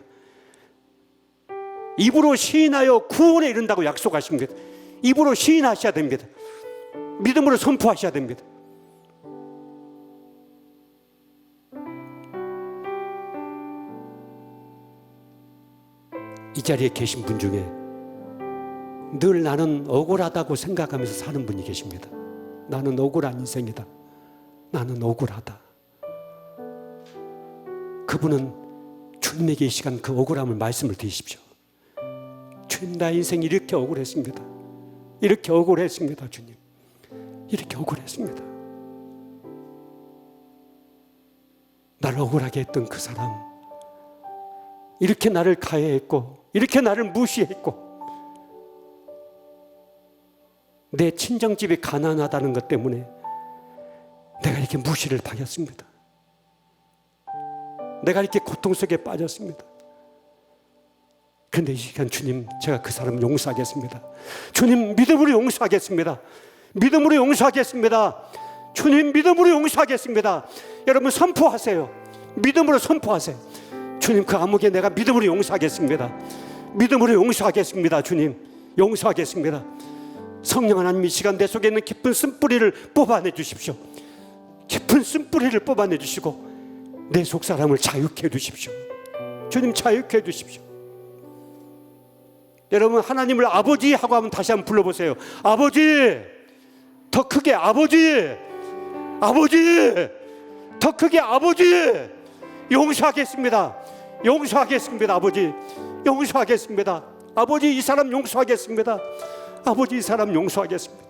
입으로 시인하여 구원에 이른다고 약속하십니다. 입으로 시인하셔야 됩니다. 믿음으로 선포하셔야 됩니다. 이 자리에 계신 분 중에 늘 나는 억울하다고 생각하면서 사는 분이 계십니다. 나는 억울한 인생이다. 나는 억울하다. 그분은 주님에게 이 시간 그 억울함을 말씀을 드리십시오. 주님, 나 인생이 이렇게 억울했습니다. 이렇게 억울했습니다. 주님, 이렇게 억울했습니다. 나를 억울하게 했던 그 사람, 이렇게 나를 가해했고, 이렇게 나를 무시했고, 내 친정집이 가난하다는 것 때문에 내가 이렇게 무시를 당했습니다. 내가 이렇게 고통 속에 빠졌습니다. 그런데 이 시간 주님, 제가 그 사람 용서하겠습니다. 주님, 믿음으로 용서하겠습니다. 믿음으로 용서하겠습니다. 주님, 믿음으로 용서하겠습니다. 여러분 선포하세요. 믿음으로 선포하세요. 주님, 그 암흑에 내가 믿음으로 용서하겠습니다. 믿음으로 용서하겠습니다. 주님, 용서하겠습니다. 성령 하나님, 이 시간 내 속에 있는 깊은 쓴뿌리를 뽑아내 주십시오. 깊은 쓴뿌리를 뽑아내 주시고 내 속사람을 자유케 해 주십시오. 주님, 자유케 해 주십시오. 여러분, 하나님을 아버지 하고 한번 다시 한번 불러보세요. 아버지, 더 크게 아버지, 아버지, 더 크게 아버지. 용서하겠습니다. 용서하겠습니다. 아버지, 용서하겠습니다. 아버지, 이 사람 용서하겠습니다. 아버지, 이 사람 용서하겠습니다.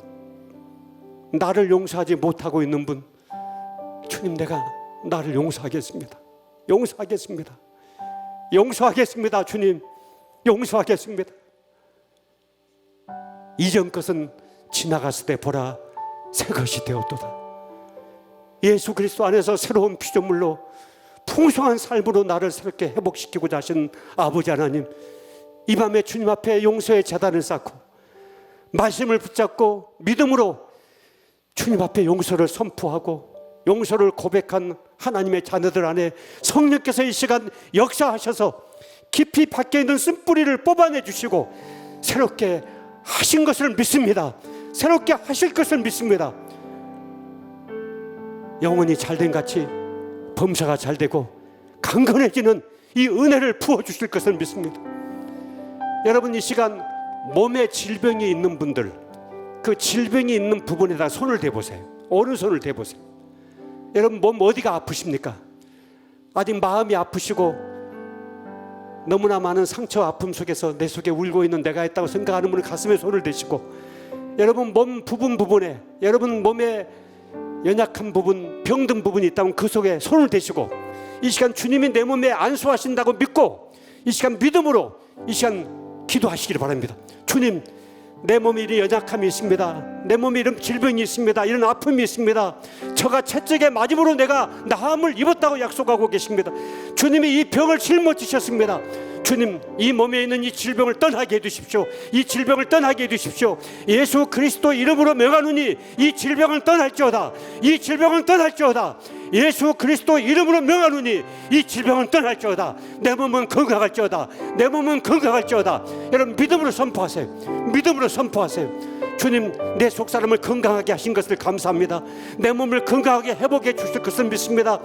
나를 용서하지 못하고 있는 분, 주님, 내가 나를 용서하겠습니다. 용서하겠습니다. 용서하겠습니다. 주님, 용서하겠습니다. 이전 것은 지나갔을 때 보라, 새 것이 되었도다. 예수 그리스도 안에서 새로운 피조물로 풍성한 삶으로 나를 새롭게 회복시키고자 하신 아버지 하나님, 이 밤에 주님 앞에 용서의 제단을 쌓고 말씀을 붙잡고 믿음으로 주님 앞에 용서를 선포하고 용서를 고백한 하나님의 자녀들 안에 성령께서 이 시간 역사하셔서 깊이 박혀 있는 쓴뿌리를 뽑아내 주시고 새롭게 하신 것을 믿습니다. 새롭게 하실 것을 믿습니다. 영혼이 잘된 같이 범사가 잘되고 강건해지는 이 은혜를 부어주실 것을 믿습니다. 여러분, 이 시간 몸에 질병이 있는 분들, 그 질병이 있는 부분에다 손을 대보세요. 오른손을 대보세요. 여러분, 몸 어디가 아프십니까? 아직 마음이 아프시고 너무나 많은 상처 아픔 속에서 내 속에 울고 있는 내가 있다고 생각하는 분은 가슴에 손을 대시고, 여러분 몸 부분에, 여러분 몸에 연약한 부분, 병든 부분이 있다면 그 속에 손을 대시고 이 시간 주님이 내 몸에 안수하신다고 믿고 이 시간 믿음으로 이 시간 기도하시기를 바랍니다. 주님, 내 몸에 이런 연약함이 있습니다. 내 몸에 이런 질병이 있습니다. 이런 아픔이 있습니다. 저가 채찍에 맞음으로 내가 나음을 입었다고 약속하고 계십니다. 주님이 이 병을 짊어지셨습니다. 주님, 이 몸에 있는 이 질병을 떠나게 해주십시오. 이 질병을 떠나게 해주십시오. 예수 그리스도 이름으로 명하노니 이 질병을 떠날지어다. 이 질병을 떠날지어다. 예수 그리스도 이름으로 명하노니 이 질병은 떠날지어다. 내 몸은 건강할지어다. 내 몸은 건강할지어다. 여러분, 믿음으로 선포하세요. 믿음으로 선포하세요. 주님, 내 속사람을 건강하게 하신 것을 감사합니다. 내 몸을 건강하게 회복해 주실 것을 믿습니다.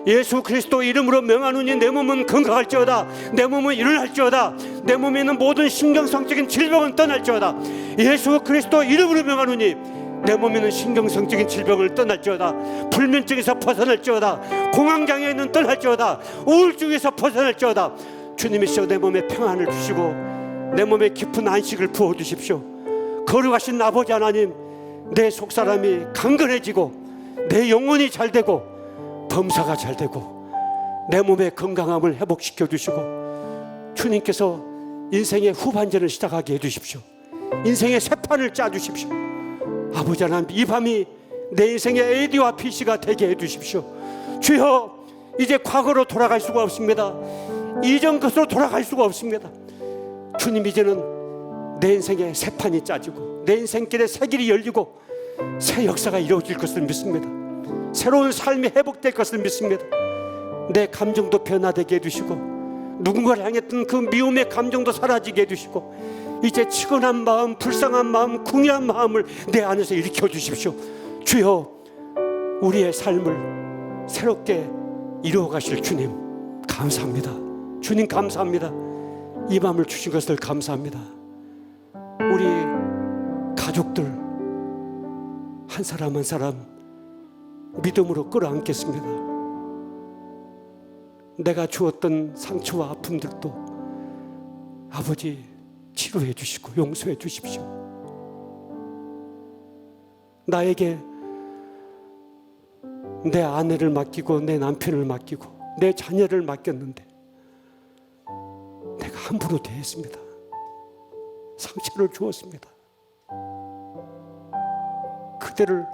예수 그리스도 이름으로 명하노니 내 몸은 건강할지어다. 내 몸은 일어날지어다. 내 몸에 있는 모든 신경성적인 질병은 떠날지어다. 예수 그리스도 이름으로 명하노니 내 몸에 있는 신경성적인 질병을 떠날지어다. 불면증에서 벗어날지어다. 공황장애는 떠날지어다. 우울증에서 벗어날지어다. 주님이시여, 내 몸에 평안을 주시고 내 몸에 깊은 안식을 부어주십시오. 거룩하신 아버지 하나님, 내 속사람이 강건해지고 내 영혼이 잘되고 범사가 잘되고 내 몸의 건강함을 회복시켜 주시고 주님께서 인생의 후반전을 시작하게 해주십시오. 인생의 새 판을 짜주십시오. 아버지 하나님, 이 밤이 내 인생의 AD와 PC가 되게 해주십시오. 주여, 이제 과거로 돌아갈 수가 없습니다. 이전 것으로 돌아갈 수가 없습니다. 주님, 이제는 내 인생의 새 판이 짜지고 내 인생길에 새 길이 열리고 새 역사가 이루어질 것을 믿습니다. 새로운 삶이 회복될 것을 믿습니다. 내 감정도 변화되게 해주시고 누군가를 향했던 그 미움의 감정도 사라지게 해주시고 이제 치근한 마음, 불쌍한 마음, 궁리한 마음을 내 안에서 일으켜 주십시오. 주여, 우리의 삶을 새롭게 이루어 가실 주님 감사합니다. 주님 감사합니다. 이 밤을 주신 것을 감사합니다. 우리 가족들 한 사람 한 사람 믿음으로 끌어안겠습니다. 내가 주었던 상처와 아픔들도 아버지 치료해 주시고 용서해 주십시오. 나에게 내 아내를 맡기고 내 남편을 맡기고 내 자녀를 맡겼는데 내가 함부로 대했습니다. 상처를 주었습니다. 그대를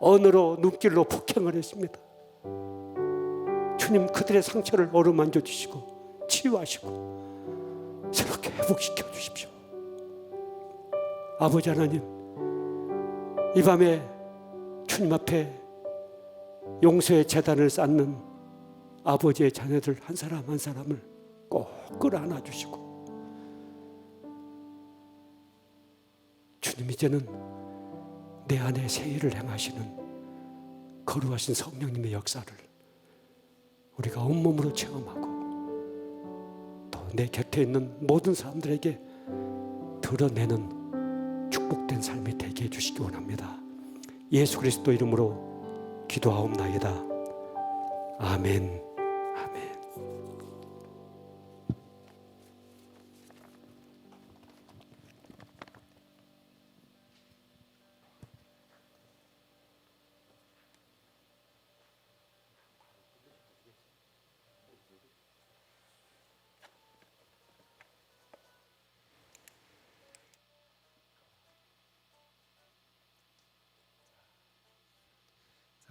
언어로 눈길로 폭행을 했습니다. 주님, 그들의 상처를 어루만져 주시고 치유하시고 새롭게 회복시켜 주십시오. 아버지 하나님, 이 밤에 주님 앞에 용서의 제단을 쌓는 아버지의 자녀들 한 사람 한 사람을 꼭 끌어안아 주시고, 주님, 이제는 내 안에 새 일을 행하시는 거룩하신 성령님의 역사를 우리가 온몸으로 체험하고 또 내 곁에 있는 모든 사람들에게 드러내는 축복된 삶이 되게 해주시기 원합니다. 예수 그리스도 이름으로 기도하옵나이다. 아멘. 아멘.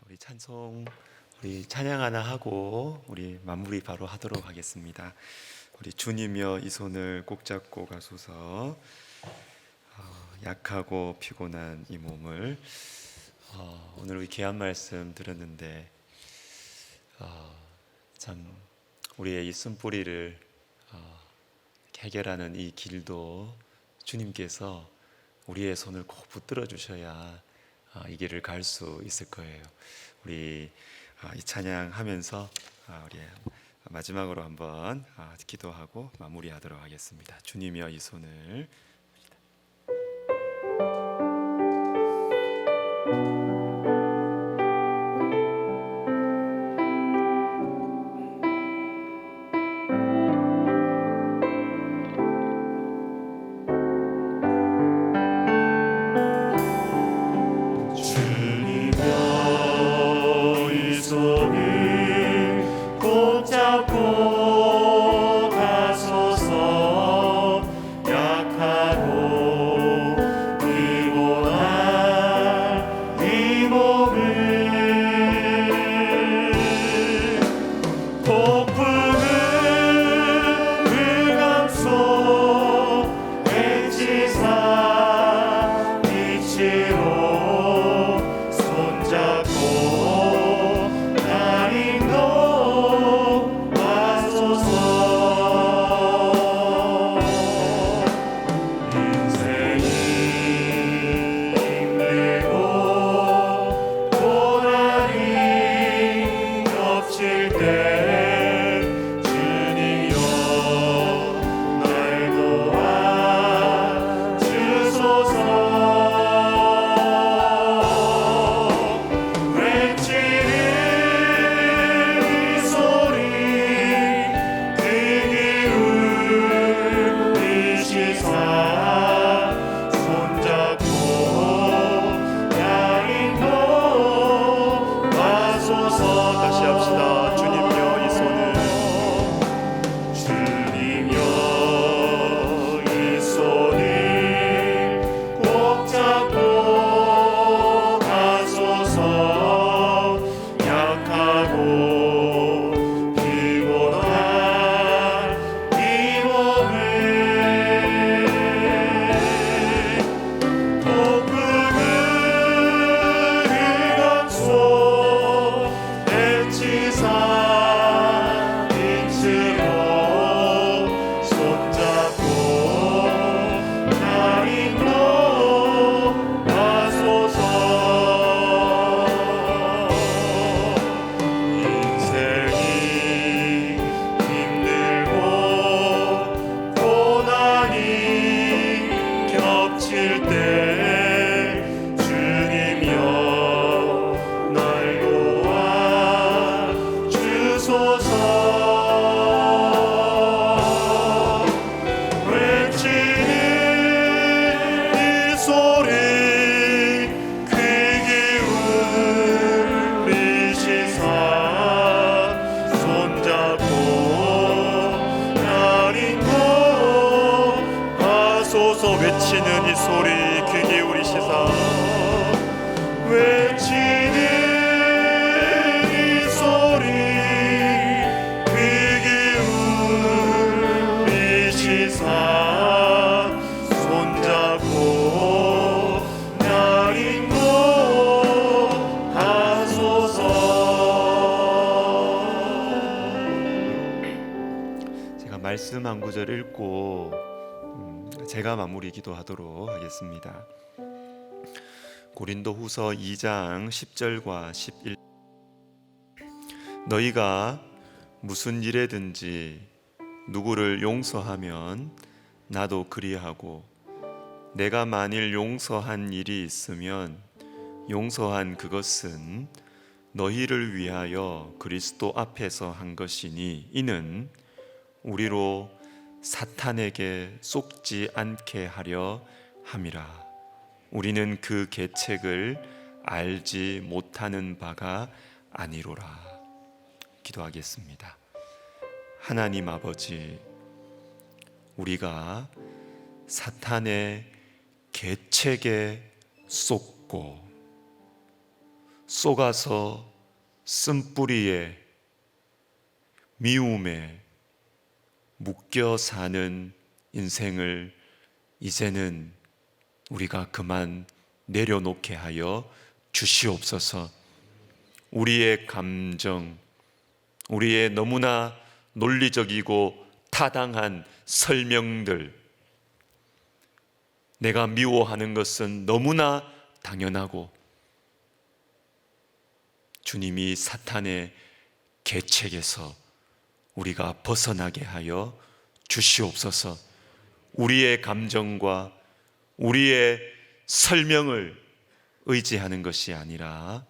우리 찬송, 우리 찬양 하나 하고 우리 마무리 바로 하도록 하겠습니다. 우리 주님여 이 손을 꼭 잡고 가소서. 약하고 피곤한 이 몸을 오늘 우리 귀한 말씀 들었는데 참 우리의 이 쓴뿌리를 해결하는 이 길도 주님께서 우리의 손을 꼭 붙들어 주셔야 이 길을 갈 수 있을 거예요. 우리 이 찬양하면서 우리 마지막으로 한번 기도하고 마무리하도록 하겠습니다. 주님이여 이 손을 약하고 피곤한 이 주옵소서. 외치는 이 소리 귀 기울이시사 외치는 이 소리 귀 기울이시사 손잡고 날 인도하소서. 제가 말씀 한 구절 읽고 제가 마무리 기도하도록 하겠습니다. 고린도후서 2장 10절과 11. 너희가 무슨 일에든지 누구를 용서하면 나도 그리하고 내가 만일 용서한 일이 있으면 용서한 그것은 너희를 위하여 그리스도 앞에서 한 것이니 이는 우리로 사탄에게 속지 않게 하려 함이라. 우리는 그 계책을 알지 못하는 바가 아니로라. 기도하겠습니다. 하나님 아버지, 우리가 사탄의 계책에 속아서 쓴뿌리에 미움에 묶여 사는 인생을 이제는 우리가 그만 내려놓게 하여 주시옵소서. 우리의 감정, 우리의 너무나 논리적이고 타당한 설명들, 내가 미워하는 것은 너무나 당연하고 주님이 사탄의 계책에서 우리가 벗어나게 하여 주시옵소서. 우리의 감정과 우리의 설명을 의지하는 것이 아니라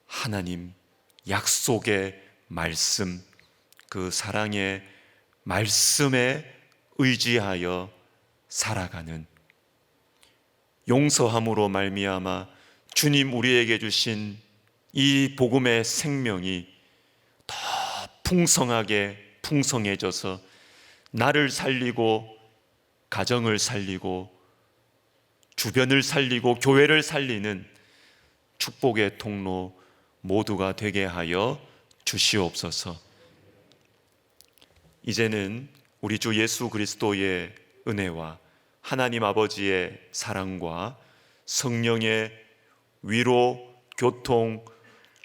하나님 약속의 말씀, 그 사랑의 말씀에 의지하여 살아가는, 용서함으로 말미암아 주님 우리에게 주신 이 복음의 생명이 더 풍성하게 풍성해져서 나를 살리고 가정을 살리고 주변을 살리고 교회를 살리는 축복의 통로 모두가 되게 하여 주시옵소서. 이제는 우리 주 예수 그리스도의 은혜와 하나님 아버지의 사랑과 성령의 위로, 교통,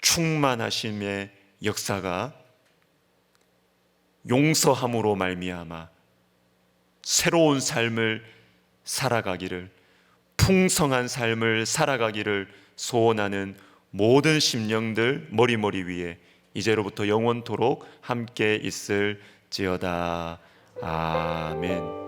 충만하심의 역사가 용서함으로 말미암아 새로운 삶을 살아가기를, 풍성한 삶을 살아가기를 소원하는 모든 심령들 머리 위에 이제로부터 영원토록 함께 있을지어다. 아멘.